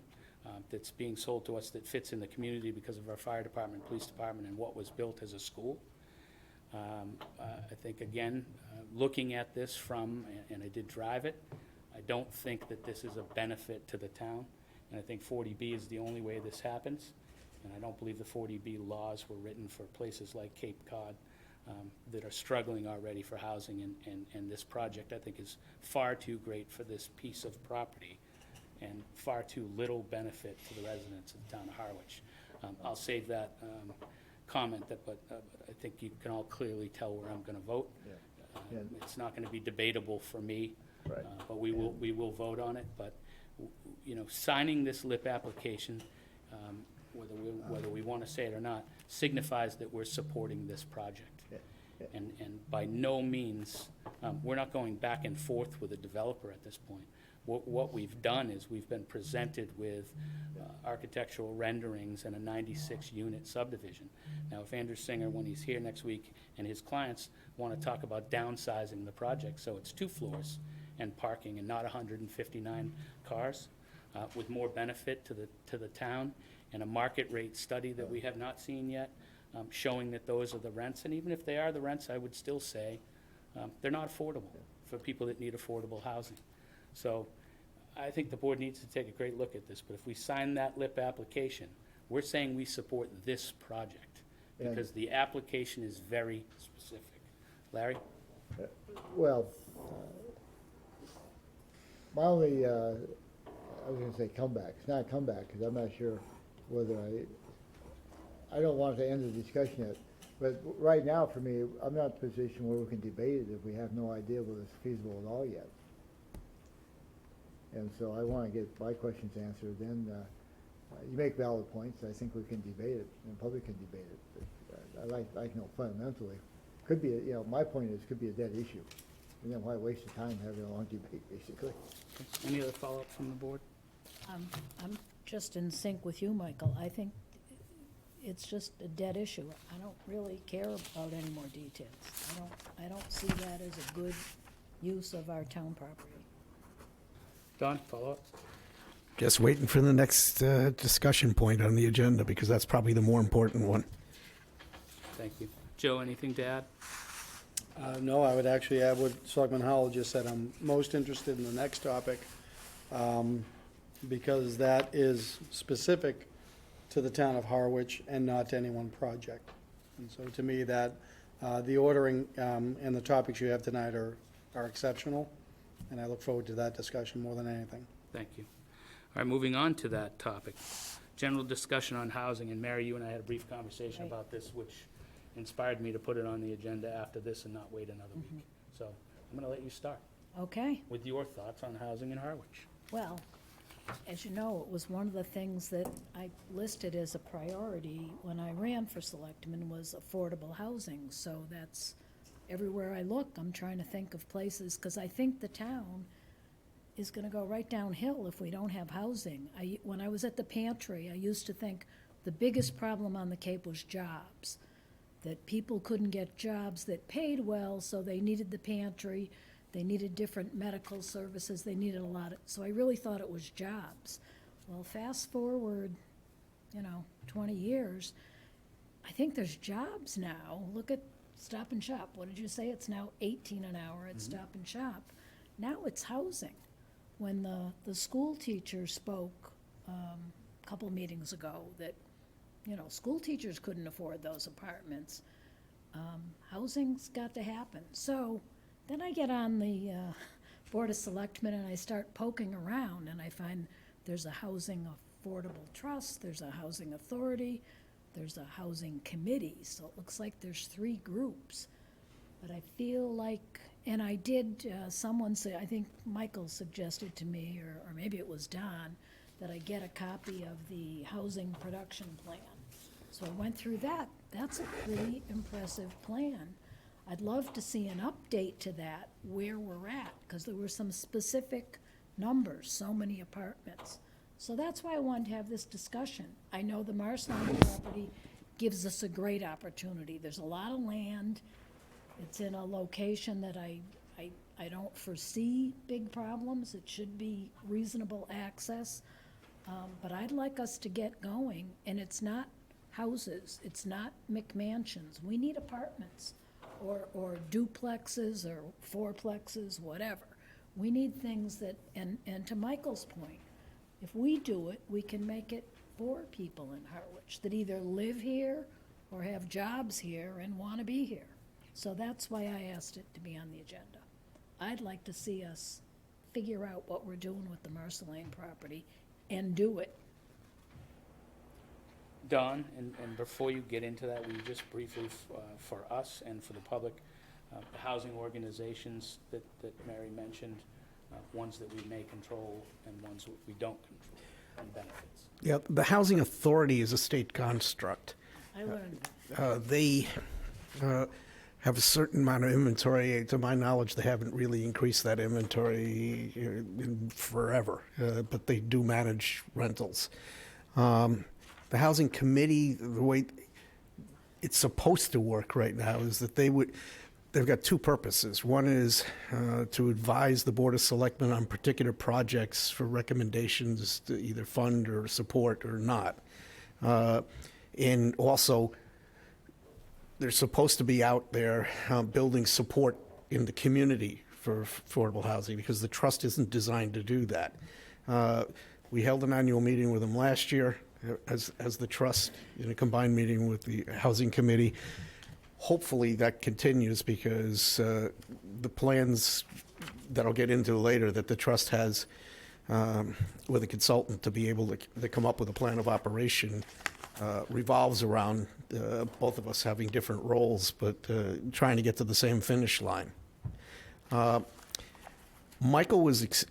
S1: that's being sold to us that fits in the community because of our fire department, police department, and what was built as a school. I think, again, looking at this from, and I did drive it, I don't think that this is a benefit to the town. And I think 40B is the only way this happens. And I don't believe the 40B laws were written for places like Cape Cod that are struggling already for housing. And this project, I think, is far too great for this piece of property and far too little benefit to the residents of the town of Harwich. I'll save that comment, but I think you can all clearly tell where I'm going to vote.
S6: Yeah.
S1: It's not going to be debatable for me,
S6: Right.
S1: but we will vote on it. But you know, signing this LIP application, whether we want to say it or not, signifies that we're supporting this project. And by no means, we're not going back and forth with a developer at this point. What we've done is we've been presented with architectural renderings and a 96-unit subdivision. Now, if Andrew Singer, when he's here next week, and his clients want to talk about downsizing the project, so it's 2 floors and parking and not 159 cars, with more benefit to the town, and a market rate study that we have not seen yet, showing that those are the rents. And even if they are the rents, I would still say they're not affordable for people that need affordable housing. So I think the board needs to take a great look at this. But if we sign that LIP application, we're saying we support this project because the application is very specific. Larry?
S6: Well, my only, I was going to say comeback. It's not a comeback because I'm not sure whether I don't want to end the discussion yet. But right now, for me, I'm not in a position where we can debate it if we have no idea whether it's feasible at all yet. And so I want to get my questions answered. Then you make valid points. I think we can debate it, and the public can debate it. But I like to know fundamentally. Could be, my point is, could be a dead issue. And then why waste the time having a long debate, basically?
S1: Any other follow-up from the board?
S5: I'm just in sync with you, Michael. I think it's just a dead issue. I don't really care about any more details. I don't see that as a good use of our town property.
S1: Don, follow-up?
S4: Just waiting for the next discussion point on the agenda, because that's probably the more important one.
S1: Thank you. Joe, anything to add?
S9: No, I would actually add what Selectman Howell just said. I'm most interested in the next topic because that is specific to the town of Harwich and not to any one project. And so to me, that the ordering and the topics you have tonight are exceptional, and I look forward to that discussion more than anything.
S1: Thank you. All right, moving on to that topic. General discussion on housing, and Mary, you and I had a brief conversation about this, which inspired me to put it on the agenda after this and not wait another week. So I'm going to let you start
S5: Okay.
S1: with your thoughts on housing in Harwich.
S5: Well, as you know, it was one of the things that I listed as a priority when I ran for selectman was affordable housing. So that's everywhere I look, I'm trying to think of places, because I think the town is going to go right downhill if we don't have housing. When I was at the pantry, I used to think the biggest problem on the Cape was jobs. that people couldn't get jobs that paid well, so they needed the pantry, they needed different medical services, they needed a lot of, so I really thought it was jobs. Well, fast forward, 20 years, I think there's jobs now. Look at Stop and Shop. What did you say? It's now 18 an hour at Stop and Shop. Now it's housing. When the school teacher spoke a couple meetings ago that, school teachers couldn't afford those apartments. Housing's got to happen. So then I get on the Board of Selectmen and I start poking around and I find there's a housing affordable trust, there's a housing authority, there's a housing committee. So it looks like there's 3 groups. But I feel like, and I did, someone say, I think Michael suggested to me, or maybe it was Don, that I get a copy of the housing production plan. So I went through that. That's a pretty impressive plan. I'd love to see an update to that, where we're at, because there were some specific numbers, so many apartments. So that's why I wanted to have this discussion. I know the Marceline property gives us a great opportunity. There's a lot of land. It's in a location that I don't foresee big problems. It should be reasonable access. But I'd like us to get going, and it's not houses, it's not McMansions. We need apartments or duplexes or fourplexes, whatever. We need things that, and to Michael's point, if we do it, we can make it for people in Harwich that either live here or have jobs here and want to be here. So that's why I asked it to be on the agenda. I'd like to see us figure out what we're doing with the Marceline property and do it.
S1: Don, and before you get into that, will you just briefly, for us and for the public, the housing organizations that Mary mentioned, ones that we may control and ones that we don't control, and benefits?
S4: Yeah, the Housing Authority is a state construct.
S5: I learned that.
S4: They have a certain amount of inventory. To my knowledge, they haven't really increased that inventory in forever, but they do manage rentals. The Housing Committee, the way it's supposed to work right now is that they've got 2 purposes. One is to advise the Board of Selectmen on particular projects for recommendations to either fund or support or not. And also, they're supposed to be out there building support in the community for affordable housing because the trust isn't designed to do that. We held an annual meeting with them last year as the trust in a combined meeting with the Housing Committee. Hopefully that continues because the plans that I'll get into later that the trust has with a consultant to be able to come up with a plan of operation revolves around both of us having different roles, but trying to get to the same finish line. Michael was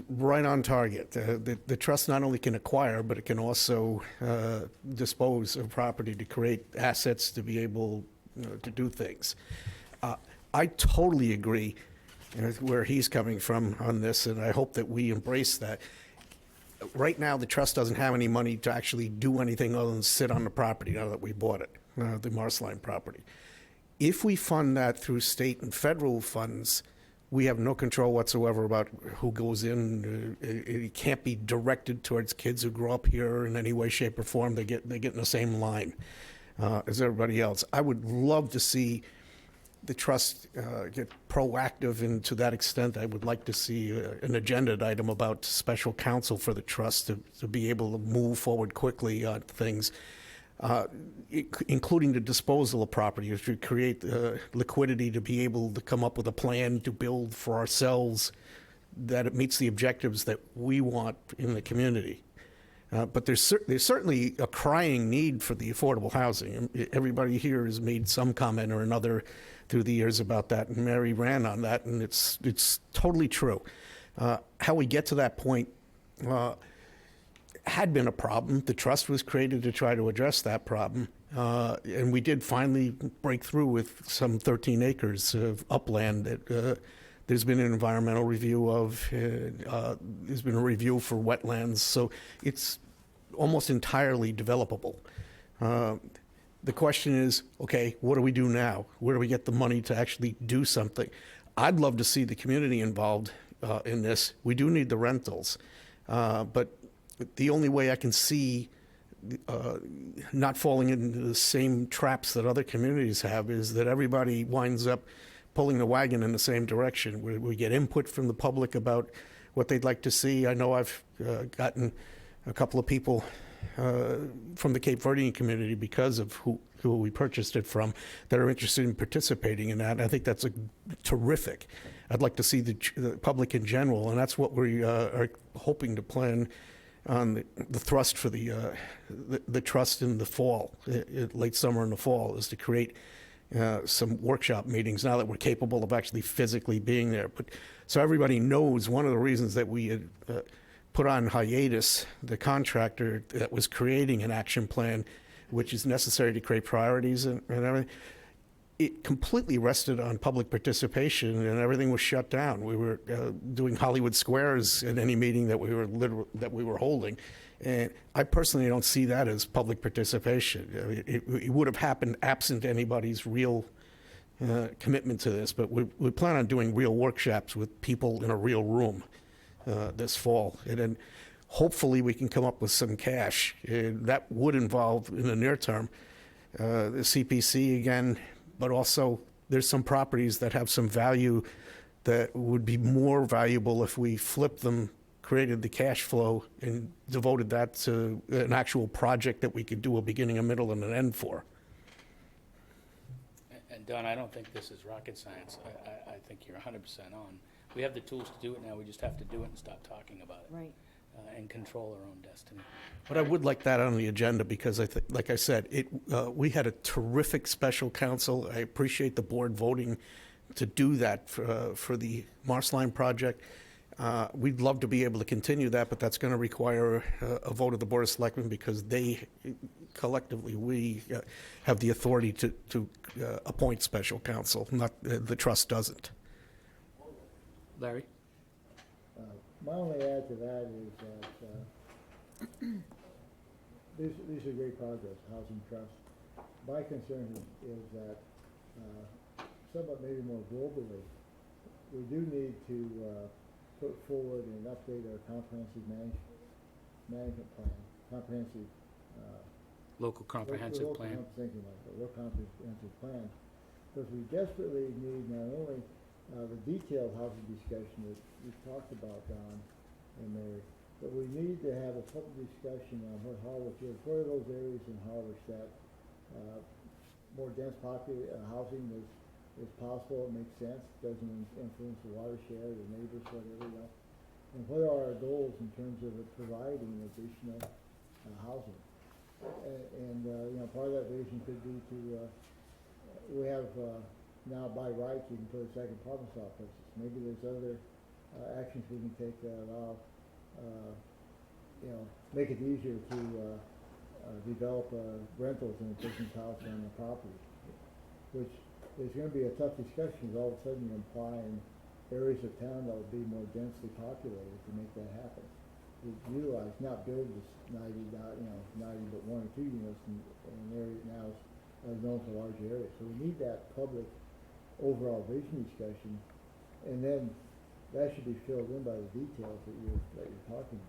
S4: right on target. The trust not only can acquire, but it can also dispose of property to create assets to be able to do things. I totally agree where he's coming from on this, and I hope that we embrace that. Right now, the trust doesn't have any money to actually do anything other than sit on the property now that we bought it, the Marceline property. If we fund that through state and federal funds, we have no control whatsoever about who goes in. It can't be directed towards kids who grow up here in any way, shape, or form. They get in the same line as everybody else. I would love to see the trust get proactive, and to that extent, I would like to see an agenda item about special counsel for the trust to be able to move forward quickly on things, including the disposal of property, to create liquidity to be able to come up with a plan to build for ourselves that it meets the objectives that we want in the community. But there's certainly a crying need for the affordable housing. Everybody here has made some comment or another through the years about that, and Mary ran on that, and it's totally true. How we get to that point had been a problem. The trust was created to try to address that problem, and we did finally break through with some 13 acres of upland that there's been an environmental review of. There's been a review for wetlands, so it's almost entirely developable. The question is, okay, what do we do now? Where do we get the money to actually do something? I'd love to see the community involved in this. We do need the rentals. But the only way I can see not falling into the same traps that other communities have is that everybody winds up pulling the wagon in the same direction. We get input from the public about what they'd like to see. I know I've gotten a couple of people from the Cape Verdean community because of who we purchased it from that are interested in participating in that. And I think that's terrific. I'd like to see the public in general, and that's what we are hoping to plan on the thrust for the trust in the fall, late summer and the fall, is to create some workshop meetings now that we're capable of actually physically being there. But so everybody knows, one of the reasons that we had put on hiatus the contractor that was creating an action plan, which is necessary to create priorities and everything, it completely rested on public participation, and everything was shut down. We were doing Hollywood Squares at any meeting that we were holding, and I personally don't see that as public participation. I mean, it would have happened absent anybody's real commitment to this, but we plan on doing real workshops with people in a real room this fall, and then hopefully we can come up with some cash. And that would involve, in the near term, the CPC again, but also there's some properties that have some value that would be more valuable if we flipped them, created the cash flow, and devoted that to an actual project that we could do a beginning, a middle, and an end for.
S1: And Don, I don't think this is rocket science. I think you're 100% on. We have the tools to do it now. We just have to do it and stop talking about it.
S12: Right.
S1: And control our own destiny.
S4: But I would like that on the agenda because, like I said, we had a terrific special counsel. I appreciate the board voting to do that for the Marceline project. We'd love to be able to continue that, but that's going to require a vote of the Board of Selectmen because they, collectively, we have the authority to appoint special counsel, not the trust doesn't.
S1: Larry?
S6: My only add to that is that these are great progress, Housing Trust. My concern is that somewhat maybe more globally, we do need to put forward and update our comprehensive management plan, comprehensive
S1: Local comprehensive plan.
S6: Local comprehensive plan, because we desperately need not only the detailed housing discussion that we've talked about, Don and Mary, but we need to have a public discussion on what Harwich is. What are those areas in Harwich that more dense housing is possible, it makes sense, doesn't influence the watershed or neighbors, whatever, you know? And what are our goals in terms of providing additional housing? And part of that vision could be to, we have now by right you can put a second apartment office. Maybe there's other actions we can take that allow, make it easier to develop rentals in a person's house on the property, which is going to be a tough discussion because all of a sudden you're implying areas of town that will be more densely populated to make that happen. Utilize, not build this 90, but 1 or 2 units in an area now is known for large areas. So we need that public overall vision discussion, and then that should be filled in by the details that you're talking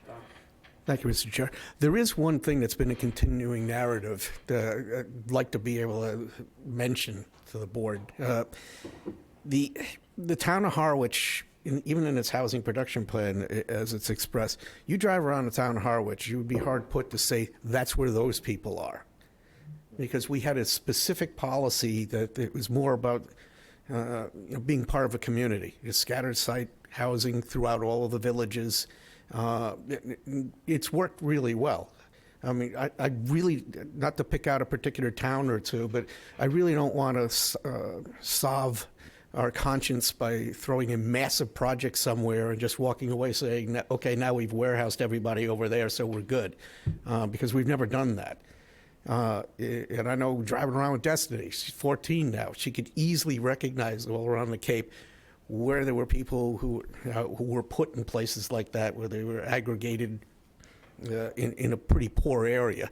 S6: about.
S4: Thank you, Mr. Chair. There is one thing that's been a continuing narrative that I'd like to be able to mention to the board. The town of Harwich, even in its housing production plan, as it's expressed, you drive around the town of Harwich, you would be hard put to say that's where those people are. Because we had a specific policy that it was more about being part of a community. It's scattered site housing throughout all of the villages. It's worked really well. I mean, I really, not to pick out a particular town or two, but I really don't want to solve our conscience by throwing a massive project somewhere and just walking away saying, okay, now we've warehoused everybody over there, so we're good, because we've never done that. And I know driving around with Destiny, she's 14 now, she could easily recognize all around the Cape where there were people who were put in places like that, where they were aggregated in a pretty poor area.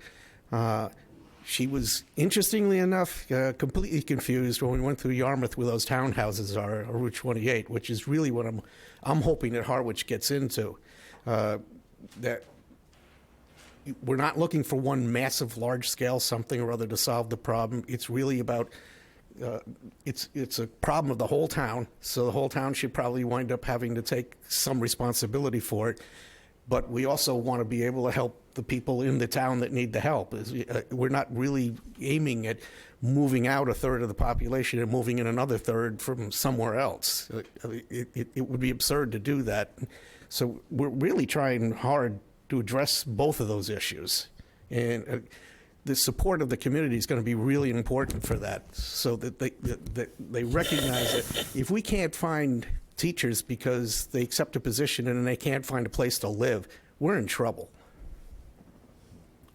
S4: She was, interestingly enough, completely confused when we went through Yarmouth where those townhouses are, or Route 28, which is really what I'm hoping that Harwich gets into. That we're not looking for one massive, large-scale something or other to solve the problem. It's really about, it's a problem of the whole town, so the whole town should probably wind up having to take some responsibility for it. But we also want to be able to help the people in the town that need the help. We're not really aiming at moving out a third of the population and moving in another third from somewhere else. It would be absurd to do that. So we're really trying hard to address both of those issues. And the support of the community is going to be really important for that, so that they recognize that if we can't find teachers because they accept a position and they can't find a place to live, we're in trouble.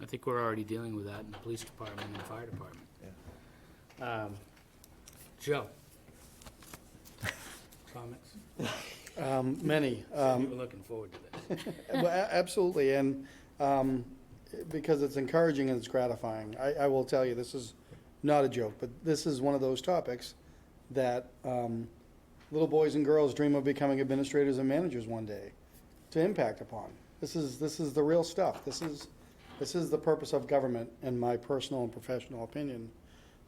S1: I think we're already dealing with that in the police department and fire department. Joe? Comments?
S9: Many.
S1: So you were looking forward to this.
S9: Well, absolutely, and because it's encouraging and it's gratifying. I will tell you, this is not a joke, but this is one of those topics that little boys and girls dream of becoming administrators and managers one day to impact upon. This is the real stuff. This is the purpose of government, in my personal and professional opinion.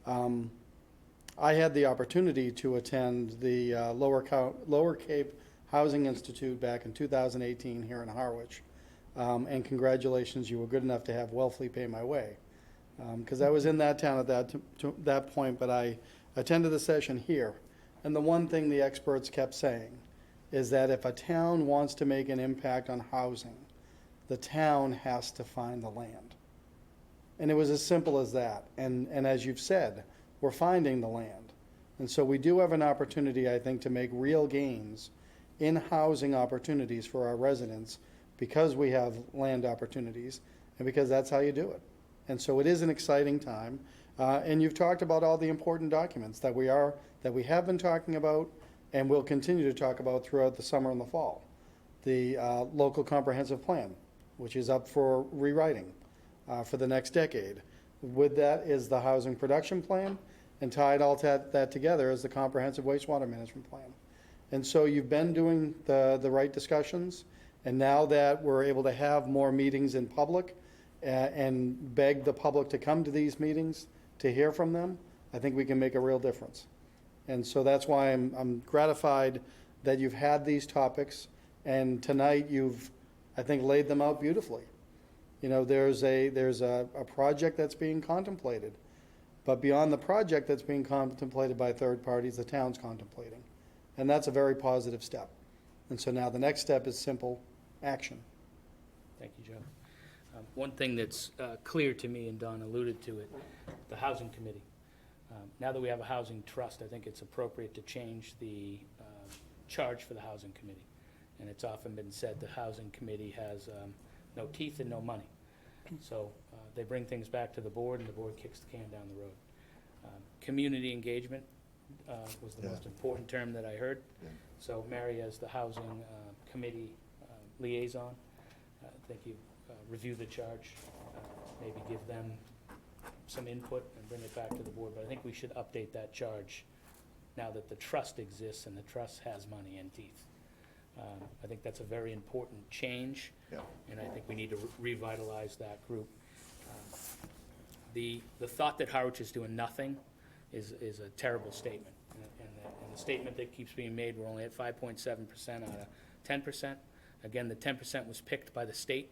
S9: I had the opportunity to attend the Lower Cape Housing Institute back in 2018 here in Harwich. And congratulations, you were good enough to have Wellfleet pay my way. Because I was in that town at that point, but I attended the session here. And the one thing the experts kept saying is that if a town wants to make an impact on housing, the town has to find the land. And it was as simple as that. And as you've said, we're finding the land. And so we do have an opportunity, I think, to make real gains in housing opportunities for our residents because we have land opportunities and because that's how you do it. And so it is an exciting time. And you've talked about all the important documents that we have been talking about and will continue to talk about throughout the summer and the fall. The local comprehensive plan, which is up for rewriting for the next decade. With that is the housing production plan, and tied all that together is the comprehensive wastewater management plan. And so you've been doing the right discussions, and now that we're able to have more meetings in public and beg the public to come to these meetings to hear from them, I think we can make a real difference. And so that's why I'm gratified that you've had these topics, and tonight you've, I think, laid them out beautifully. You know, there's a project that's being contemplated, but beyond the project that's being contemplated by third parties, the town's contemplating. And that's a very positive step. And so now the next step is simple action.
S1: Thank you, Joe. One thing that's clear to me, and Don alluded to it, the housing committee. Now that we have a housing trust, I think it's appropriate to change the charge for the housing committee. And it's often been said the housing committee has no teeth and no money. So they bring things back to the board, and the board kicks the can down the road. Community engagement was the most important term that I heard. So Mary, as the housing committee liaison, I think you review the charge, maybe give them some input and bring it back to the board. But I think we should update that charge now that the trust exists and the trust has money and teeth. I think that's a very important change, and I think we need to revitalize that group. The thought that Harwich is doing nothing is a terrible statement. And the statement that keeps being made, we're only at 5.7% out of 10%. Again, the 10% was picked by the state,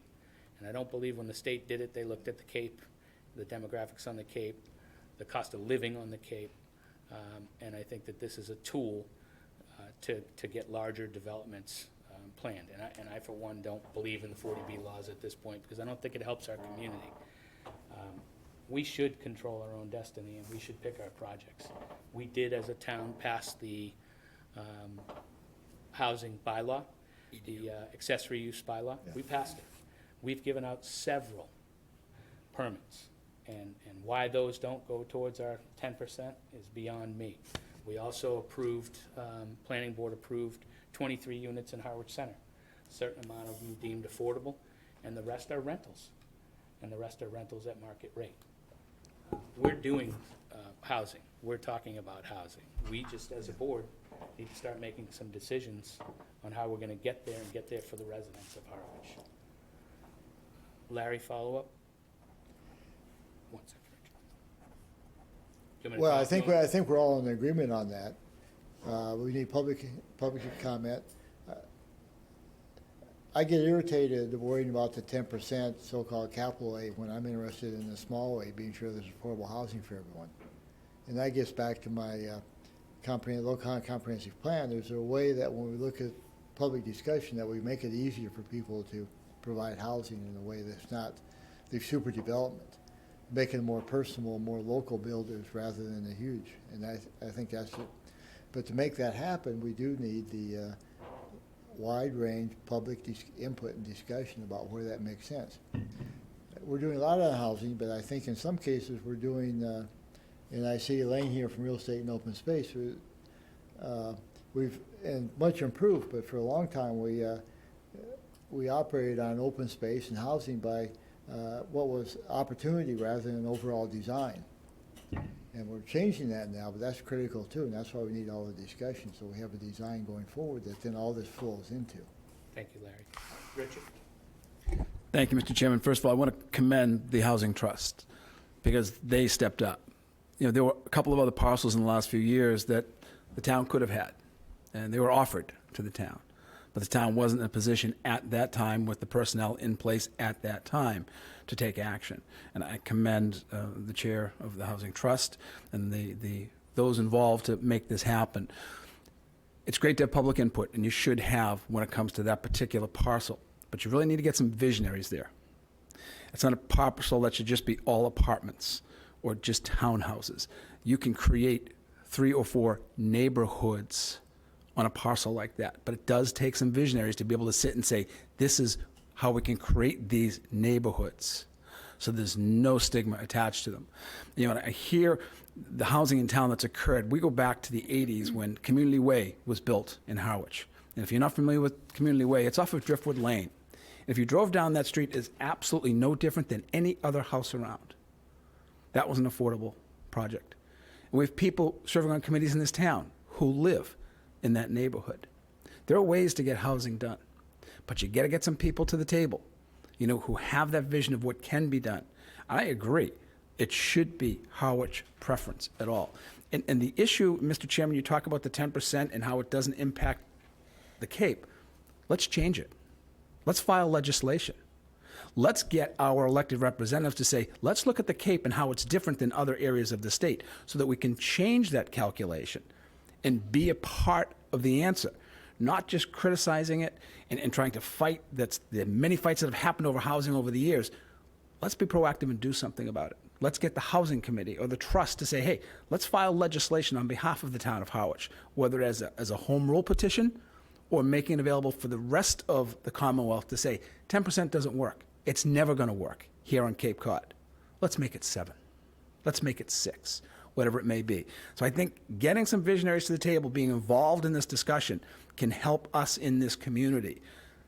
S1: and I don't believe when the state did it, they looked at the Cape, the demographics on the Cape, the cost of living on the Cape, and I think that this is a tool to get larger developments planned. And I, for one, don't believe in the 40B laws at this point because I don't think it helps our community. We should control our own destiny, and we should pick our projects. We did, as a town, pass the housing bylaw, the accessory use bylaw. We passed it. We've given out several permits, and why those don't go towards our 10% is beyond me. We also approved, planning board approved 23 units in Harwich Center. A certain amount of them deemed affordable, and the rest are rentals. and the rest are rentals at market rate. We're doing housing. We're talking about housing. We just, as a board, need to start making some decisions on how we're going to get there and get there for the residents of Harwich. Larry, follow up? 1 second. Do you want me to
S6: Well,
S1: talk?
S6: I think we're all in agreement on that. We need public comment. I get irritated worrying about the 10% so-called capital aid when I'm interested in the small aid, being sure there's affordable housing for everyone. And that gets back to my low-con comprehensive plan. There's a way that when we look at public discussion that we make it easier for people to provide housing in a way that's not the super development, making it more personal, more local builders rather than the huge. And I think that's it. But to make that happen, we do need the wide range public input and discussion about where that makes sense. We're doing a lot of housing, but I think in some cases we're doing, and I see Elaine here from Real Estate and Open Space, we've and much improved, but for a long time we operated on open space and housing by what was opportunity rather than overall design. And we're changing that now, but that's critical too, and that's why we need all the discussion, so we have a design going forward that then all this flows into.
S1: Thank you, Larry. Richard?
S14: Thank you, Mr. Chairman. First of all, I want to commend the Housing Trust because they stepped up. There were a couple of other parcels in the last few years that the town could have had, and they were offered to the town. But the town wasn't in a position at that time with the personnel in place at that time to take action. And I commend the chair of the Housing Trust and those involved to make this happen. It's great to have public input, and you should have when it comes to that particular parcel. But you really need to get some visionaries there. It's not a parcel that should just be all apartments or just townhouses. You can create 3 or 4 neighborhoods on a parcel like that. But it does take some visionaries to be able to sit and say, this is how we can create these neighborhoods so there's no stigma attached to them. I hear the housing in town that's occurred. We go back to the 80s when Community Way was built in Harwich. And if you're not familiar with Community Way, it's off of Driftwood Lane. And if you drove down that street, it's absolutely no different than any other house around. That was an affordable project. And we have people serving on committees in this town who live in that neighborhood. There are ways to get housing done, but you got to get some people to the table, who have that vision of what can be done. I agree. It should be Harwich preference at all. And the issue, Mr. Chairman, you talk about the 10% and how it doesn't impact the Cape. Let's change it. Let's file legislation. Let's get our elected representatives to say, let's look at the Cape and how it's different than other areas of the state so that we can change that calculation and be a part of the answer, not just criticizing it and trying to fight. That's the many fights that have happened over housing over the years. Let's be proactive and do something about it. Let's get the housing committee or the trust to say, hey, let's file legislation on behalf of the town of Harwich, whether as a home rule petition or making it available for the rest of the Commonwealth to say 10% doesn't work. It's never going to work here on Cape Cod. Let's make it 7. Let's make it 6, whatever it may be. So I think getting some visionaries to the table, being involved in this discussion, can help us in this community.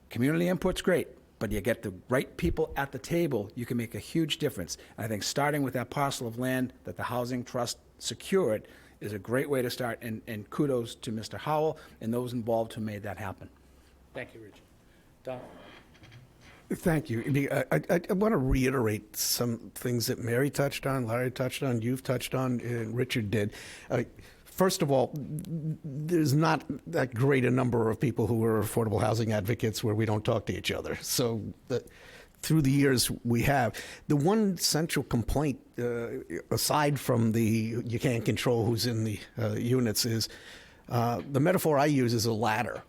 S14: Community input's great, but you get the right people at the table, you can make a huge difference. And I think starting with that parcel of land that the Housing Trust secured is a great way to start, and kudos to Mr. Howell and those involved who made that happen.
S1: Thank you, Richard. Don?
S4: Thank you. I want to reiterate some things that Mary touched on, Larry touched on, you've touched on, and Richard did. First of all, there's not that great a number of people who are affordable housing advocates where we don't talk to each other. So through the years we have. The one central complaint, aside from the you can't control who's in the units, is the metaphor I use is a ladder.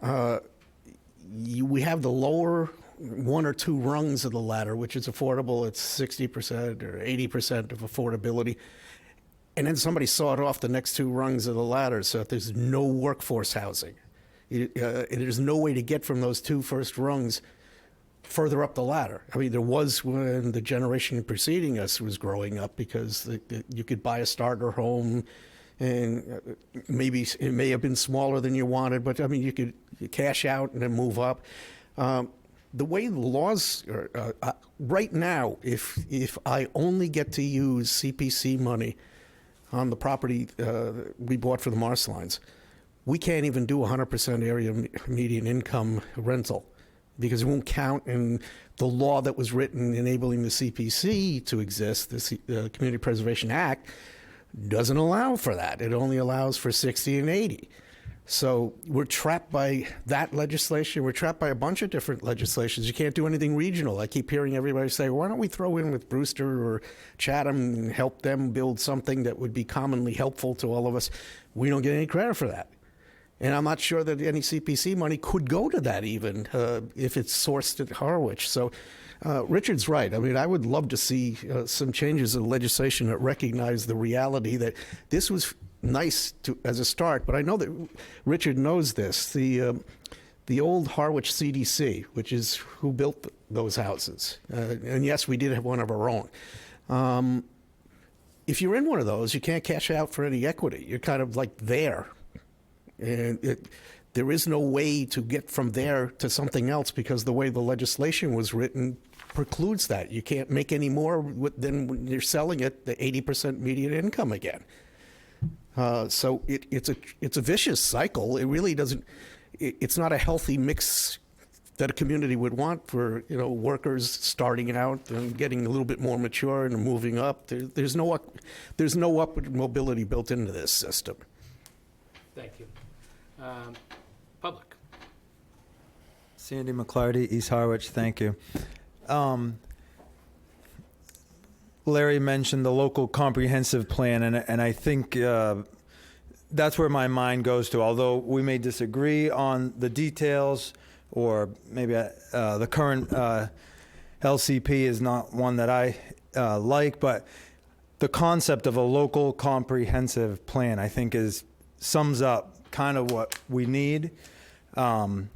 S4: We have the lower 1 or 2 rungs of the ladder, which is affordable. It's 60% or 80% of affordability. And then somebody sawed off the next 2 rungs of the ladder so that there's no workforce housing. There's no way to get from those 2 first rungs further up the ladder. I mean, there was when the generation preceding us was growing up, because you could buy a starter home, and maybe it may have been smaller than you wanted, but I mean, you could cash out and then move up. the way the laws are, right now, if I only get to use CPC money on the property we bought for the Marsh lines, we can't even do 100% area median income rental because it won't count in the law that was written enabling the CPC to exist. The Community Preservation Act doesn't allow for that. It only allows for 60 and 80. So we're trapped by that legislation. We're trapped by a bunch of different legislations. You can't do anything regional. I keep hearing everybody say, why don't we throw in with Brewster or Chatham and help them build something that would be commonly helpful to all of us? We don't get any credit for that. And I'm not sure that any CPC money could go to that even if it's sourced at Harwich. So Richard's right. I mean, I would love to see some changes in legislation that recognize the reality that this was nice as a start, but I know that Richard knows this. The old Harwich CDC, which is who built those houses, and yes, we did have one of our own. If you're in one of those, you can't cash out for any equity. You're kind of like there. And there is no way to get from there to something else because the way the legislation was written precludes that. You can't make any more than when you're selling it the 80% median income again. So it's a vicious cycle. It really doesn't. It's not a healthy mix that a community would want for workers starting out and getting a little bit more mature and moving up. There's no upward mobility built into this system.
S1: Thank you. Public.
S2: Sandy McClarty, East Harwich. Thank you. Larry mentioned the local comprehensive plan, and I think that's where my mind goes to. Although we may disagree on the details, or maybe the current LCP is not one that I like, but the concept of a local comprehensive plan, I think, sums up kind of what we need to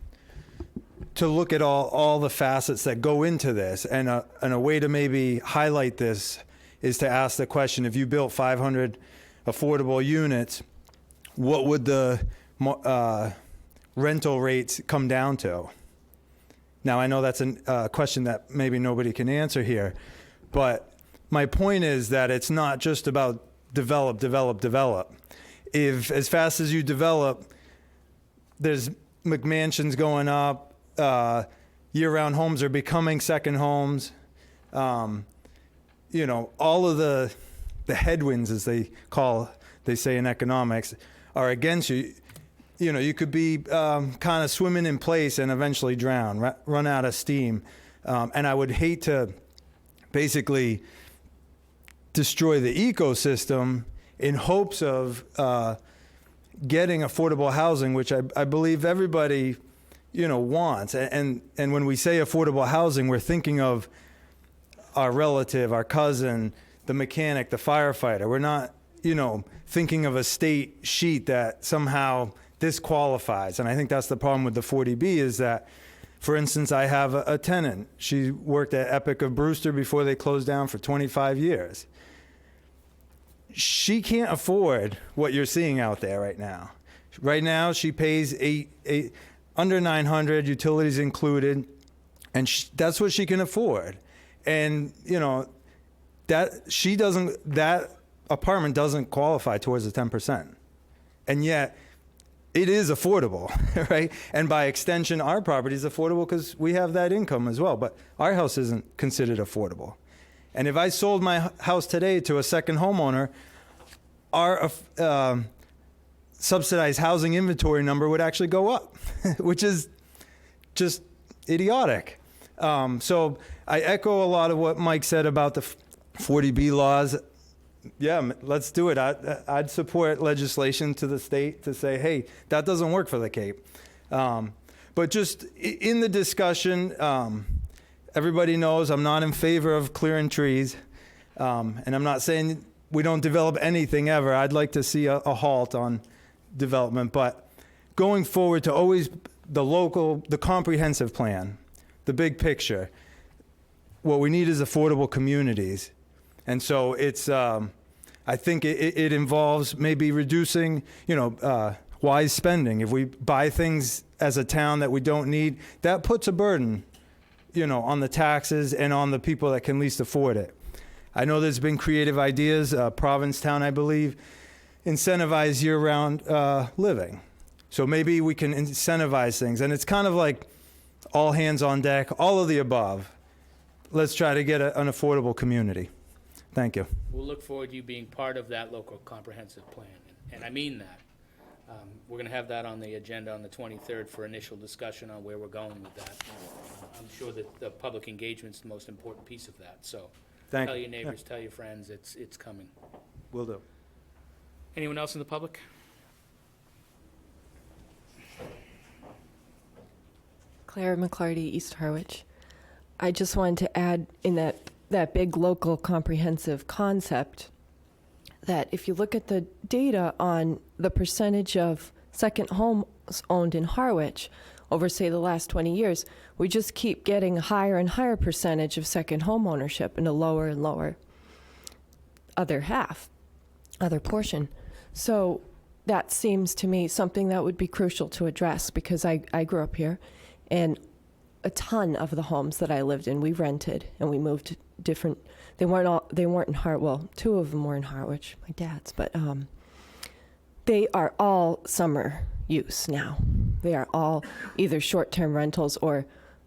S2: look at all the facets that go into this. And a way to maybe highlight this is to ask the question, if you built 500 affordable units, what would the rental rates come down to? Now, I know that's a question that maybe nobody can answer here, but my point is that it's not just about develop. If as fast as you develop, there's McMansions going up, year-round homes are becoming second homes, all of the headwinds, as they say in economics, are against you. You could be kind of swimming in place and eventually drown, run out of steam. And I would hate to basically destroy the ecosystem in hopes of getting affordable housing, which I believe everybody, wants. And when we say affordable housing, we're thinking of our relative, our cousin, the mechanic, the firefighter. We're not, thinking of a state sheet that somehow disqualifies. And I think that's the problem with the 40B is that, for instance, I have a tenant. She worked at Epic of Brewster before they closed down for 25 years. She can't afford what you're seeing out there right now. Right now, she pays under $900, utilities included, and that's what she can afford. And that apartment doesn't qualify towards the 10%, and yet it is affordable, right? And by extension, our property is affordable because we have that income as well. But our house isn't considered affordable. And if I sold my house today to a second homeowner, our subsidized housing inventory number would actually go up, which is just idiotic. So I echo a lot of what Mike said about the 40B laws. Yeah, let's do it. I'd support legislation to the state to say, hey, that doesn't work for the Cape. But just in the discussion, everybody knows I'm not in favor of clearing trees. And I'm not saying we don't develop anything ever. I'd like to see a halt on development. But going forward to always the comprehensive plan, the big picture, what we need is affordable communities. And so it's, I think it involves maybe reducing, wise spending. If we buy things as a town that we don't need, that puts a burden on the taxes and on the people that can least afford it. I know there's been creative ideas, Provincetown, I believe, incentivize year-round living. So maybe we can incentivize things. And it's kind of like all hands on deck, all of the above. Let's try to get an affordable community. Thank you.
S1: We'll look forward to you being part of that local comprehensive plan, and I mean that. We're going to have that on the agenda on the 23rd for initial discussion on where we're going with that. I'm sure that the public engagement's the most important piece of that, so
S2: Thank
S1: tell
S2: you.
S1: your neighbors, tell your friends, it's coming.
S2: Will do.
S1: Anyone else in the public?
S15: Clara McClarty, East Harwich. I just wanted to add in that big local comprehensive concept that if you look at the data on the percentage of second homes owned in Harwich over, say, the last 20 years, we just keep getting a higher and higher percentage of second home ownership and a lower and lower other portion. So that seems to me something that would be crucial to address, because I grew up here, and a ton of the homes that I lived in, we rented, and we moved to different. They weren't in Harwich. Well, two of them were in Harwich, my dad's, but they are all summer use now. They are all either short-term rentals or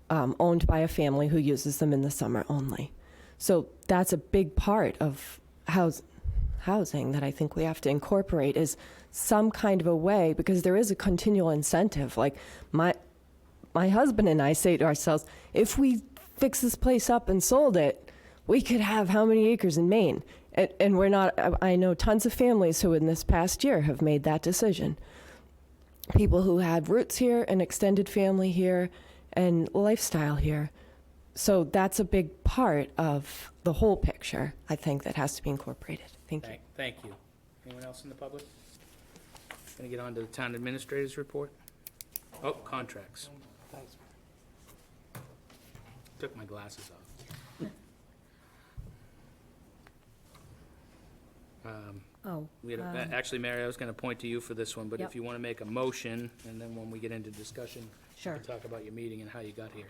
S15: owned by a family who uses them in the summer only. So that's a big part of housing that I think we have to incorporate, is some kind of a way, because there is a continual incentive. Like my husband and I say to ourselves, if we fix this place up and sold it, we could have how many acres in Maine? And we're not, I know tons of families who in this past year have made that decision. People who had roots here, an extended family here, and lifestyle here. So that's a big part of the whole picture, I think, that has to be incorporated. Thank you.
S1: Thank you. Anyone else in the public? Going to get on to the town administrator's report. Oh, contracts.
S9: Thanks.
S1: Took my glasses off. Actually, Mary, I was going to point to you for this one, but
S5: Yep.
S1: if you want to make a motion, and then when we get into discussion,
S5: Sure.
S1: we'll talk about your meeting and how you got here.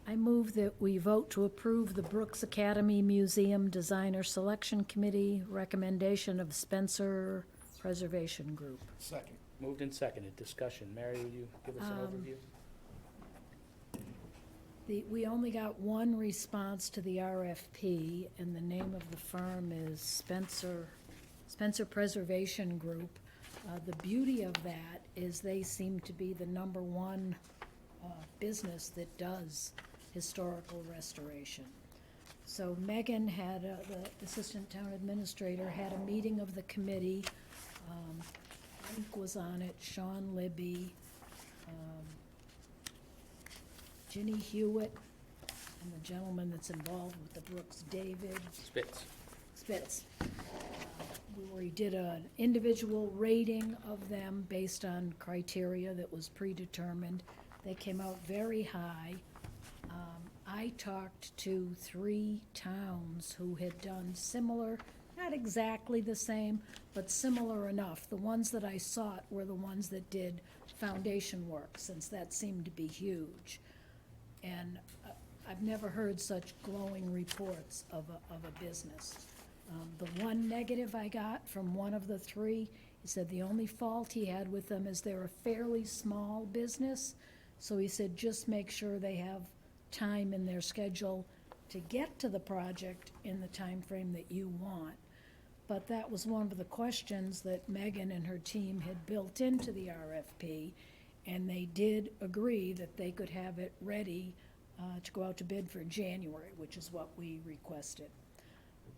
S5: I move that we vote to approve the Brooks Academy Museum Designer Selection Committee recommendation of Spencer Preservation Group.
S9: Second.
S1: Moved and seconded. Discussion. Mary, will you give us an overview?
S5: We only got one response to the RFP, and the name of the firm is Spencer Preservation Group. The beauty of that is they seem to be the #1 business that does historical restoration. So Megan had, the Assistant Town Administrator, had a meeting of the committee. Mike was on it, Sean Libby, Ginny Hewitt, and the gentleman that's involved with the Brooks, David Spitz. We did an individual rating of them based on criteria that was predetermined. They came out very high. I talked to 3 towns who had done similar, not exactly the same, but similar enough. The ones that I sought were the ones that did foundation work, since that seemed to be huge. And I've never heard such glowing reports of a business. The one negative I got from one of the 3, he said the only fault he had with them is they're a fairly small business. So he said, just make sure they have time in their schedule to get to the project in the time frame that you want. But that was one of the questions that Megan and her team had built into the RFP, and they did agree that they could have it ready to go out to bid for January, which is what we requested.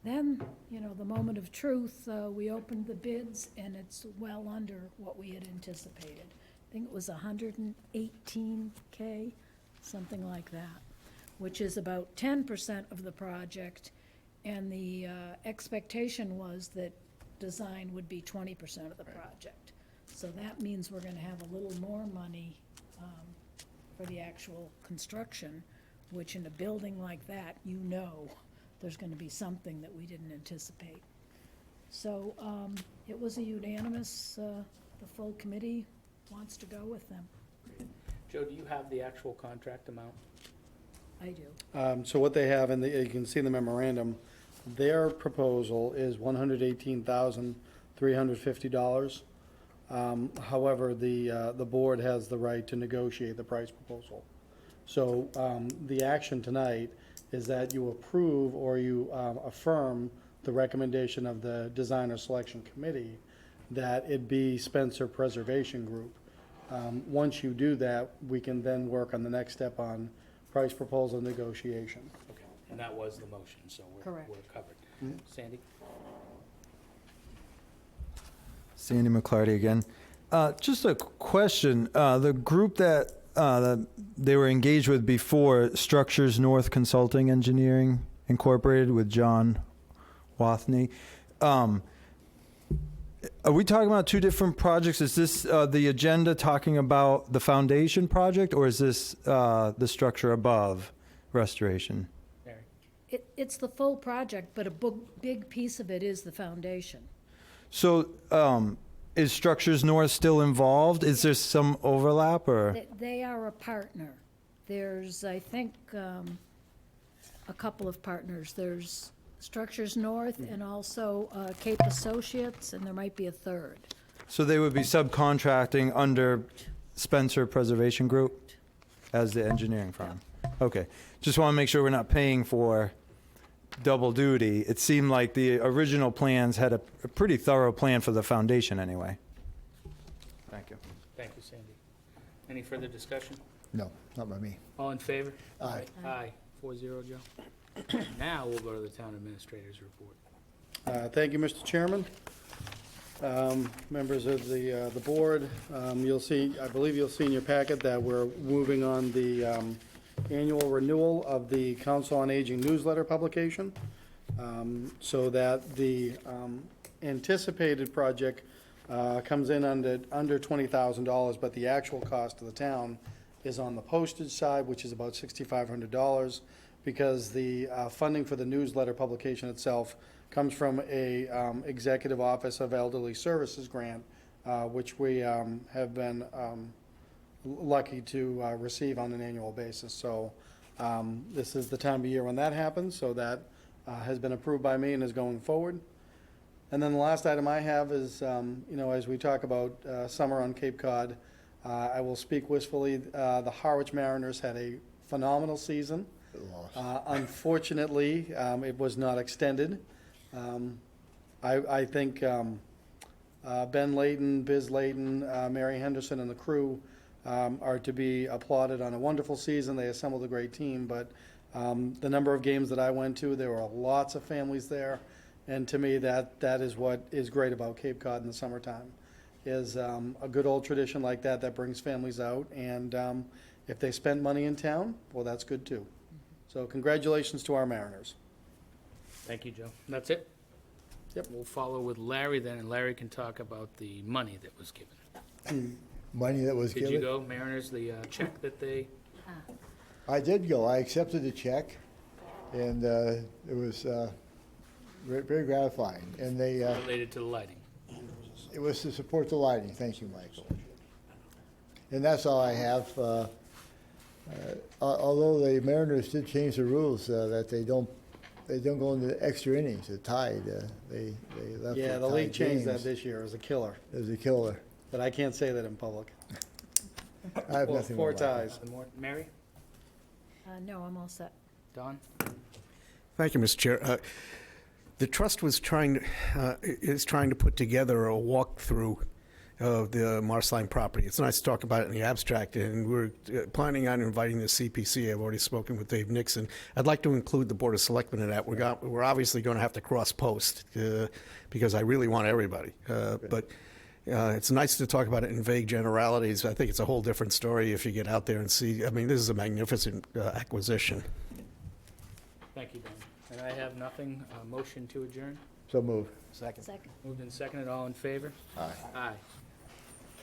S5: Then, the moment of truth, we opened the bids, and it's well under what we had anticipated. I think it was $118K, something like that, which is about 10% of the project, and the expectation was that design would be 20% of the project. So that means we're gonna have a little more money for the actual construction, which in a building like that, there's gonna be something that we didn't anticipate. So it was a unanimous, the full committee wants to go with them.
S1: Joe, do you have the actual contract amount?
S5: I do.
S9: So what they have, and you can see in the memorandum, their proposal is $118,350. However, the board has the right to negotiate the price proposal. So the action tonight is that you approve or you affirm the recommendation of the Designer Selection Committee that it be Spencer Preservation Group. Once you do that, we can then work on the next step on price proposal negotiation.
S1: Okay, and that was the motion, so
S5: Correct.
S1: we're covered. Sandy?
S2: Sandy McClarty again. Just a question. The group that they were engaged with before, Structures North Consulting Engineering Incorporated with John Wathney. Are we talking about two different projects? Is this the agenda talking about the foundation project, or is this the structure above restoration?
S1: Mary?
S5: It's the full project, but a big piece of it is the foundation.
S2: So is Structures North still involved? Is there some overlap, or?
S5: They are a partner. There's, I think, a couple of partners. There's Structures North and also Cape Associates, and there might be a third.
S2: So they would be subcontracting under Spencer Preservation Group as the engineering firm? Okay. Just want to make sure we're not paying for double duty. It seemed like the original plans had a pretty thorough plan for the foundation anyway. Thank you.
S1: Thank you, Sandy. Any further discussion?
S6: No, not by me.
S1: All in favor?
S6: Aye.
S1: Aye. 4-0, Joe. Now we'll go to the town administrator's report.
S9: Thank you, Mr. Chairman. Members of the board, you'll see, I believe you'll see in your packet that we're moving on the annual renewal of the Council on Aging newsletter publication, so that the anticipated project comes in under $20,000, but the actual cost to the town is on the postage side, which is about $6,500, because the funding for the newsletter publication itself comes from a Executive Office of Elderly Services grant, which we have been lucky to receive on an annual basis. So this is the time of year when that happens, so that has been approved by me and is going forward. And then the last item I have is, as we talk about summer on Cape Cod, I will speak wistfully. The Harwich Mariners had a phenomenal season. Unfortunately, it was not extended. I think Ben Layton, Biz Layton, Mary Henderson, and the crew are to be applauded on a wonderful season. They assembled a great team, but the number of games that I went to, there were lots of families there, and to me, that is what is great about Cape Cod in the summertime, is a good old tradition like that brings families out, and if they spent money in town, well, that's good too. So congratulations to our Mariners.
S1: Thank you, Joe. That's it?
S9: Yep.
S1: We'll follow with Larry then, and Larry can talk about the money that was given.
S3: Money that was
S1: Did
S3: given?
S1: you go, Mariners, the check that they?
S3: I did go. I accepted the check, and it was very gratifying. And they
S1: Related to the lighting.
S3: it was to support the lighting. Thank you, Michael. And that's all I have. Although the Mariners did change the rules that they don't go into extra innings. They're tied. They left.
S9: Yeah, the league changed that this year. It was a killer.
S3: It was a killer.
S9: But I can't say that in public.
S3: I have nothing
S9: Four
S3: more.
S9: ties.
S1: More. Mary?
S5: No, I'm all set.
S1: Don?
S4: Thank you, Mr. Chair. The trust is trying to put together a walkthrough of the Marsline property. It's nice to talk about it in the abstract, and we're planning on inviting the CPC. I've already spoken with Dave Nixon. I'd like to include the Board of Selectmen in that. We're obviously going to have to cross-post because I really want everybody. But it's nice to talk about it in vague generalities. I think it's a whole different story if you get out there and see. I mean, this is a magnificent acquisition.
S1: Thank you, Don. And I have nothing. Motion to adjourn?
S3: So move.
S4: Second.
S1: Moved and seconded. All in favor?
S3: Aye.
S1: Aye.